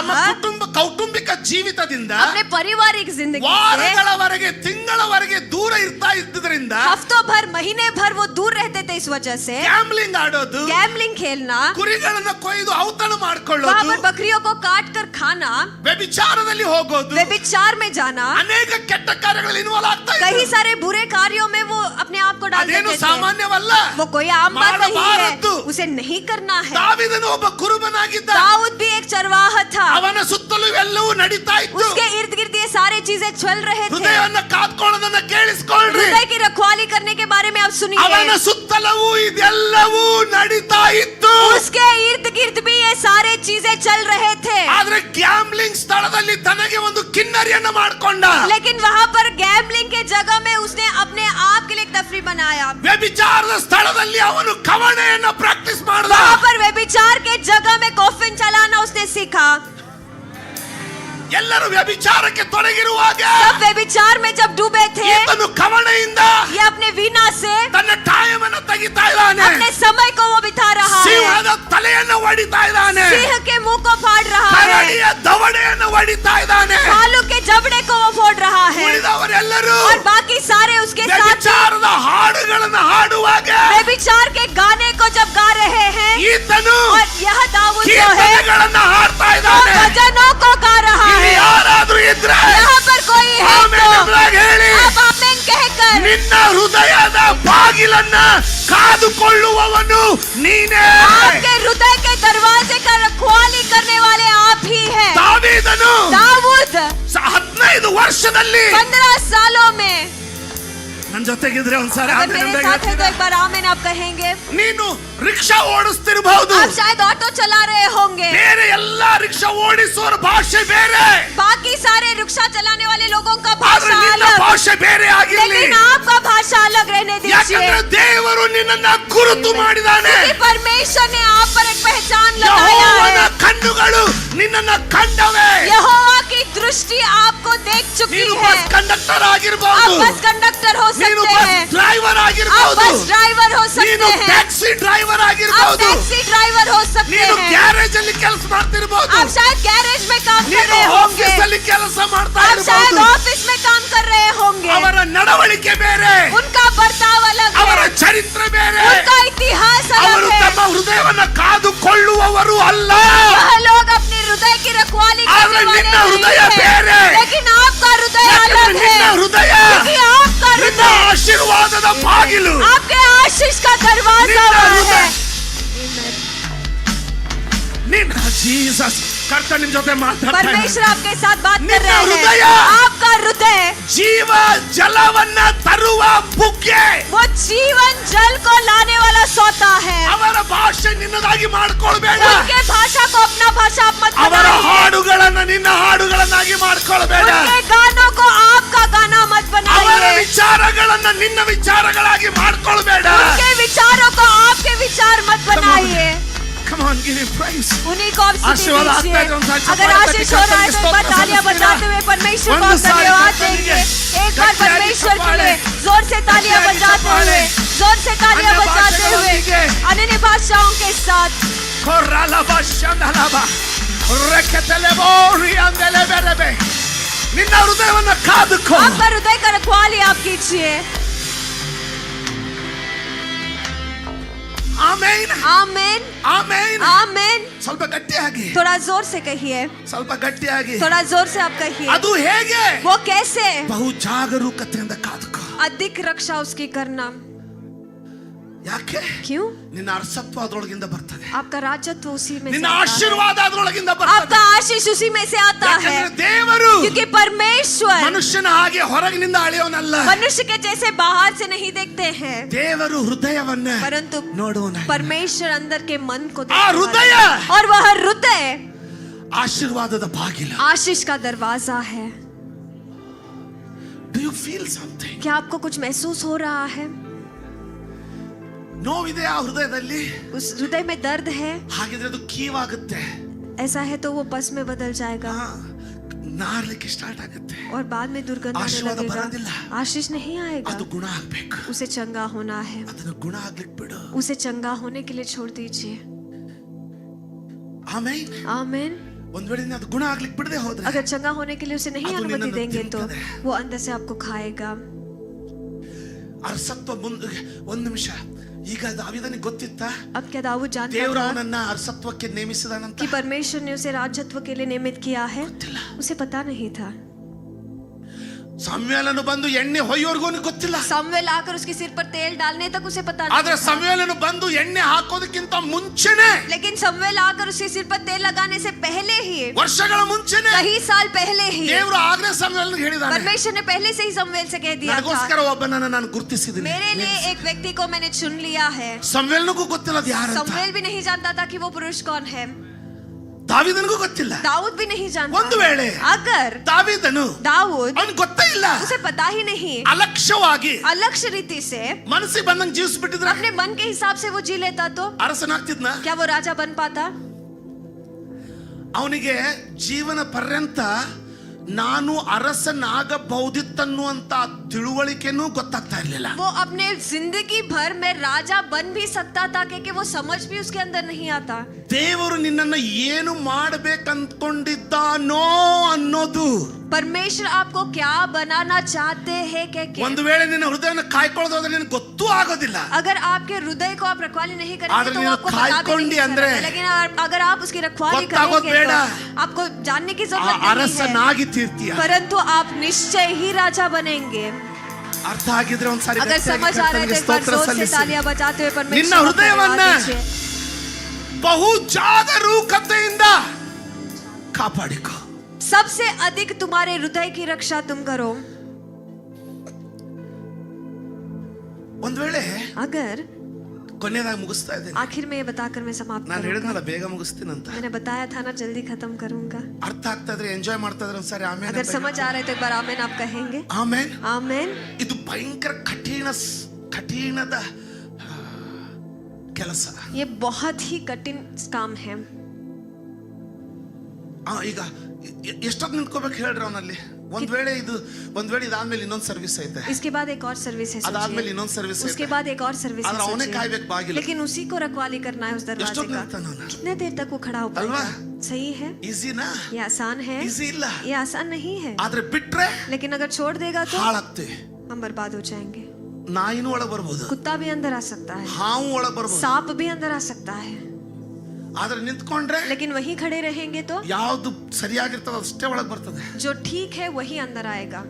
ತಮ್ಮ ಕೌಟುಂಬಿಕ ಜೀವಿತದಿಂದ अपने पारिवारिक जिंदगी से ವಾರಗಳವರೆಗೆ ತಿಂಗಳವರೆಗೆ ದೂರ ಇರ್ತಾ ಇದ್ದುದರಿಂದ हफ्तों भर महीने भर वो दूर रहते थे। इस वजह से ಗ್ಯಾಮ್ಲಿಂಗ್ ಆಡೋದು, गैम्बलिंग खेलना, ಕುರಿಗಳನ್ನ ಕೊಯ್ದು ಔತಣ वहाँ ಮಾಡ್ಕೊಳ್ಳೋದು, पर बकरियों को काट कर खाना, ವ್ಯಭಿಚಾರದಲ್ಲಿ ಹೋಗೋದು, व्यभिचार में जाना, ಅನೇಕ ಕೆಟ್ಟ ಕಾರ್ಯಗಳಲ್ಲಿ ಇನ್ವಾಲ್ವ್ ಆಗ್ತಾ कई ಇದ್ರು। सारे बुरे कार्यों में वो अपने आप को डाल ಅದೇನು देते थे। ಸಾಮಾನ್ಯವಲ್ಲ, वो कोई आम बात नहीं है, ಮಾಡಬಾರದು। उसे नहीं करना है। ದಾವೀದನು ಒಬ್ಬ ಕುರುಬನಾಗಿದ್ದ, दाऊद भी एक चरवाहा था, ಅವನ ಸುತ್ತಲೂ ಎಲ್ಲವೂ ನಡೀತಾ ಇತ್ತು। उसके इर्द गिर्द ये सारी चीजें चल रहे थे। ಹೃದಯವನ್ನ ಕಾದ್ಕೊಳ್ಳೋದನ್ನ ಕೇಳಿಸ್ಕೊಳ್ರಿ, हृदय की रखवाली करने के बारे में आप ಅವನ सुनिए। ಸುತ್ತಲೂ ಇದೆಲ್ಲವೂ ನಡೀತಾ ಇತ್ತು। उसके इर्द गिर्द भी ये सारे चीजें चल रहे थे, ಆದ್ರೆ ಗ್ಯಾಮ್ಲಿಂಗ್ ಸ್ಥಳದಲ್ಲಿ ತನಗೆ ಒಂದು ಕಿನ್ನರಿಯನ್ನ ಮಾಡ್ಕೊಂಡ। लेकिन वहाँ पर गैम्बलिंग के जगह में उसने अपने आप के लिए एक तफरी बनाया। ವ್ಯಭಿಚಾರದ ಸ್ಥಳದಲ್ಲಿ ಅವನು ಕವಣೆಯನ್ನ ಪ್ರಾಕ್ಟೀಸ್ ಮಾಡ್ದ। वहाँ पर व्यभिचार के जगह में कॉफिन चलाना उसने सीखा। ಎಲ್ಲರೂ ವ್ಯಭಿಚಾರಕ್ಕೆ ತೊಡಗಿರುವಾಗ सब व्यभिचार में जब डूबे थे, ಈತನು ಕವಣೆಯಿಂದ ये अपने वीणा से ತನ್ನ ಟಾಯಮನ್ನು ತೆಗಿತಾ ಇದ್ದಾನೆ, अपने समय को वो बिता रहा है, ಸಿಂಹದ ತಲೆಯನ್ನು ಒಡಿತಾ ಇದ್ದಾನೆ, सिंह के मुंह को फाड़ रहा है, ಕರಡಿಯ ದವಡೆಯನ್ನು ಒಡಿತಾ ಇದ್ದಾನೆ। भालू के जबड़े को वो फोड़ रहा है, ಉಳಿದವರೆಲ್ಲರೂ और बाकी सारे उसके साथ ವ್ಯಭಿಚಾರದ ಹಾಡುಗಳನ್ನು ಹಾಡುವಾಗ व्यभिचार के गाने को जब गा रहे हैं, ಈತನು और यह दाऊद जो है ಕೀರ್ತನೆಗಳನ್ನ ಹಾಡ್ತಾ वो ಇದ್ದಾನೆ। भजनों को गा रहा ಇಲ್ಲಿ है। ಯಾರಾದ್ರೂ ಇದ್ರೆ यहाँ पर कोई है ಆಮೆನ್ तो ಎಂಬುದಾಗಿ ಹೇಳಿ, आप आमीन कहकर ನಿನ್ನ ಹೃದಯದ ಬಾಗಿಲನ್ನ ಕಾದುಕೊಳ್ಳುವವನು ನೀನೇ। आपके हृदय के दरवाजे का रखवाली करने वाले आप ही हैं। ದಾವೀದನು दाऊद 15 ವರ್ಷದಲ್ಲಿ 15 सालों में, ನನ್ನ ಜೊತೆಗಿದ್ರೆ ಒಂದ್ಸಾರಿ अगर ಆಮೆನ್ मेरे ಎಂಬುದಾಗಿ साथ है तो ಹೇಳ್ತೀರಾ? एक बार आमीन आप कहेंगे। ನೀನು ರಿಕ್ಷಾ ಓಡಿಸ್ತಿರಬಹುದು, आप शायद ऑटो चला रहे होंगे, ಬೇರೆ ಎಲ್ಲಾ ರಿಕ್ಷಾ ಓಡಿಸೋರ ಭಾಷೆ ಬೇರೆ, बाकी सारे रिक्शा चलाने वाले लोगों का ಆದ್ರೆ भाषा ನಿನ್ನ अलग, ಭಾಷೆ ಬೇರೆ ಆಗಿರಲಿ। लेकिन आपका भाषा अलग रहने दीजिए, ಯಾಕಂದ್ರೆ ದೇವರು ನಿನ್ನನ್ನ ಗುರುತು ಮಾಡಿದಾನೆ। क्योंकि परमेश्वर ने आप पर एक पहचान लगाया ಯೆಹೋವನ है। ಕಣ್ಣುಗಳು ನಿನ್ನನ್ನ ಕಂಡವೆ। यहोवा की दृष्टि आपको देख चुकी ನೀನು है। ಬಸ್ ಕಂಡಕ್ಟರ್ आप ಆಗಿರಬಹುದು, बस कंडक्टर हो ನೀನು सकते ಬಸ್ हैं, ಡ್ರೈವರ್ आप ಆಗಿರಬಹುದು, बस ड्राइवर हो ನೀನು सकते हैं, ಟ್ಯಾಕ್ಸಿ ಡ್ರೈವರ್ आप ಆಗಿರಬಹುದು, टैक्सी ड्राइवर हो सकते ನೀನು हैं, ಗ್ಯಾರೇಜ್ ಅಲ್ಲಿ ಕೆಲಸ ಮಾಡ್ತಿರಬಹುದು, आप शायद गैरेज में काम कर ನೀನು रहे होंगे, ಆಫೀಸ್ ಅಲ್ಲಿ ಕೆಲಸ ಮಾಡ್ತಾ आप शायद ಇರಬಹುದು। ऑफिस में काम कर रहे होंगे। ಅವರ ನಡವಳಿಕೆ ಬೇರೆ, उनका बर्ताव अलग ಅವರ है, ಚರಿತ್ರೆ ಬೇರೆ. उनका इतिहास ಅವರು अलग ತಮ್ಮ है। ಹೃದಯವನ್ನ ಕಾದುಕೊಳ್ಳುವವರು ಅಲ್ಲ. वह लोग अपने हृदय की रखवाली ಆದ್ರೆ करने ನಿನ್ನ वाले ಹೃದಯ नहीं ಬೇರೆ. हैं। लेकिन आपका हृदय ಯಾಕಂದ್ರೆ अलग है। ನಿನ್ನ ಹೃದಯ क्योंकि आपका ನಿನ್ನ हृदय ಆಶೀರ್ವಾದದ ಬಾಗಿಲು. आपके आशीष का दरवाजा निन्ना वह हृदय। है। Amen। ನಿನ್ನ ಜೀಸಸ್ ಕರ್ತ ನಿಮ್ ಜೊತೆ ಮಾತಾಡ್ತಾ परमेश्वर आपके साथ बात कर निन्ना रहे हृदय। हैं। आपका हृदय ಜೀವ ಜಲವನ್ನ ತರುವ ಬುಗ್ಗೆ. वो जीवन जल को लाने वाला सोता है। ಅವರ ಭಾಷೆ ನಿನ್ನದಾಗಿ ಮಾಡ್ಕೊಳ್ಬೇಡ. उनके भाषा को अपना भाषा आप मत ಅವರ बनाइए। ಹಾಡುಗಳನ್ನ ನಿನ್ನ ಹಾಡುಗಳನ್ನಾಗಿ ಮಾಡ್ಕೊಳ್ಬೇಡ. उनके गानों को आपका गाना मत ಅವರ बनाइए। ವಿಚಾರಗಳನ್ನ ನಿನ್ನ ವಿಚಾರಗಳಾಗಿ ಮಾಡ್ಕೊಳ್ಬೇಡ. उनके विचारों को आपके विचार मत बनाइए। Come on, give him praise. उन्हीं को आप स्तुति आशीर्वाद आता है तो हम दीजिए। साथ अगर चप्पल आशीष तटी हो रहा है करके तो एक बार स्तोत्र तालियां समझते बजाते ना। हुए परमेश्वर को ಒಂದು आप ಸಾರಿ धन्यवाद ಕರ್ತನಿಗೆ देंगे। एक बार ಗಟ್ಟಿಯಾಗಿ परमेश्वर के ಚಪ್ಪಾಳೆ. लिए जोर से तालियां ಗಟ್ಟಿಯಾಗಿ बजाते हुए, ಚಪ್ಪಾಳೆ. जोर से तालियां अन्य बजाते हुए ಭಾಷೆಗಳೊಂದಿಗೆ. अन्य भाषाओं के साथ ಕೊರ್ರಲಬ ಶಂದಲಬ ರೆಕೆತಲೆಬೋ ರಿಯಂದೆಲೆಬೆರೆಬೆ. ನಿನ್ನ ಹೃದಯವನ್ನ ಕಾದುಕೋ. आपका हृदय का रखवाली आप कीजिए। ಆಮೆನ್ आमीन ಆಮೆನ್. आमीन। ಸ್ವಲ್ಪ ಗಟ್ಟಿಯಾಗಿ, थोड़ा जोर से कहिए, ಸ್ವಲ್ಪ ಗಟ್ಟಿಯಾಗಿ. थोड़ा जोर से आप कहिए। ಅದು ಹೇಗೆ? वो कैसे? ಬಹು ಜಾಗರೂಕತೆಯಿಂದ ಕಾದುಕೋ. अधिक रक्षा उसकी करना। ಯಾಕೆ? क्यों? ನಿನ್ನ ಅರಸತ್ವ ಅದರೊಳಗಿಂದ ಬರ್ತದೆ. आपका राजत्व उसी में से ನಿನ್ನ आता है। ಆಶೀರ್ವಾದ ಅದರೊಳಗಿಂದ आपका ಬರ್ತದೆ. आशीष उसी में से आता है। ಯಾಕಂದ್ರೆ ದೇವರು क्योंकि परमेश्वर ಮನುಷ್ಯನ ಹಾಗೆ ಹೊರಗಿನಿಂದ ಅಳೆಯೋನಲ್ಲ. मनुष्य के जैसे बाहर से नहीं देखते हैं, ದೇವರು ಹೃದಯವನ್ನ परंतु ನೋಡೋಣ. परमेश्वर अंदर के मन को ಆ देखने ಹೃದಯ वाला है। और वह हृदय ಆಶೀರ್ವಾದದ ಬಾಗಿಲು. आशीष का दरवाजा है। Do you feel something? क्या आपको कुछ महसूस हो रहा है? ನೋವಿದೆ ಆ ಹೃದಯದಲ್ಲಿ. उस हृदय में दर्द है? ಹಾಗಿದ್ರೆ ಅದು ಕೀವಾಗುತ್ತೆ. ऐसा है तो वो बस में बदल जाएगा ನಾರ್ಲಿಕ್ಕೆ ಸ್ಟಾರ್ಟ್ ಆಗುತ್ತೆ. और बाद में दुर्गंध आने आशीर्वाद ಬರೋದಿಲ್ಲ. लगेगा। आशीष नहीं आएगा। ಅದು ಗುಣ ಆಗ್ಬೇಕು. उसे चंगा होना है। ಅದನ್ನ ಗುಣ ಆಗ್ಲಿಕ್ಕೆ ಬಿಡು. उसे चंगा होने के लिए छोड़ दीजिए। ಆಮೆನ್. आमीन। ಒಂದ್ ವೇಳೆ ನೀನು ಅದು ಗುಣ ಆಗ್ಲಿಕ್ಕೆ ಬಿಡದೆ ಹೋದ್ರೆ अगर चंगा होने के लिए उसे नहीं ಅದು अनुमति ನಿನ್ನನ್ನು देंगे तो ತಿಂತದೆ. वो अंदर से आपको खाएगा। ಅರಸತ್ವ ಒಂದ್ ನಿಮಿಷ. ಈಗ ದಾವೀದನಿಗೆ ಗೊತ್ತಿತ್ತಾ अब क्या दाऊद जानता ದೇವರು था ಅವನನ್ನ ಅರಸತ್ವಕ್ಕೆ ನೇಮಿಸಿದಾನಂತ? कि परमेश्वर ने उसे राजत्व के लिए नियमित किया है? ಗೊತ್ತಿಲ್ಲ. उसे पता नहीं था। ಸಮುವೇಲನು ಬಂದು ಎಣ್ಣೆ ಹೊಯ್ಯೋರ್ಗೂ ಗೊತ್ತಿಲ್ಲ. सामुएल आकर उसके सिर पर तेल डालने तक उसे पता नहीं ಆದ್ರೆ था। ಸಮುವೇಲನು ಬಂದು ಎಣ್ಣೆ ಹಾಕೋದಕ್ಕಿಂತ ಮುಂಚೆನೆ, लेकिन सामुएल आकर उसके सिर पर तेल लगाने से पहले ही, ವರ್ಷಗಳ ಮುಂಚೆನೆ कई साल पहले ही ದೇವರು ಆಗ್ಲೇ ಸಮುವೇಲನಿಗೆ ಹೇಳಿದಾನೆ, परमेश्वर ने पहले से ही सामुएल से कह दिया था, ನನಗೋಸ್ಕರ ಒಬ್ಬನನ್ನ ನಾನು ಗುರುತಿಸಿದ್ದೀನಿ. मेरे लिए एक व्यक्ति को मैंने चुन लिया है। ಸಮುವೇಲನಿಗೂ ಗೊತ್ತಿಲ್ಲ ಅದು ಯಾರು ಅಂತ. सामुएल भी नहीं जानता था कि वो पुरुष कौन है। ದಾವೀದನಿಗೂ ಗೊತ್ತಿಲ್ಲ. दाऊद भी नहीं जानता। ಒಂದು ವೇಳೆ अगर ದಾವೀದನು दाऊद, ಅವನಿಗೆ ಗೊತ್ತೇ ಇಲ್ಲ, उसे पता ही नहीं, ಅಲಕ್ಷ್ಯವಾಗಿ अलक्ष्य रीति से ಮನಸ್ಸಿಗೆ ಬಂದಂಗೆ ಜೀವಿಸ್ಬಿಟ್ಟಿದ್ರೆ अपने मन के हिसाब से वो जी लेता तो ಅರಸನಾಗ್ತಿದ್ನ? क्या वो राजा बन पाता? ಅವನಿಗೆ ಜೀವನ ಪರ್ಯಂತ ನಾನು ಅರಸನಾಗಬಹುದಿತ್ತನ್ನುವಂತ ತಿಳುವಳಿಕೆನೂ ಗೊತ್ತಾಗ್ತಾ ಇರಲಿಲ್ಲ. वो अपने जिंदगी भर में राजा बन भी सकता था क्योंकि वो समझ भी उसके अंदर नहीं आता। ದೇವರು ನಿನ್ನನ್ನು ಏನು ಮಾಡಬೇಕಂತ್ಕೊಂಡಿದ್ದಾನೋ ಅನ್ನೋದು, परमेश्वर आपको क्या बनाना चाहते हैं ಒಂದು ವೇಳೆ ನಿನ್ನ ಹೃದಯವನ್ನು ಕಾಯ್ಕೊಳ್ಳೋದ್ರೆ ನಿನಗೆ ಗೊತ್ತೂ ಆಗೋದಿಲ್ಲ. अगर आपके हृदय को आप रखवाली नहीं करेंगे आदर तो वो ನೀನು आपको पता भी ಕಾಯ್ಕೊಂಡಿ नहीं ಅಂದ್ರೆ चलेगा। लेकिन अगर आप उसकी रखवाली ಗೊತ್ತಾಗೋದು करेंगे ಬೇಡ. तो आपको जानने की जरूरत नहीं है, ಅರಸನಾಗಿ ತೀರ್ತೀಯ. परंतु आप निश्चय ही राजा बनेंगे। ಅರ್ಥ ಆಗಿದ್ರೆ ಒಂದ್ಸಾರಿ अगर समझ आ रहे तो एक बार ಸ್ತೋತ್ರ जोर से ಸಲ್ಲಿಸಿ. तालियां बजाते हुए ನಿನ್ನ परमेश्वर को ಹೃದಯವನ್ನ धन्यवाद दीजिए। ಬಹು ಜಾಗರೂಕತೆಯಿಂದ ಕಾಪಾಡಿಕೋ. सबसे अधिक तुम्हारे हृदय की रक्षा तुम करो। ಒಂದ್ ವೇಳೆ अगर ಕೊನೆಯದಾಗಿ ಮುಗಿಸ್ತಾ ಇದ್ದೇನೆ. आखिर में ये बताकर मैं समाप्त ನಾನು करूंगा। ಹೇಳಿದ್ನಲ್ಲ ಬೇಗ ಮುಗಿಸ್ತೀನಂತ. मैंने बताया था ना जल्दी खत्म करूंगा। ಅರ್ಥ ಆಗ್ತಾ ಇದ್ರೆ ಎಂಜಾಯ್ ಮಾಡ್ತಾ ಇದ್ರೆ ಒಂದ್ಸಾರಿ ಆಮೇಲೆ अगर समझ आ रहे तो एक बार आमेन आप कहेंगे। ಆಮೇನ್. आमेन। ಇದು ಭಯಂಕರ ಕಠಿಣದ ಕೆಲಸ. ये बहुत ही कठिन काम है। ಈಗ ಎಷ್ಟೊತ್ತು ನಿಂತ್ಕೋಬೇಕು ಹೇಳ್ರಿ ಅವನಲ್ಲಿ. ಒಂದ್ ವೇಳೆ ಇದಾದ್ಮೇಲೆ ಇನ್ನೊಂದು ಸರ್ವಿಸ್ ಐತೆ, इसके बाद एक और सर्विस है, ಅದಾದ್ಮೇಲೆ ಇನ್ನೊಂದು ಸರ್ವಿಸ್ ಐತೆ. उसके बाद एक और सर्विस ಆದ್ರೆ ಅವನೇ है, ಕಾಯ್ಬೇಕು ಬಾಗಿಲು. लेकिन उसी को रखवाली करना है उस दरवाजे ಎಷ್ಟೊತ್ತು का। ನಿಲ್ತಾನ ಅವನು? कितने देर तक वो खड़ा हो पाएगा? अल्वा? सही है, ಈಸಿನಾ? ये आसान है? ಈಸಿ ಇಲ್ಲ. ये आसान नहीं है। ಆದ್ರೆ ಬಿಟ್ರೆ लेकिन अगर छोड़ देगा तो ಹಾಳಾಗ್ತೀವಿ. हम बर्बाद हो जाएंगे। ನಾಯಿನೂ ಒಳಗೆ ಬರ್ಬೋದು, कुत्ता भी अंदर आ सकता है, ಹಾವು ಒಳಗೆ ಬರ್ಬೋದು. सांप भी अंदर आ सकता है, ಆದ್ರೆ ನಿಂತ್ಕೊಂಡ್ರೆ लेकिन वहीं खड़े रहेंगे तो ಯಾವ್ದು ಸರಿಯಾಗಿರ್ತದ ಅಷ್ಟೇ ಒಳಗೆ ಬರ್ತದೆ. जो ठीक है वही अंदर आएगा.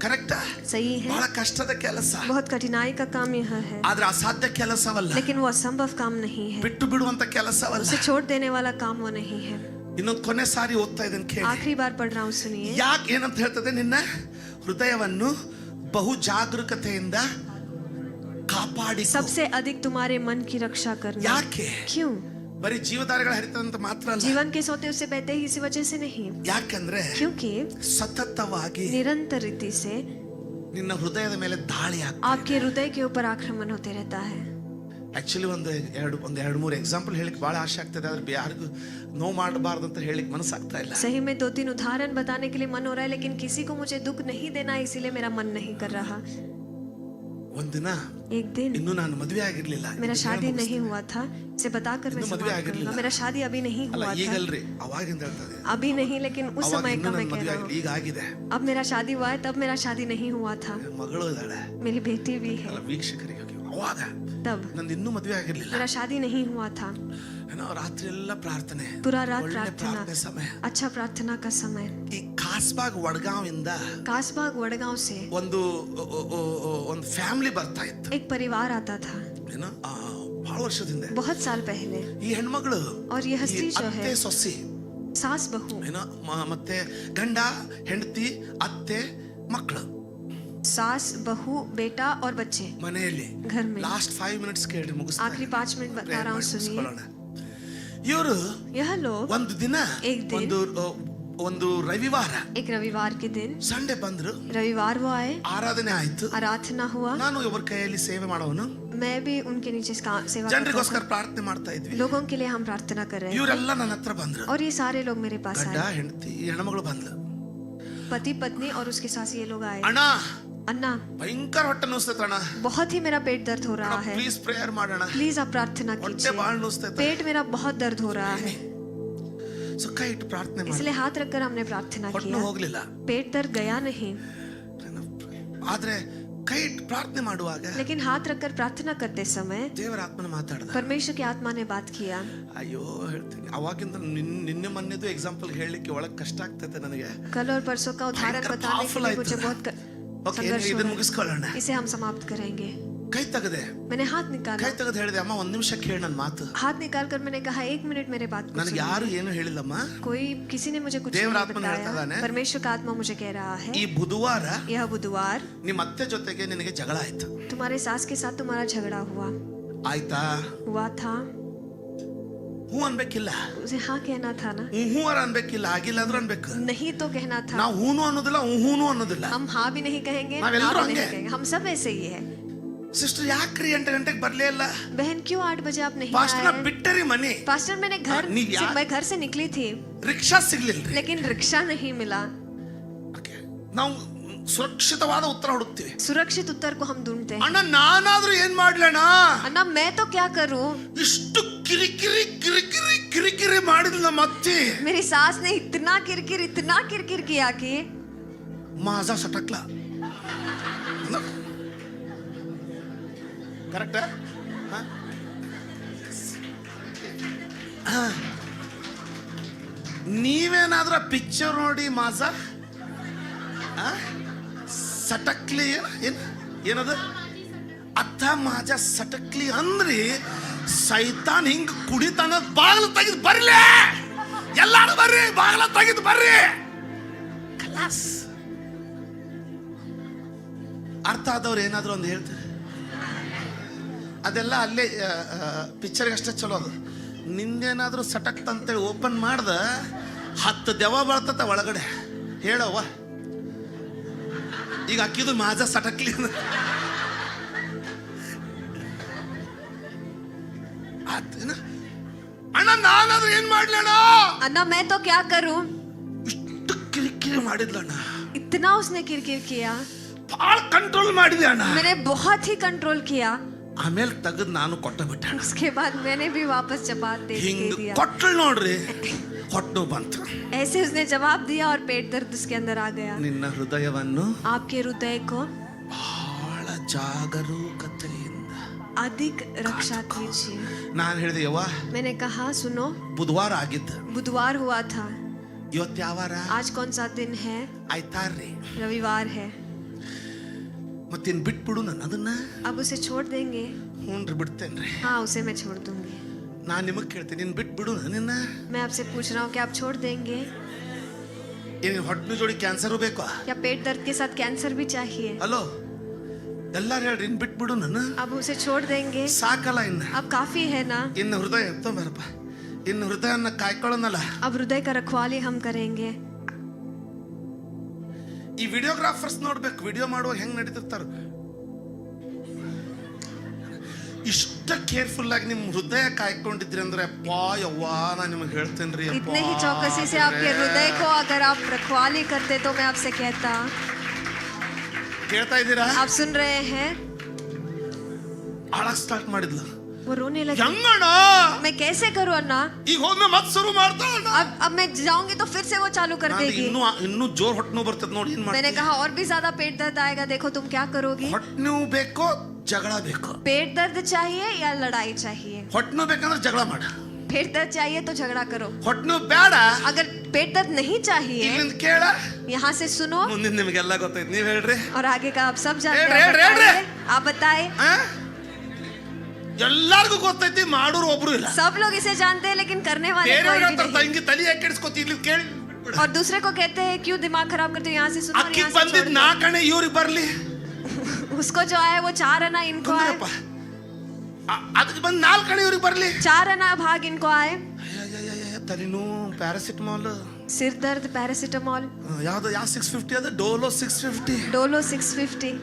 ಕರೆಕ್ಟಾ? सही है. ಬಹಳ ಕಷ್ಟದ ಕೆಲಸ, बहुत कठिनाई का काम यह है, ಆದ್ರೆ ಅಸಾಧ್ಯ ಕೆಲಸವಲ್ಲ, लेकिन वो असंभव काम नहीं है, ಬಿಟ್ಟು ಬಿಡುವಂತ ಕೆಲಸವಲ್ಲ. उसे छोड़ देने वाला काम वो नहीं है. ಇನ್ನೊಂದು ಕೊನೆ ಸಾರಿ ಓದ್ತಾ ಇದ್ದೇನೆ ಕೇಳಿ. आखिरी बार पढ़ रहा हूँ, सुनिए. ಯಾಕೆ ಏನಂತ ಹೇಳ್ತದೆ? ನಿನ್ನ ಹೃದಯವನ್ನು ಬಹು ಜಾಗರೂಕತೆಯಿಂದ ಕಾಪಾಡಿ. सबसे अधिक तुम्हारे मन की रक्षा करना. ಯಾಕೆ? क्यों? ಬರೀ ಜೀವಧಾರೆಗಳು ಹರಿತದಂತ ಮಾತ್ರ ಅಲ್ಲ, जीवन के सोते उससे बहते ही इसी वजह से नहीं, ಯಾಕಂದ್ರೆ क्योंकि ಸತತವಾಗಿ निरंतर रीति से ನಿನ್ನ ಹೃದಯದ ಮೇಲೆ ದಾಳಿ ಆಗ್ತದೆ. आपके हृदय के ऊपर आक्रमण होते रहता है. ಆಕ್ಚುಲಿ ಒಂದು ಎರಡು ಮೂರು ಎಕ್ಸಾಂಪಲ್ ಹೇಳಿಕ್ ಬಹಳ ಆಸೆ ಆಗ್ತದೆ, ಆದ್ರೆ ಯಾರಿಗೂ ನೋವು ಮಾಡಬಾರ್ದು ಅಂತ ಹೇಳಿಕ್ ಮನಸ್ಸಾಗ್ತಾ ಇಲ್ಲ. सही में 2-3 उदाहरण बताने के लिए मन हो रहा है, लेकिन किसी को मुझे दुख नहीं देना, इसीलिए मेरा मन नहीं कर रहा. ಒಂದಿನ एक दिन ಇನ್ನೂ ನಾನು ಮದುವೆ ಆಗಿರ್ಲಿಲ್ಲ, मेरा शादी नहीं हुआ था, इसे बताकर मैं इन्नू मद्वे समाप्त ಆಗಿರ್ಲಿಲ್ಲ. करूंगा. मेरा शादी अभी नहीं ಅಲ್ಲ हुआ था, ಈಗಲ್ರಿ, ಅವಾಗಿಂದ ಹೇಳ್ತದೆ. अभी नहीं, लेकिन उस ಅವಾಗ समय ಇನ್ನೂ का मैं ನನ್ನ कह ಮದುವೆ रहा ಆಗಿಲ್ಲ, हूँ. ಈಗ ಆಗಿದೆ. अब मेरा शादी हुआ है, तब मेरा शादी नहीं हुआ था. ಮಗಳು ಇದ್ದಾಳೆ, मेरी बेटी भी है. ಅಲ್ಲ ವೀಕ್ಷಕರಿಗೆ ಅವಾಗ तब ನಂದು ಇನ್ನೂ ಮದುವೆ ಆಗಿರ್ಲಿಲ್ಲ. मेरा शादी नहीं हुआ था. ಏನೋ ರಾತ್ರಿ ಎಲ್ಲ ಪ್ರಾರ್ಥನೆ, पूरा रात ಒಳ್ಳೆ प्रार्थना, ಪ್ರಾರ್ಥನೆ ಸಮಯ. अच्छा प्रार्थना का समय. ಈ ಕಾಸ್ಬಾಗ್ ವಡ್ಗಾಂವ್ ಇಂದ कासबाग वडगांव से ಒಂದು ಫ್ಯಾಮಿಲಿ ಬರ್ತಾ ಇತ್ತು. एक परिवार आता था, ಏನೋ ಬಹಳ ವರ್ಷದಿಂದ. बहुत साल पहले. ಈ ಹೆಣ್ಮಗಳು और ये हस्ती जो ಅತ್ತೆ है, ಸೊಸಿ सास बहू, ಏನೋ ಮತ್ತೆ ಗಂಡ ಹೆಂಡತಿ ಅತ್ತೆ ಮಕ್ಕಳು सास बहू बेटा और बच्चे ಮನೆಯಲ್ಲಿ. घर में. ಲಾಸ್ಟ್ 5 ಮಿನಿಟ್ಸ್ ಕೇಳಿ ಮುಗಿಸ್ತಾರೆ. आखिरी 5 मिनट बता रहा हूँ, सुनिए. ಇವರು यह लोग ಒಂದು ದಿನ एक दिन, ಒಂದು ರವಿವಾರ एक रविवार के दिन, ಸಂಡೆ ಬಂದ್ರು, रविवार वो आए, ಆರಾಧನೆ ಆಯ್ತು. आराधना हुआ. ನಾನು ಇವ್ರ ಕೈಯಲ್ಲಿ ಸೇವೆ ಮಾಡೋನು, मैं भी उनके नीचे सेवा करता ಜನರಿಗೋಸ್ಕರ था. ಪ್ರಾರ್ಥನೆ ಮಾಡ್ತಾ ಇದ್ವಿ. लोगों के लिए हम प्रार्थना कर रहे हैं, ಇವರೆಲ್ಲ ನನ್ನ ಹತ್ರ ಬಂದ್ರು. और ये सारे लोग मेरे पास ಗಂಡ आए, ಹೆಂಡತಿ ಈ ಹೆಣ್ಮಗಳು ಬಂದ್ಲು. पति पत्नी और उसके साथ ये लोग आए. ಅಣ್ಣ अन्ना, ಭಯಂಕರ ಹೊಟ್ಟೆ ನೋಸ್ತೈತೆ ಅಣ್ಣ, बहुत ही मेरा पेट दर्द हो रहा है, ಪ್ಲೀಸ್ ಪ್ರೇಯರ್ ಮಾಡೋಣ. प्लीज आप प्रार्थना ಹೊಟ್ಟೆ कीजिए, ಬಹಳ ನೋಸ್ತೈತೆ. पेट मेरा बहुत दर्द हो रहा है. ಸುಖ ಇಟ್ಟು ಪ್ರಾರ್ಥನೆ ಮಾಡಿ. इसलिए हाथ रखकर हमने प्रार्थना ಹೊಟ್ಟೆ किया. ಹೋಗ್ಲಿಲ್ಲ, पेट दर्द गया नहीं, ಆದ್ರೆ ಕೈ ಇಟ್ಟು ಪ್ರಾರ್ಥನೆ ಮಾಡುವಾಗ लेकिन हाथ रखकर प्रार्थना करते समय ದೇವರ ಆತ್ಮನ ಮಾತಾಡ್ದ. परमेश्वर की आत्मा ने बात किया. ಅಯ್ಯೋ ಹೇಳ್ತೀನಿ, ಅವಾಗಿಂದ ನಿನ್ನೆ ಮೊನ್ನೆದು ಎಕ್ಸಾಂಪಲ್ ಹೇಳಲಿಕ್ಕೆ ಒಳಗೆ ಕಷ್ಟ ಆಗ್ತೈತೆ ನನಗೆ. कल और परसों का उदाहरण भयंकर बताने के powerful लिए आयत मुझे है। बहुत ಓಕೆ, संघर्ष हो ಇದನ್ನ रहा है. ಮುಗಿಸ್ಕೊಳ್ಳೋಣ. इसे हम समाप्त करेंगे. ಕೈ ತೆಗೆದೆ, मैंने हाथ निकाला, ಕೈ ತೆಗೆದು ಹೇಳಿದೆ, ಅಮ್ಮ ಒಂದ್ ನಿಮಿಷ ಕೇಳಿ ನನ್ನ ಮಾತು. हाथ निकाल कर मैंने कहा 1 मिनट मेरे बात को ನನಗೆ सुनिए. ಯಾರು ಏನು ಹೇಳಿಲ್ಲಮ್ಮ. कोई किसी ने मुझे कुछ देवर नहीं आत्मा ने ಹೇಳ್ತಾ बताया. ಇದ್ದಾನೆ. परमेश्वर का आत्मा मुझे कह रहा है, ಈ ಬುಧವಾರ यह बुधवार ನಿಮ್ಮ ಅತ್ತೆ ಜೊತೆಗೆ ನಿನಗೆ ಜಗಳ ಆಯ್ತು. तुम्हारे सास के साथ तुम्हारा झगड़ा ಆಯ್ತಾ? हुआ था. ಹೂ ಅನ್ಬೇಕಿಲ್ಲ, उसे हाँ कहना था ना, ಹೂ ಅನ್ಬೇಕಿಲ್ಲ, ಆಗಿಲ್ಲ ಅಂದ್ರೆ ಅನ್ಬೇಕು. नहीं तो कहना था. ನಾವು ಹೂನು ಅನ್ನೋದಿಲ್ಲ, ಹೂನು ಅನ್ನೋದಿಲ್ಲ. हम हाँ भी नहीं कहेंगे, ನಾವ್ ना ಎಲ್ಲರೂ भी नहीं ಹಂಗೆ. कहेंगे, हम सब ऐसे ही है. ಸಿಸ್ಟರ್ ಯಾಕ್ರಿ 8 ಗಂಟೆಗೆ ಬರ್ಲೇ ಇಲ್ಲ? बहन क्यों 8 बजे आप नहीं ಪಾಸ್ಟರ್ आए? ಬಿಟ್ಟರಿ ಮನೆ, पास्टर मैंने घर नी यार- मैं घर से निकली थी, ರಿಕ್ಷಾ ಸಿಗ್ಲಿಲ್ರಿ. लेकिन रिक्शा नहीं मिला. Okay. ನಾವು ಸುರಕ್ಷಿತವಾದ ಉತ್ತರ ಹುಡುಕ್ತೀವಿ. सुरक्षित उत्तर को हम ढूंढते हैं. ಅಣ್ಣ ನಾನಾದ್ರೂ ಏನ್ ಮಾಡ್ಲಣ್ಣ? अन्ना मैं तो क्या करूं? ಇಷ್ಟು ಕಿರಿಕಿರಿ ಕಿರಿಕಿರಿ ಕಿರಿಕಿರಿ ಮಾಡಿದ್ಲ ನಮ್ಮ ಅತ್ತಿ. मेरी सास ने इतना किरकिर किया कि माझा सटकला. ಕರೆಕ್ಟ್? ನೀವೇನಾದ್ರೂ ಪಿಕ್ಚರ್ ನೋಡಿ ಮಾಜಾ ಸಟಕ್ಲಿ ಏನದು ಅತ್ತ ಮಾಜಾ ಸಟಕ್ಲಿ ಅಂದ್ರಿ ಸೈತಾನ್ ಹಿಂಗ್ ಕುಡಿತಾನ. ಬಾಗಿಲು ತೆಗೆದು ಬರ್ಲಿ, ಎಲ್ಲಾರು ಬರ್ರಿ, ಬಾಗಿಲ ತೆಗೆದು ಬರ್ರಿ. ಕಲಾಸ್. ಅರ್ಥ ಆದವ್ರು ಏನಾದ್ರು ಒಂದು ಹೇಳ್ತಾರೆ. ಅದೆಲ್ಲ ಅಲ್ಲೇ ಪಿಕ್ಚರ್ಗೆ ಅಷ್ಟೇ ಚಲೋ. ಅದು ನಿಂದೇನಾದ್ರೂ ಸಟಕ್ ಅಂತೇಳಿ ಓಪನ್ ಮಾಡ್ದ 10 ದೆವ್ವ ಬರ್ತತ ಒಳಗಡೆ. ಹೇಳವ್ವ, ಈಗ ಅಕ್ಕಿದು ಮಾಜಾ ಸಟಕ್ಲಿ ಅಣ್ಣ ನಾನಾದ್ರೂ ಏನ್ ಮಾಡ್ಲಣ್ಣ? अन्ना मैं तो क्या करूं? ಇಷ್ಟು ಕಿರಿಕಿರಿ ಮಾಡಿದ್ಲಣ್ಣ, इतना उसने किरकिर किया, ಭಾಳ ಕಂಟ್ರೋಲ್ ಮಾಡಿದೆ ಅಣ್ಣ. मैंने बहुत ही कंट्रोल किया. ಆಮೇಲೆ ತೆಗೆದು ನಾನು ಕೊಟ್ಟ ಬಿಟ್ಟೆ. उसके बाद मैंने भी वापस जवाब दे ಹಿಂಗ್ दिया. ಕೊಟ್ಟಳು ನೋಡ್ರಿ, ಹೊಟ್ಟು ಬಂತು. ऐसे उसने जवाब दिया और पेट दर्द उसके अंदर आ गया. ನಿನ್ನ ಹೃದಯವನ್ನು आपके हृदय को ಬಹಳ ಜಾಗರೂಕತೆಯಿಂದ अधिक रक्षा कीजिए। ನಾನು ಹೇಳಿದೆ ಯವ್ವ, मैंने कहा सुनो, ಬುಧವಾರ ಆಗಿದ್ದ, बुधवार हुआ था, ಇವತ್ತು ಯಾವ ವಾರ? आज कौन सा दिन है? ಆಯ್ತಾರ್ರಿ. रविवार है। ಮತ್ತೇನ್ ಬಿಟ್ಬಿಡು ನಾನು ಅದನ್ನ? अब उसे छोड़ देंगे? ಹ್ಞೂನ್ರಿ ಬಿಡ್ತೇನ್ರಿ. हाँ, उसे मैं छोड़ दूंगी। ನಾನು ನಿಮಗೆ ಕೇಳ್ತೀನಿ, ನೀನು ಬಿಟ್ಬಿಡು ನಿನ್ನ? मैं आपसे पूछ रहा हूँ कि आप छोड़ देंगे? ಏನು ಹೊಟ್ಟೆ ಜೋಡಿ ಕ್ಯಾನ್ಸರ್ ಬೇಕು? क्या पेट दर्द के साथ कैंसर भी चाहिए? ಹಲೋ, ಎಲ್ಲಾರು ಹೇಳ್ರಿ, ಇನ್ ಬಿಟ್ಬಿಡು ನನ್ನ? अब उसे छोड़ देंगे? ಸಾಕಲ್ಲ ಇನ್ನ? अब काफी है ना? ಇನ್ನು ಹೃದಯ ಬರಪ್ಪ, ಇನ್ನು ಹೃದಯನ ಕಾಯ್ಕೊಳ್ಳೋನಲ್ಲ. अब हृदय का रखवाली हम करेंगे। ಈ ವಿಡಿಯೋಗ್ರಾಫರ್ಸ್ ನೋಡ್ಬೇಕು, ವಿಡಿಯೋ ಮಾಡುವಾಗ ಹೆಂಗ್ ನಡೀತಿರ್ತಾರ. ಇಷ್ಟ ಕೇರ್ಫುಲ್ ಆಗಿ ನಿಮ್ ಹೃದಯ ಕಾಯ್ಕೊಂಡಿದ್ರಿ ಅಂದ್ರೆ ಅಪ್ಪಾ ಯವ್ವಾ, ನಾನು ನಿಮಗೆ ಹೇಳ್ತೇನ್ರಿ, इतने ही चौकसी से आपके हृदय को अगर आप रखवाली करते तो मैं आपसे कहता। ಕೇಳ್ತಾ ಇದ್ದೀರಾ? आप सुन रहे हैं? ಆಳಕ್ ಸ್ಟಾರ್ಟ್ ಮಾಡಿದ್ಲು. वो रोने लगी। ಹೆಂಗಣ್ಣ? मैं कैसे करूँ अन्ना? ಈಗ ಹೋದ್ಮೆ ಮತ್ ಶುರು ಮಾಡ್ತಾಳ. अब मैं जाऊंगी तो फिर से वो चालू कर देगी। ಇನ್ನು ಜೋರ್ ಹೊಟ್ಟೆ ನೋವು ಬರ್ತದೆ ನೋಡಿ, ಏನ್ मैंने ಮಾಡ್ತೀನಿ? कहा और भी ज्यादा पेट दर्द आएगा, देखो तुम क्या करोगी। ಹೊಟ್ಟೆ ನೋವು ಬೇಕೋ ಜಗಳ ಬೇಕೋ? पेट दर्द चाहिए या लड़ाई चाहिए? ಹೊಟ್ಟೆ ನೋವು ಬೇಕಂದ್ರೆ ಜಗಳ ಮಾಡ. पेट दर्द चाहिए तो झगड़ा करो। ಹೊಟ್ಟೆ ನೋವು ಬೇಡ, अगर पेट दर्द नहीं चाहिए, ಇಲ್ಲಿಂದ ಕೇಳ. यहाँ से सुनो, ಮುಂದಿನ ನಿಮಗೆಲ್ಲ ಗೊತ್ತೈತಿ, ನೀವ್ ಹೇಳ್ರಿ. और आगे का आप सब जानते रे, रे, रे, हैं। आप बताएं। ಎಲ್ಲಾರ್ಗೂ ಗೊತ್ತೈತಿ, ಮಾಡೋರು ಒಬ್ರು ಇಲ್ಲ. सब लोग इसे जानते हैं लेकिन करने वाले कोई भी नहीं। ತಂಗಿ ತಲೆ ಯಾಕೆ ಕೆಡಿಸ್ಕೊತಿ, ಇಲ್ಲಿ ಕೇಳಿ. और दूसरे को कहते हैं क्यों दिमाग खराब करते हो, यहाँ से सुनो और ಅಕ್ಕಿ यहाँ से छोड़ ಬಂದಿದ್ दो। ನಾಲ್ಕಣೆ ಇವ್ರಿಗೆ ಬರ್ಲಿ. उसको जो आया वो 4 आना इनको आए, ಕುಂದ್ರಪ್ಪ. ಅದಕ್ಕೆ ಬಂದ್ 4 ಕಣೆ ಇವ್ರಿಗೆ ಬರ್ಲಿ. 4 आना भाग इनको आए। ತಲೆನೂ ಪ್ಯಾರಾಸಿಟಮಾಲ್, सिर दर्द पैरासिटामॉल, ಯಾವ್ದು 650 ಅದ, ಡೋಲೋ 650. डोलो 650।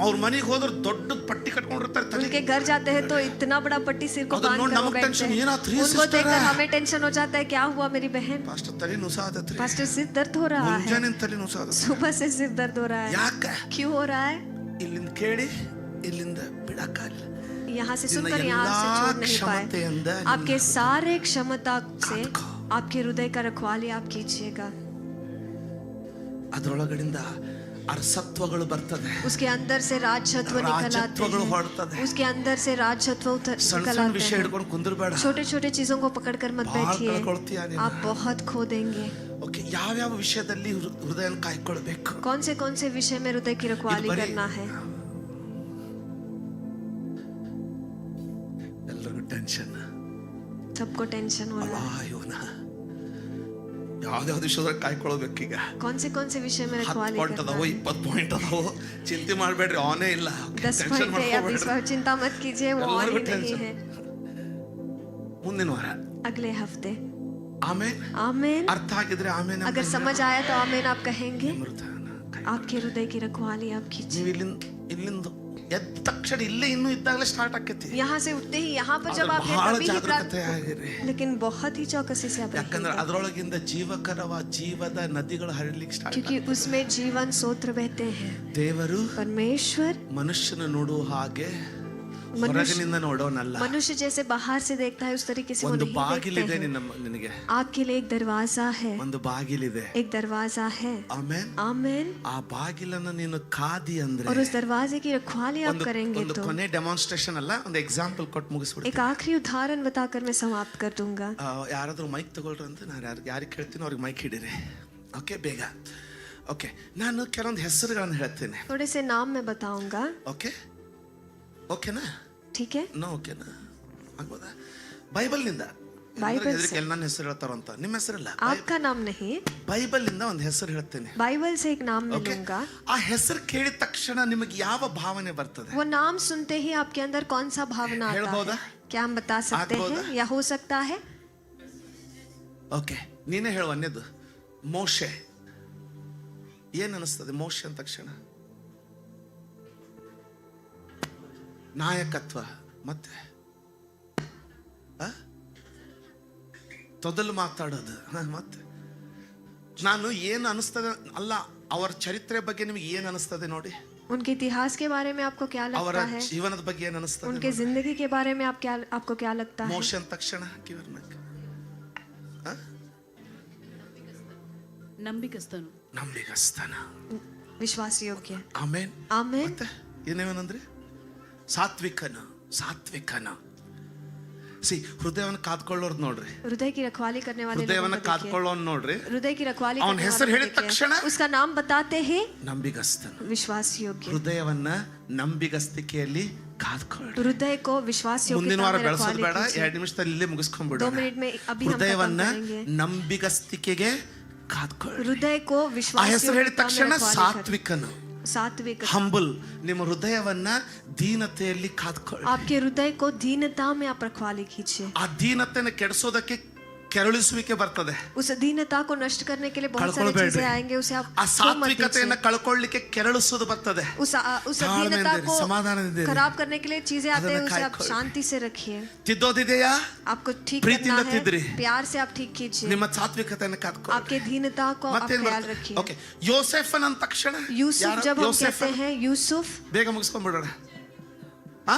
ಅವ್ರ ಮನೆಗೆ ಹೋದ್ರೆ ದೊಡ್ಡ ಪಟ್ಟಿ ಕಟ್ಕೊಂಡಿರ್ತಾರೆ ತಲೆಗೆ. उनके घर जाते हैं तो इतना बड़ा पट्टी सिर को ಅದು बांध ನೋಡಿ कर वो ನಮಗೆ बैठते ಟೆನ್ಷನ್, हैं। ಏನಾತ್ರಿ उनको ಸಿಸ್ಟರ್? देखकर हमें टेंशन हो जाता है, क्या हुआ मेरी बहन? ಫಾಸ್ಟ್ ತಲೆ ನುಸಾದತ್ರಿ. पास्टर सिर दर्द हो रहा है, ಮುಂಜಾನೆ ತಲೆ ನುಸಾದ. सुबह से सिर दर्द हो रहा है, ಯಾಕ? क्यों हो रहा है? ಇಲ್ಲಿಂದ ಕೇಳಿ, ಇಲ್ಲಿಂದ ಬಿಡಕಲ್ಲ. यहाँ से सुनकर यहाँ से छोड़ नहीं पाए। आपके सारे क्षमता से आपके हृदय का रखवाली आप कीजिएगा। ಅದರೊಳಗಡೆಯಿಂದ ಅರಸತ್ವಗಳು ಬರ್ತದೆ. उसके अंदर से राजत्व निकल आते ರಾಜತ್ವಗಳು ಹೊರಡ್ತದೆ. हैं। उसके अंदर से राजत्व ಸಣ್ಣ निकल ಸಣ್ಣ आते ವಿಷಯ हैं। ಹಿಡ್ಕೊಂಡು ಕುಂದ್ರಬೇಡ. छोटे छोटे चीजों को पकड़कर मत ಭಾಳ बैठिए, ಕಳ್ಕೊಳ್ತೀಯ ನೀನು. आप बहुत खो देंगे। ಓಕೆ, ಯಾವ್ಯಾವ ವಿಷಯದಲ್ಲಿ ಹೃದಯ ಕಾಯ್ಕೊಳ್ಬೇಕು? कौन से विषय में हृदय की रखवाली ಇದು ಬರೀ करना है? ಎಲ್ಲರಿಗೂ ಟೆನ್ಷನ್. सबको टेंशन हो रहा है। ಇವನ ಯಾವ್ದಾವ್ದು ವಿಷಯದಾಗ ಕಾಯ್ಕೊಳ್ಬೇಕೀಗ? कौन से विषय में 10 रखवाली ಪಾಯಿಂಟ್ करना ಅದಾವೋ, है? 20 ಪಾಯಿಂಟ್ ಅದಾವೋ, ಚಿಂತೆ ಮಾಡಬೇಡ್ರಿ, ಆನೇ ಇಲ್ಲ. 10 पॉइंट है या 20 पॉइंट, चिंता मत कीजिए, वो और ही नहीं है। ಮುಂದಿನ ವಾರ, अगले हफ्ते। ಆಮೇನ್. आमीन। ಅರ್ಥ ಆಗಿದ್ರೆ ಆಮೇನ್. अगर समझ आया तो आमीन आप कहेंगे। आपके हृदय की रखवाली आप कीजिए। ನೀವು ಇಲ್ಲಿಂದ ಎದ್ದ ತಕ್ಷಣ ಇಲ್ಲೇ ಇನ್ನೂ ಇದ್ದಾಗಲೇ ಸ್ಟಾರ್ಟ್ ಆಕೈತಿ. यहाँ से उठते ही यहाँ पर जब आप हैं ಬಹಳ तभी ही ಜಾಗೃತೆ ಆಗಿರಿ. लेकिन बहुत ही चौकसी से आप ಯಾಕಂದ್ರೆ रहिएगा, ಅದರೊಳಗಿಂದ ಜೀವಕರವ ಜೀವದ ನದಿಗಳು ಹರಿಲಿಕ್ಕೆ ಸ್ಟಾರ್ಟ್. क्योंकि उसमें जीवन सोत्र बहते हैं। ದೇವರು परमेश्वर ಮನುಷ್ಯನ ನೋಡುವ ಹಾಗೆ ಹೊರಗಿನಿಂದ ನೋಡೋನಲ್ಲ. मनुष्य जैसे बाहर से देखता है उस तरीके से वो ಒಂದು नहीं ಬಾಗಿಲಿದೆ देखते हैं। ನಿನಗೆ. आपके लिए एक दरवाजा है, ಒಂದು ಬಾಗಿಲಿದೆ. एक दरवाजा है। ಆಮೇನ್. आमीन। ಆ ಬಾಗಿಲನ್ನ ನೀನು ಕಾದಿ ಅಂದ್ರೆ, और उस दरवाजे की रखवाली आप करेंगे ಒಂದು तो ಕೊನೆ ಡೆಮಾನ್ಸ್ಟ್ರೇಷನ್ ಅಲ್ಲ, ಒಂದು ಎಕ್ಸಾಂಪಲ್ ಕೊಟ್ಟು ಮುಗಿಸ್ಬಿಡ್ತೀನಿ. एक आखिरी उदाहरण बताकर मैं समाप्त कर दूंगा। ಯಾರಾದ್ರೂ ಮೈಕ್ ತಗೊಳ್ರಿ ಅಂತ ನಾನು ಯಾರಿಗೆ ಹೇಳ್ತೀನಿ ಅವ್ರಿಗೆ ಮೈಕ್ ಹಿಡೀರಿ. ಓಕೆ, ಬೇಗ. ಓಕೆ, ನಾನು ಕೆಲವೊಂದು ಹೆಸರುಗಳನ್ನು ಹೇಳ್ತೇನೆ. थोड़े से नाम मैं बताऊंगा। ಓಕೆ, ಓಕೆನಾ? ठीक है? ನೋ ಓಕೆನಾ? ಆಗ್ಬೋದಾ? ಬೈಬಲ್ನಿಂದ ಬೈಬಲ್ ನನ್ನ ಹೆಸರು ಹೇಳ್ತಾರಂತ, ನಿಮ್ಮ ಹೆಸರಲ್ಲ, आपका नाम नहीं, ಬೈಬಲ್ ಇಂದ ಒಂದು ಹೆಸರು ಹೇಳ್ತೇನೆ. बाइबल से एक नाम मैं लूंगा। ಆ ಹೆಸರು ಕೇಳಿದ ತಕ್ಷಣ ನಿಮಗೆ ಯಾವ ಭಾವನೆ ಬರ್ತದೆ? वो नाम सुनते ही आपके अंदर कौन सा भावना आता ಹೇಳ್ಬೋದಾ? है? क्या हम बता सकते हैं या हो सकता है? ಓಕೆ, ನೀನೇ ಹೇಳು. ಅನ್ನೋದು ಮೋಶೆ. ಏನ್ ಅನಿಸ್ತದೆ ಮೋಶೆ ಅಂದ ತಕ್ಷಣ? ನಾಯಕತ್ವ. ಮತ್ತೆ ತೊದಲು ಮಾತಾಡೋದು. ಮತ್ತೆ ನಾನು ಏನು ಅನಿಸ್ತದೆ ಅಲ್ಲ, ಅವರ ಚರಿತ್ರೆ ಬಗ್ಗೆ ನಿಮಗೆ ಏನು ಅನಿಸ್ತದೆ ನೋಡಿ. उनके इतिहास के बारे में आपको क्या ಅವರ लगता है? ಜೀವನದ ಬಗ್ಗೆ ಏನು ಅನಿಸ್ತದೆ? उनके जिंदगी के बारे में आपको क्या लगता है? ಮೋಶೆ ಅಂದ ತಕ್ಷಣ ನಂಬಿಕಸ್ತನು, ನಂಬಿಗಸ್ತನ, विश्वास योग्य। ಆಮೇನ್. आमीन। ಮತ್ತೆ ಏನೇನಂದ್ರೆ ಸಾತ್ವಿಕನ ಸಿ ಹೃದಯವನ್ನು ಕಾದ್ಕೊಳ್ಳೋರು ನೋಡ್ರಿ, हृदय की रखवाली करने वाले लोगों ಹೃದಯವನ್ನು को देखिए। ಕಾದ್ಕೊಳ್ಳೋನು ನೋಡ್ರಿ, हृदय की रखवाली ಅವನ करने ಹೆಸರು वाले ಹೇಳಿದ को देखिए। ತಕ್ಷಣ उसका नाम बताते ही ನಂಬಿಗಸ್ತನು. विश्वास योग्य। ಹೃದಯವನ್ನ ನಂಬಿಗಸ್ತಿಕೆಯಲ್ಲಿ ಕಾದ್ಕೊಳ್ಳಿ. हृदय को विश्वास योग्य ಮುಂದಿನ ವಾರ ಬೆಳೆಸೋದು ಬೇಡ, 2 ನಿಮಿಷದಲ್ಲಿ ಇಲ್ಲೇ 2 ಮುಗಿಸ್ಕೊಂಡ್ಬಿಡೋಣ. मिनट में अभी हम खत्म ಹೃದಯವನ್ನ करेंगे। ನಂಬಿಗಸ್ತಿಕೆಗೆ ಕಾದ್ಕೊಳ್ಳಿ. हृदय को ಆ विश्वास ಹೆಸರು ಹೇಳಿದ योग्यता में ತಕ್ಷಣ रखवाली ಸಾತ್ವಿಕನು, करें। सात्विक, ಹಂಬಲ್. ನಿಮ್ಮ ಹೃದಯವನ್ನ ದೀನತೆಯಲ್ಲಿ ಕಾದ್ಕೊಳ್ಳಿ. आपके हृदय को दीनता में आप रखवाली कीजिए। ಆ ದೀನತೆನ ಕೆಡಿಸೋದಕ್ಕೆ ಕೆರಳಿಸುವಿಕೆ ಬರ್ತದೆ. उस दीनता को नष्ट करने के लिए बहुत सारी ಕಳ್ಕೊಳ್ಬೇಡ್ರಿ. चीजें आएंगे, उसे आप ಆ ಸಾತ್ವಿಕತೆಯನ್ನ ಕಳ್ಕೊಳ್ಳಿಕ್ಕೆ ಕೆರಳಿಸೋದು ಬರ್ತದೆ. उस ತಾಳ್ಮೆಯಿಂದ दीनता ಇರಿ, को ಸಮಾಧಾನದಿಂದ ಇರಿ. खराब करने के लिए चीजें आते हैं, ಅದನ್ನ उसे आप ಕಾಯ್ಕೊಳ್ಳಿ. शांति से रखिए। ತಿದ್ದೋದಿದೆಯಾ? आपको ठीक ಪ್ರೀತಿಯಿಂದ करना है, ತಿದ್ದಿರಿ. प्यार से आप ठीक कीजिए। ನಿಮ್ಮ ಸಾತ್ವಿಕತೆಯನ್ನ ಕಾದ್ಕೊಳ್ಳಿ. आपके दीनता को आप ಮತ್ತೇನ್ ख्याल ಬರ್ತದೆ? रखिए। ಓಕೆ, ಯೋಸೇಫನ್ ಅಂದ ತಕ್ಷಣ यूसुफ, जब हम ಯೋಸೇಫ कहते हैं यूसुफ, ಬೇಗ ಮುಗಿಸ್ಕೊಂಡ್ಬಿಡೋಣ.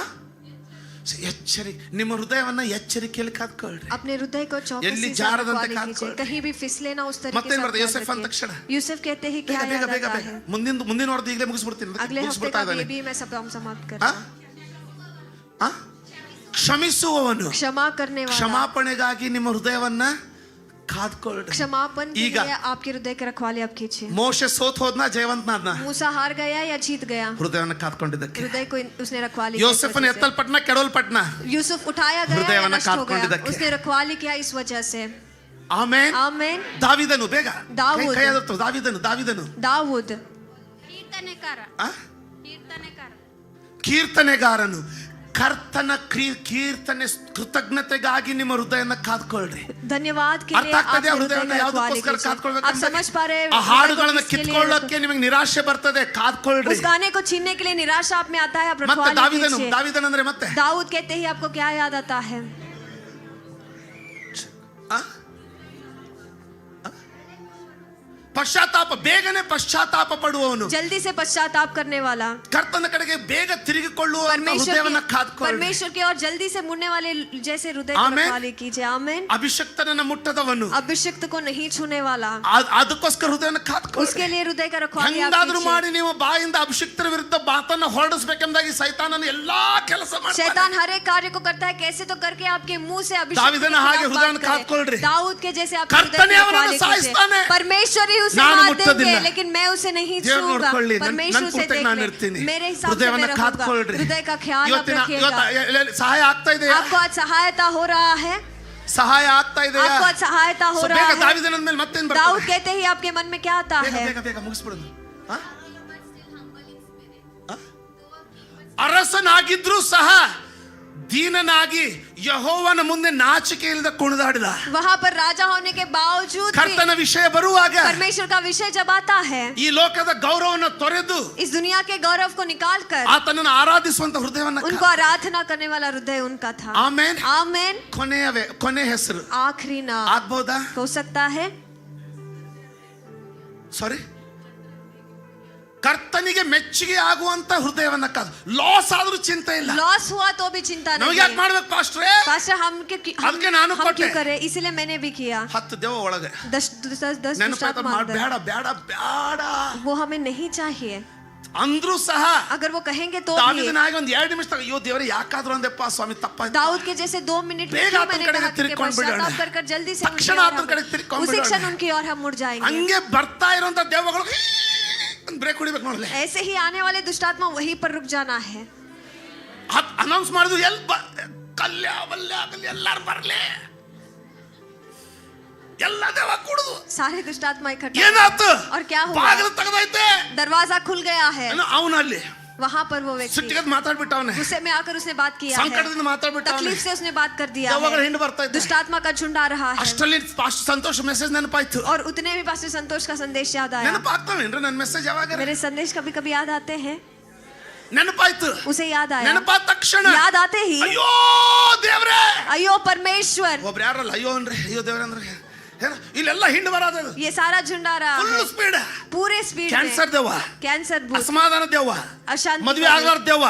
ಎಚ್ಚರಿಕೆ, ನಿಮ್ಮ ಹೃದಯವನ್ನ ಎಚ್ಚರಿಕೆಯಲ್ಲಿ ಕಾದ್ಕೊಳ್ಳ್ರಿ. अपने हृदय को ಎಲ್ಲಿ चौकसी से ಜಾರದಂತೆ रखवाली कीजिए, ಕಾದ್ಕೊಳ್ಳಿ. कहीं भी फिसले ना, उस तरीके ಮತ್ತೇನ್ से आप ಬರ್ತದೆ? ख्याल ಯೋಸೇಫ್ ಅಂದ रखिए। ತಕ್ಷಣ यूसुफ कहते ही ಬೇಗ क्या ಬೇಗ याद ಬೇಗ आता ಬೇಗ है? ಮುಂದಿನ ವಾರದ ಈಗಲೇ ಮುಗಿಸ್ಬಿಡ್ತೀನಿ. अगले हफ्ते ಮುಗಿಸ್ಬಿಡ್ತಾ का ಇದ್ದಾನೆ. भी मैं सब हम समाप्त कर ಆ? रहे हैं। ಆ? ಕ್ಷಮಿಸುವವನು, क्षमा करने वाला, ಕ್ಷಮಾಪಣೆಗಾಗಿ ನಿಮ್ಮ ಹೃದಯವನ್ನ ಕಾದ್ಕೊಳ್ಳ್ರಿ. क्षमापन के ಈಗ लिए आपके हृदय की रखवाली आप कीजिए। ಮೋಶೆ ಸೋತ್ ಹೋದ್ನ, ಜಯವಂತನಾದ್ನ? मूसा हार गया या जीत गया? ಹೃದಯವನ್ನ ಕಾದ್ಕೊಂಡಿದ್ದಕ್ಕೆ. हृदय को उसने रखवाली की इस ಯೋಸೆಫನ वजह से। ಎತ್ತಲ್ಪಟ್ನ ಕೆಡವಲ್ಪಟ್ನ? यूसुफ उठाया गया या ಹೃದಯವನ್ನ नष्ट हो गया? ಕಾದ್ಕೊಂಡಿದ್ದಕ್ಕೆ. उसने रखवाली किया इस वजह से। ಆಮೆನ್. आमीन। ದಾವಿದನು, ಬೇಗ ದಾವೂದ್. ಕೈ ಆದರ್ತು. ದಾವಿದನು दाऊद ಆ? ಕೀರ್ತನೆಗಾರನು. ಕರ್ತನ ಕೀರ್ತನೆ ಕೃತಜ್ಞತೆಗಾಗಿ ನಿಮ್ಮ ಹೃದಯನ ಕಾದ್ಕೊಳ್ಳ್ರಿ. धन्यवाद के ಅರ್ಥ लिए आप ಆಗ್ತದೆ? हृदय ಹೃದಯನ की रखवाली ಯಾವುದಕ್ಕೋಸ್ಕರ कीजिए। ಕಾದ್ಕೊಳ್ಬೇಕು? आप समझ पा रहे हैं? ಆ ಹಾಡುಗಳನ್ನ किसके लिए ಕಿತ್ಕೊಳ್ಳೋಕೆ ನಿಮಗೆ ನಿರಾಶೆ ಬರ್ತದೆ, ಕಾದ್ಕೊಳ್ಳ್ರಿ. उस गाने को छीनने के लिए निराशा आप में आता है, आप ಮತ್ತೆ रखवाली ದಾವಿದನು कीजिए। ಅಂದ್ರೆ ಮತ್ತೆ दाऊद कहते ही आपको क्या याद आता है? ಆ? ಪಶ್ಚಾತ್ತಾಪ, ಬೇಗನೆ ಪಶ್ಚಾತ್ತಾಪ ಪಡುವವನು, जल्दी से पश्चाताप करने वाला, ಕರ್ತನ ಕಡೆಗೆ ಬೇಗ ತಿರುಗಿಕೊಳ್ಳುವ ಹೃದಯವನ್ನ ಕಾದ್ಕೊಳ್ಳಿ. परमेश्वर की और जल्दी से मुड़ने वाले जैसे हृदय की आमीन। रखवाली कीजिए। आमीन। ಅಭಿಷಕ್ತನನ್ನ ಮುಟ್ಟದವನು, अभिषिक्त को नहीं छूने वाला, ಅದಕ್ಕೋಸ್ಕರ ಹೃದಯನ ಕಾದ್ಕೊಳ್ಳಿ. उसके लिए हृदय का रखवाली आप ಹೆಂಗಾದ್ರೂ कीजिए। ಮಾಡಿ ನೀವು ಬಾಯಿಂದ ಅಭಿಷಿಕ್ತರ ವಿರುದ್ಧ ಮಾತನ್ನ ಹೊರಡಿಸಬೇಕೆಂಬುದಾಗಿ ಸೈತಾನನ ಎಲ್ಲಾ ಕೆಲಸ ಮಾಡ್ತಾನೆ. शैतान हर एक कार्य को करता है, कैसे तो करके आपके मुंह से अभिषेक दाऊदನ ಹಾಗೆ ಹೃದಯನ ಕಾದ್ಕೊಳ್ಳ್ರಿ. दाऊद के जैसे आप ಕರ್ತನೇ ಅವನನ್ನು ಸಾಯಿಸ್ತಾನೆ. परमेश्वर ही उसे ನಾನು मार ಮುಟ್ಟೋದಿಲ್ಲ. देंगे, लेकिन मैं उसे नहीं ದೇವ್ರು छूऊंगा। ನೋಡ್ಕೊಳ್ಳಿ, परमेश्वर ನನ್ನ उसे ಪೂರ್ತಿಯಾಗಿ देख ನಾನು ले। ಇರ್ತೀನಿ. मेरे हिसाब से ಹೃದಯವನ್ನ मैं रखूंगा। ಕಾದ್ಕೊಳ್ಳ್ರಿ. हृदय का ख्याल आप रखिएगा। ಸಹಾಯ ಆಗ್ತಾ ಇದೆಯಾ? आपको आज सहायता हो रहा है? ಸಹಾಯ ಆಗ್ತಾ ಇದೆಯಾ? आपको आज सहायता हो So, रहा ಬೇಗ है? ದಾವಿದನ ಮೇಲೆ ಮತ್ತೇನ್ दाऊद ಬರ್ತದೆ? कहते ही आपके मन में क्या आता ಬೇಗ है? ಬೇಗ ಬೇಗ ಮುಗಿಸ್ಬಿಡೋದು. ಆ? ಆ? ಅರಸನಾಗಿದ್ರೂ ಸಹ ದೀನನಾಗಿ ಯೆಹೋವನ ಮುಂದೆ ನಾಚಿಕೆ ಇಲ್ಲದ ಕುಣಿದಾಡಿದ. वहाँ पर राजा होने के बावजूद भी ಕರ್ತನ ವಿಷಯ ಬರುವಾಗ परमेश्वर का विषय जब आता है, ಈ ಲೋಕದ ಗೌರವವನ್ನು ತೊರೆದು इस दुनिया के गौरव को निकाल कर ಆತನನ್ನು ಆರಾಧಿಸುವಂತ ಹೃದಯವನ್ನ उनको आराधना करने वाला हृदय उनका था। ಆಮೆನ್. आमीन। ಕೊನೆ ಹೆಸರು आखिरी नाम ಆಗ್ಬೋದಾ? हो सकता है। ಸಾರಿ, ಕರ್ತನಿಗೆ ಮೆಚ್ಚುಗೆ ಆಗುವಂತ ಹೃದಯವನ್ನ ಕಾದು. ಲಾಸ್ ಆದ್ರೂ ಚಿಂತೆ ಇಲ್ಲ. लॉस हुआ तो भी चिंता ನಾವು नहीं। ಯಾಕೆ ಮಾಡ್ಬೇಕು ಪಾಸ್ಟ್ರೇ? पास्टर हम ಅದಕ್ಕೆ ನಾನು हम ಕೊಟ್ಟೆ. क्यों करें? इसलिए मैंने भी किया। 10 ದೇವ ಒಳಗೆ 10 ನೆನಪಾಯ್ತು. दुष्टात्मा अंदर। ಬೇಡ ಬೇಡ ಬೇಡ वो हमें नहीं चाहिए। ಅಂದ್ರೂ ಸಹ अगर वो कहेंगे तो भी, ದಾವಿದನಾಗಿ ಒಂದು 2 ನಿಮಿಷ ಅಯ್ಯೋ ದೇವರೇ ಯಾಕಾದ್ರೂ ಅಂದೆಪ್ಪ ಸ್ವಾಮಿ ತಪ್ಪಾಯ್ತು. दाऊद के जैसे 2 मिनट में ಬೇಗ क्यों ಆತನ मैंने ಕಡೆಗೆ कहा कि ತಿರ್ಕೊಂಡು ಬಿಡೋಣ. पश्चाताप कर जल्दी से ತಕ್ಷಣ ಆತನ ಕಡೆಗೆ ತಿರ್ಕೊಂಡು उसी ಬಿಡೋಣ. क्षण उनकी ओर हम मुड़ जाएंगे। ಹಂಗೆ ಬರ್ತಾ ಇರುವಂತ ದೇವಗಳು ಬ್ರೇಕ್ ಹೊಡಿಬೇಕು ನೋಡ್ಲೆ. ऐसे ही आने वाले दुष्टात्मा वहीं पर रुक जाना है। ಅನೌನ್ಸ್ ಮಾಡಿದ್ರು ಕಲ್ಯ ವಲ್ಯ ಆಗಲಿ ಎಲ್ಲಾರು ಬರ್ಲಿ, ಎಲ್ಲ ದೇವ ಕುಡಿದು सारे दुष्टात्मा इकट्ठा। ಏನಾಯ್ತು? और क्या हुआ? ಬಾಗಿಲು ತೆಗೆದೈತೆ. दरवाजा खुल गया है। ಅವನಲ್ಲಿ वहाँ पर वो व्यक्ति ಸಿಟ್ಟಿಗೆ ಮಾತಾಡ್ಬಿಟ್ಟ. ಅವನೇ गुस्से में आकर उसने बात किया है। ಸಂಕಟದಿಂದ ಮಾತಾಡ್ಬಿಟ್ಟ. तकलीफ से उसने बात कर दिया ದೇವಗಳ है। ಹಿಂಡು ಬರ್ತಾ ಇದ್ದ. दुष्टात्मा का झुंड आ रहा है। ಅಷ್ಟರಲ್ಲಿ ಪಾಸ್ಟರ್ ಸಂತೋಷ ಮೆಸೇಜ್ ನೆನಪಾಯ್ತು. और उतने भी पास्टर संतोष का संदेश याद आया। ನೆನಪಾಗ್ತಾವೇನ್ರಿ ನನ್ನ ಮೆಸೇಜ್? ಯಾವಾಗ मेरे संदेश कभी कभी याद आते हैं। ನೆನಪಾಯ್ತು. उसे याद आया। ನೆನಪಾದ ತಕ್ಷಣ याद आते ही ಅಯ್ಯೋ ದೇವ್ರೇ, अयो परमेश्वर, ಒಬ್ರು ಯಾರಲ್ಲ ಅಯ್ಯೋ ಅನ್ರಿ, ಅಯ್ಯೋ ದೇವ್ರ ಅಂದ್ರೆ ಏನು? ಇಲ್ಲೆಲ್ಲ ಹಿಂಡು ಬರೋದು ये सारा झुंड आ रहा ಫುಲ್ है ಸ್ಪೀಡ್. पूरे स्पीड ಕ್ಯಾನ್ಸರ್ में। ದೇವ, कैंसर भूत, ಅಸಮಾಧಾನ ದೇವ, अशांति ಮದುವೆ का ಆಗ್ಲಾರ್ದ ದೇವ,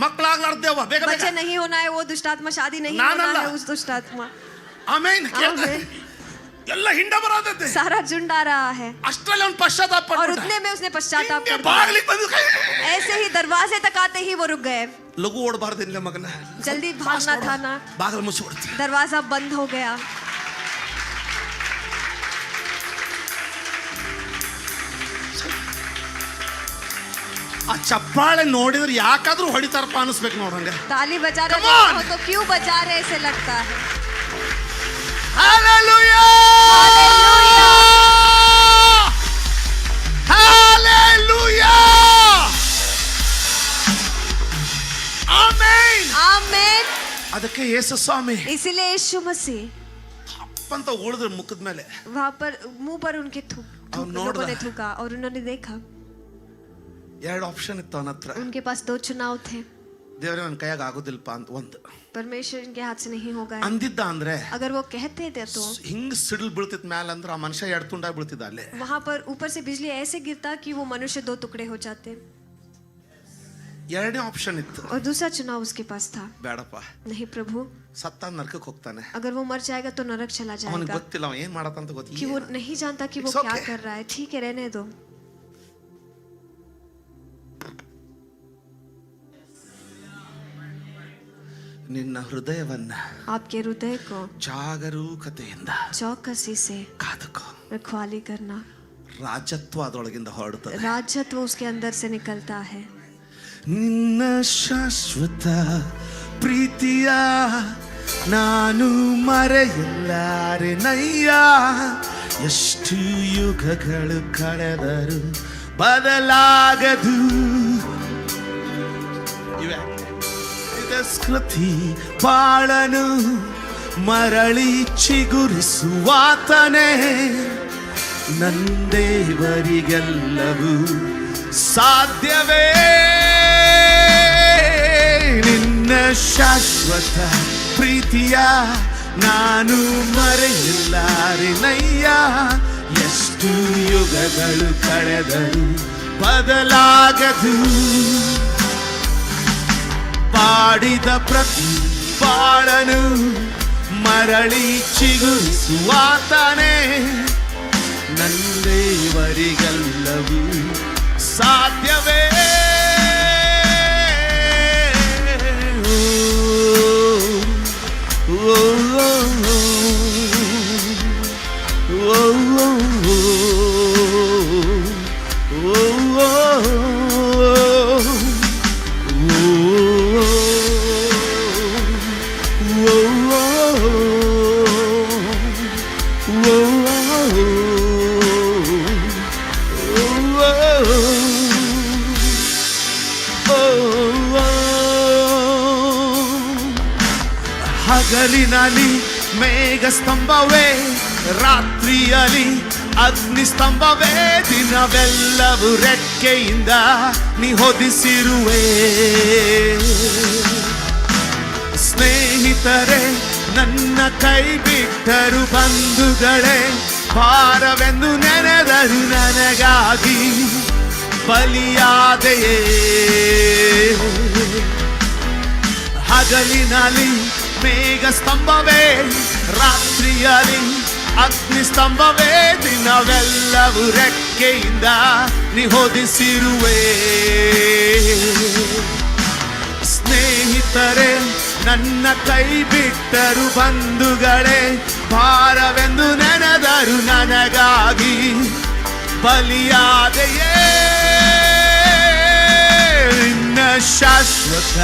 ಮಕ್ಕಳಾಗ್ಲಾರ್ದ ದೇವ, ಬೇಗ ಬೇಗ. बच्चे नहीं होना है वो दुष्टात्मा, शादी नहीं ना, होना ना, है ना। उस दुष्टात्मा। ಆಮೇನ್. आमीन। ಎಲ್ಲ ಹಿಂಡ ಬರೋದತ್ತೆ. सारा झुंड आ रहा है ಅಷ್ಟರಲ್ಲಿ ಅವ್ನು ಪಶ್ಚಾತ್ತಾಪ और ಪಟ್ಬಿಟ್ಟ. उतने में उसने पश्चाताप कर दिया। ಬಾಗಿಲಿಗೆ ಬಂದು ऐसे ही दरवाजे तक आते ही वो रुक गए। ಲಘು ಓಡಬಾರ್ದಿಲ್ಲ ಮಗನ, जल्दी भागना था ना, ಬಾಗಿಲು ಮುಚ್ಚಿಬಿಡ್ತೀನಿ. दरवाजा बंद हो गया। ಆ ಚಪ್ಪಾಳೆ ನೋಡಿದ್ರೆ ಯಾಕಾದ್ರೂ ಹೊಡಿತಾರಪ್ಪ ಅನಿಸ್ಬೇಕು ನೋಡಂಗೆ. ताली बजा रहे Come on! हो तो क्यों बजा रहे ऐसे लगता है। Hallelujah! Hallelujah! Amen! आमीन। ಅದಕ್ಕೆ ಯೇಸು ಸ್ವಾಮಿ इसीलिए यीशु मसीह ಅಂತ ಉಳಿದ್ರೆ ಮುಖದ ಮೇಲೆ वहां पर मुंह पर उनके ಅವ್ನು लोगों ने ನೋಡ್ದ. थूका और उन्होंने देखा। ಎರಡು ಆಪ್ಷನ್ ಇತ್ತು ಅವನ ಹತ್ರ. उनके पास दो चुनाव थे। ದೇವರೇ ನನ್ನ ಕೈಯಾಗ ಆಗೋದಿಲ್ಲಪ್ಪ ಅಂತ ಒಂದು परमेश्वर इनके हाथ से नहीं होगा। ಅಂದಿದ್ದ ಅಂದ್ರೆ अगर वो कहते थे तो ಹಿಂಗ್ ಸಿಡಿಲ್ ಬೀಳ್ತಿದ್ ಮ್ಯಾಲ ಅಂದ್ರೆ ಆ ಮನುಷ್ಯ ಎರಡು ತುಂಡಾಗಿ ಬೀಳ್ತಿದ್ದ ಅಲ್ಲೇ. वहां पर ऊपर से बिजली ऐसे गिरता कि वो मनुष्य दो टुकड़े हो जाते। ಎರಡನೇ ಆಪ್ಷನ್ ಇತ್ತು. और दूसरा चुनाव उसके पास था, ಬೇಡಪ್ಪ, नहीं प्रभु, ಸತ್ತ ನರಕಕ್ಕೆ ಹೋಗ್ತಾನೆ. अगर वो मर जाएगा तो नरक चला ಅವನಿಗೆ जाएगा। ಗೊತ್ತಿಲ್ಲ ಅವ ಏನ್ ಮಾಡತ್ತಂತ कि ಗೊತ್ತಿಲ್ಲ. वो नहीं जानता कि वो It's क्या okay. कर रहा है। ठीक है, रहने दो। ನಿನ್ನ ಹೃದಯವನ್ನ आपके हृदय को ಜಾಗರೂಕತೆಯಿಂದ चौकसी से ಕಾದುಕೋ. रखवाली करना। ರಾಜತ್ವ ಅದರೊಳಗಿಂದ ಹೊರಡುತ್ತದೆ. राजत्व उसके अंदर से निकलता है। ನಿನ್ನ ಶಾಶ್ವತ ಪ್ರೀತಿಯ ನಾನು ಮರೆಯಲಾರೆನಯ್ಯ. ಎಷ್ಟು ಯುಗಗಳು ಕಳೆದರು ಬದಲಾಗದು. ಸ್ಮೃತಿ ಬಾಳನು ಮರಳಿ ಚಿಗುರಿಸುವಾತನೇ. ನಂದೇವರಿಗೆಲ್ಲವೂ ಸಾಧ್ಯವೇ. ನಿನ್ನ ಶಾಶ್ವತ ಪ್ರೀತಿಯ ನಾನು ಮರೆಯಲಾರೆನಯ್ಯ. ಎಷ್ಟು ಯುಗಗಳು ಕಳೆದರು ಬದಲಾಗದು. ಪಾಡಿದ ಪ್ರತಿ ಬಾಳನು ಮರಳಿ ಚಿಗುರಿಸುವಾತನೇ. ನಂದೇವರಿಗೆಲ್ಲವೂ ಸಾಧ್ಯವೇ. ಓ, ಓ, ಓ, ಓ, ಓ, ಓ, ಹಗಲಿನಲ್ಲಿ ಮೇಘ ಸ್ತಂಭವೇ, ರಾತ್ರಿಯಲ್ಲಿ ಅಗ್ನಿ ಸ್ತಂಭವೇ. ದಿನವೆಲ್ಲವೂ ರೆಕ್ಕೆಯಿಂದ ನೀ ಹೊದಿಸಿರುವೆ. ಸ್ನೇಹಿತರೆ ನನ್ನ ಕೈ ಬಿಟ್ಟರು, ಬಂಧುಗಳೇ ಭಾರವೆಂದು ನೆನೆದರು, ನನಗಾಗಿ ಬಲಿಯಾದೆಯೇ. ಹಗಲಿನಲ್ಲಿ ಮೇಘ ಸ್ತಂಭವೇ, ರಾತ್ರಿಯಲ್ಲಿ ಅಗ್ನಿ ಸ್ತಂಭವೇ. ದಿನವೆಲ್ಲವೂ ರೆಕ್ಕೆಯಿಂದ ನೀ ಹೊದಿಸಿರುವೆ. ಸ್ನೇಹಿತರೆ ನನ್ನ ಕೈ ಬಿಟ್ಟರು, ಬಂಧುಗಳೇ ಭಾರವೆಂದು ನೆನೆದರು, ನನಗಾಗಿ ಬಲಿಯಾದೆಯೇ. ನಿನ್ನ ಶಾಶ್ವತ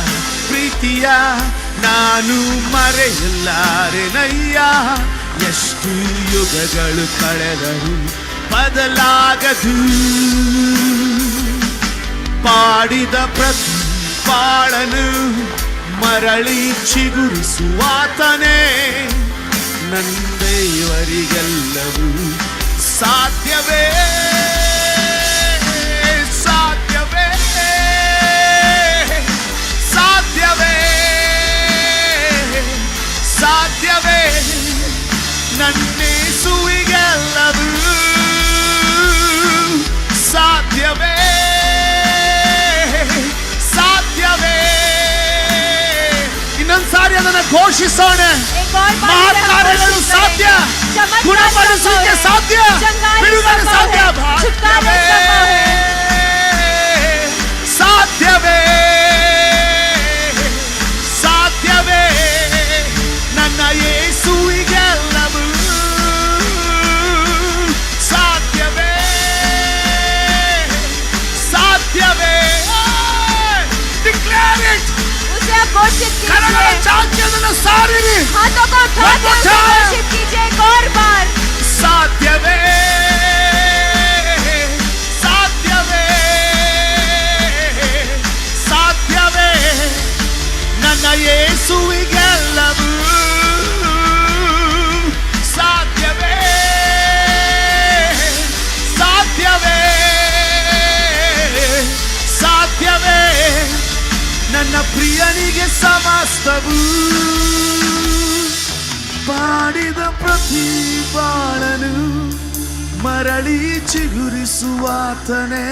ಪ್ರೀತಿಯ ನಾನು ಮರೆಯಲಾರೆನಯ್ಯ. ಎಷ್ಟು ಯುಗಗಳು ಕಳೆದರು ಬದಲಾಗದು. ಪಾಡಿದ ಪ್ರತಿ ಬಾಳನು ಮರಳಿ ಚಿಗುರಿಸುವಾತನೇ. ನಂದೇವರಿಗೆಲ್ಲವೂ ಸಾಧ್ಯವೇ. ಸಾಧ್ಯವೇ, ಸಾಧ್ಯವೇ, ಸಾಧ್ಯವೇ. ನನ್ನೇಸುವಿಗೆಲ್ಲವೂ ಸಾಧ್ಯವೇ. ಸಾಧ್ಯವೇ. ಇನ್ನೊಂದು ಸಾರಿ ಅದನ್ನು ಘೋಷಿಸೋಣ. एक और बार ಮಹತ್ ಕಾರ್ಯಗಳು ಸಾಧ್ಯ, ಗುಣಪಡಿಸುವಿಕೆ ಸಾಧ್ಯ, ಬಿಡುಗಡೆ ಸಾಧ್ಯ. ಸಾಧ್ಯವೇ, ಸಾಧ್ಯವೇ ನನ್ನ ಯೇಸುವಿಗೆಲ್ಲವೂ ಸಾಧ್ಯವೇ, ಸಾಧ್ಯವೇ. Declare it. उसे आप घोषित ಕರಗಳ कीजिए, ಚಾಚಿ ಅದನ್ನು ಸಾರಿರಿ. हाथों को उठा के उसे घोषित कीजिए एक और बार. ಸಾಧ್ಯವೇ, ಸಾಧ್ಯವೇ, ಸಾಧ್ಯವೇ ನನ್ನ ಯೇಸುವಿಗೆಲ್ಲವೂ ಸಾಧ್ಯವೇ, ಸಾಧ್ಯವೇ, ಸಾಧ್ಯವೇ ನನ್ನ ಪ್ರಿಯನಿಗೆ ಸಮಸ್ತವೂ. ಪಾಡಿದ ಪ್ರತಿ ಬಾಳನು ಮರಳಿ ಚಿಗುರಿಸುವಾತನೇ,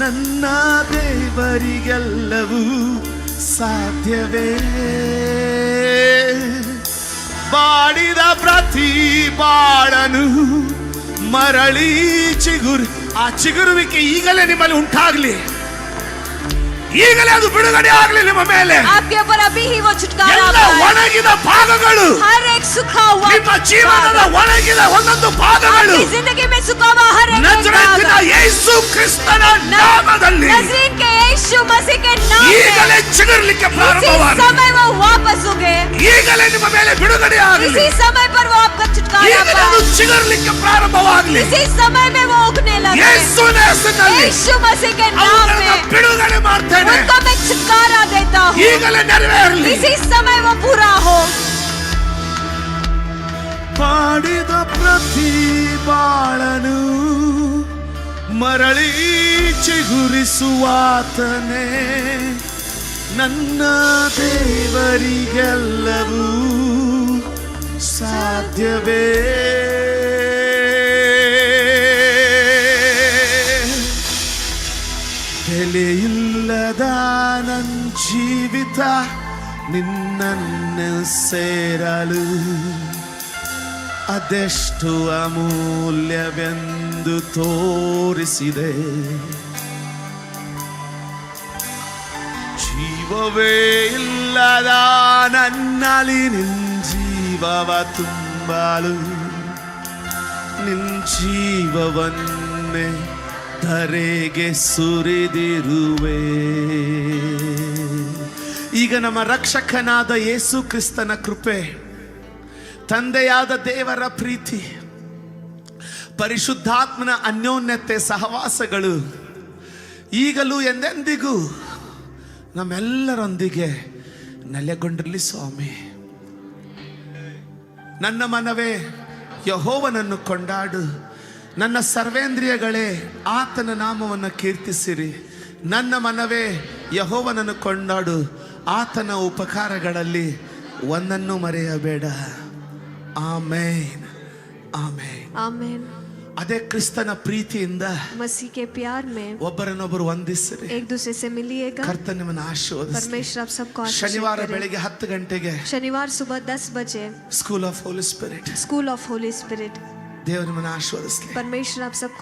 ನನ್ನ ದೇವರಿಗೆಲ್ಲವೂ ಸಾಧ್ಯವೇ. ಬಾಡಿದ ಪ್ರತಿ ಬಾಳನು ಮರಳಿ ಆ ಚಿಗುರುವಿಕೆ ಈಗಲೇ ನಿಮ್ಮಲ್ಲಿ ಉಂಟಾಗ್ಲಿ, ಈಗಲೇ ಅದು ಬಿಡುಗಡೆ ಆಗಲಿ ನಿಮ್ಮ ಮೇಲೆ. आपके ऊपर अभी ही वो छुटकारा ಎಲ್ಲ पाए. ಒಣಗಿದ ಭಾಗಗಳು, हर एक सूखा हुआ ನಿಮ್ಮ ಜೀವನದ ಒಣಗಿದ ಒಂದೊಂದು ಭಾಗಗಳು आपकी जिंदगी में सूखा हुआ हर एक ನಜರೇತಿನ भाग ಯೇಸು ಕ್ರಿಸ್ತನ ನಾಮದಲ್ಲಿ नजरीन के यीशु मसीह के नाम ಈಗಲೇ में ಚಿಗುರ್ಲಿಕ್ಕೆ इसी ಪ್ರಾರಂಭವಾಗಲಿ. समय वो वापस होंगे, ಈಗಲೇ ನಿಮ್ಮ ಮೇಲೆ ಬಿಡುಗಡೆ ಆಗಲಿ, इसी समय पर वो आपका छुटकारा ಈಗಲೇ ಅದು पाए, ಚಿಗುರ್ಲಿಕ್ಕೆ ಪ್ರಾರಂಭವಾಗಲಿ. इसी समय में वो उगने लगे. ಯೇಸುವಿನ ಹೆಸರಿನಲ್ಲಿ यीशु मसीह के नाम ಅವುಗಳನ್ನು में ಬಿಡುಗಡೆ ಮಾಡ್ತೇನೆ. उनको मैं छुटकारा देता हूँ, ಈಗಲೇ ನೆರವೇರಲಿ. इसी समय वो पूरा हो. ಪಾಡಿದ ಪ್ರತಿ ಬಾಳನು ಮರಳಿ ಚಿಗುರಿಸುವಾತನೇ, ನನ್ನ ದೇವರಿಗೆಲ್ಲವೂ ಸಾಧ್ಯವೇ. ಬೆಲೆಯಿಲ್ಲದ ನನ್ನ ಜೀವಿತ ನಿನ್ನನ್ನು ಸೇರಲು ಅದೆಷ್ಟು ಅಮೂಲ್ಯವೆಂದು ತೋರಿಸಿದೆ. ಜೀವವೇ ಇಲ್ಲದ ನನ್ನಲ್ಲಿ ನಿನ್ ಜೀವವ ತುಂಬಲು ನಿನ್ ಜೀವವನ್ನೇ ಧರೆಗೆ ಸುರಿದಿರುವೆ. ಈಗ ನಮ್ಮ ರಕ್ಷಕನಾದ ಯೇಸು ಕ್ರಿಸ್ತನ ಕೃಪೆ, ತಂದೆಯಾದ ದೇವರ ಪ್ರೀತಿ, ಪರಿಶುದ್ಧಾತ್ಮನ ಅನ್ಯೋನ್ಯತೆ ಸಹವಾಸಗಳು ಈಗಲೂ ಎಂದೆಂದಿಗೂ ನಮ್ಮೆಲ್ಲರೊಂದಿಗೆ ನೆಲೆಗೊಂಡಿರಲಿ ಸ್ವಾಮಿ. ನನ್ನ ಮನವೇ ಯೆಹೋವನನ್ನು ಕೊಂಡಾಡು, ನನ್ನ ಸರ್ವೇಂದ್ರಿಯಗಳೇ ಆತನ ನಾಮವನ್ನು ಕೀರ್ತಿಸಿರಿ. ನನ್ನ ಮನವೇ ಯೆಹೋವನನ್ನು ಕೊಂಡಾಡು, ಆತನ ಉಪಕಾರಗಳಲ್ಲಿ ಒಂದನ್ನು ಮರೆಯಬೇಡ. ಆಮೇನ್, ಆಮೇನ್, आमीन. ಅದೇ ಕ್ರಿಸ್ತನ ಪ್ರೀತಿಯಿಂದ मसीह के प्यार में ಒಬ್ಬರನ್ನೊಬ್ಬರು ವಂದಿಸಿರಿ. एक दूसरे से मिलिएगा. ಕರ್ತ ನಿಮ್ಮನ್ನು ಆಶೀರ್ವದಿಸಲಿ. परमेश्वर आप सबको आशीष ಶನಿವಾರ करे. ಬೆಳಿಗ್ಗೆ 10 ಗಂಟೆಗೆ शनिवार सुबह 10 बजे School of Holy Spirit. School of Holy Spirit. ದೇವರು ನಿಮ್ಮನ್ನು ಆಶೀರ್ವದಿಸಲಿ. परमेश्वर आप सबको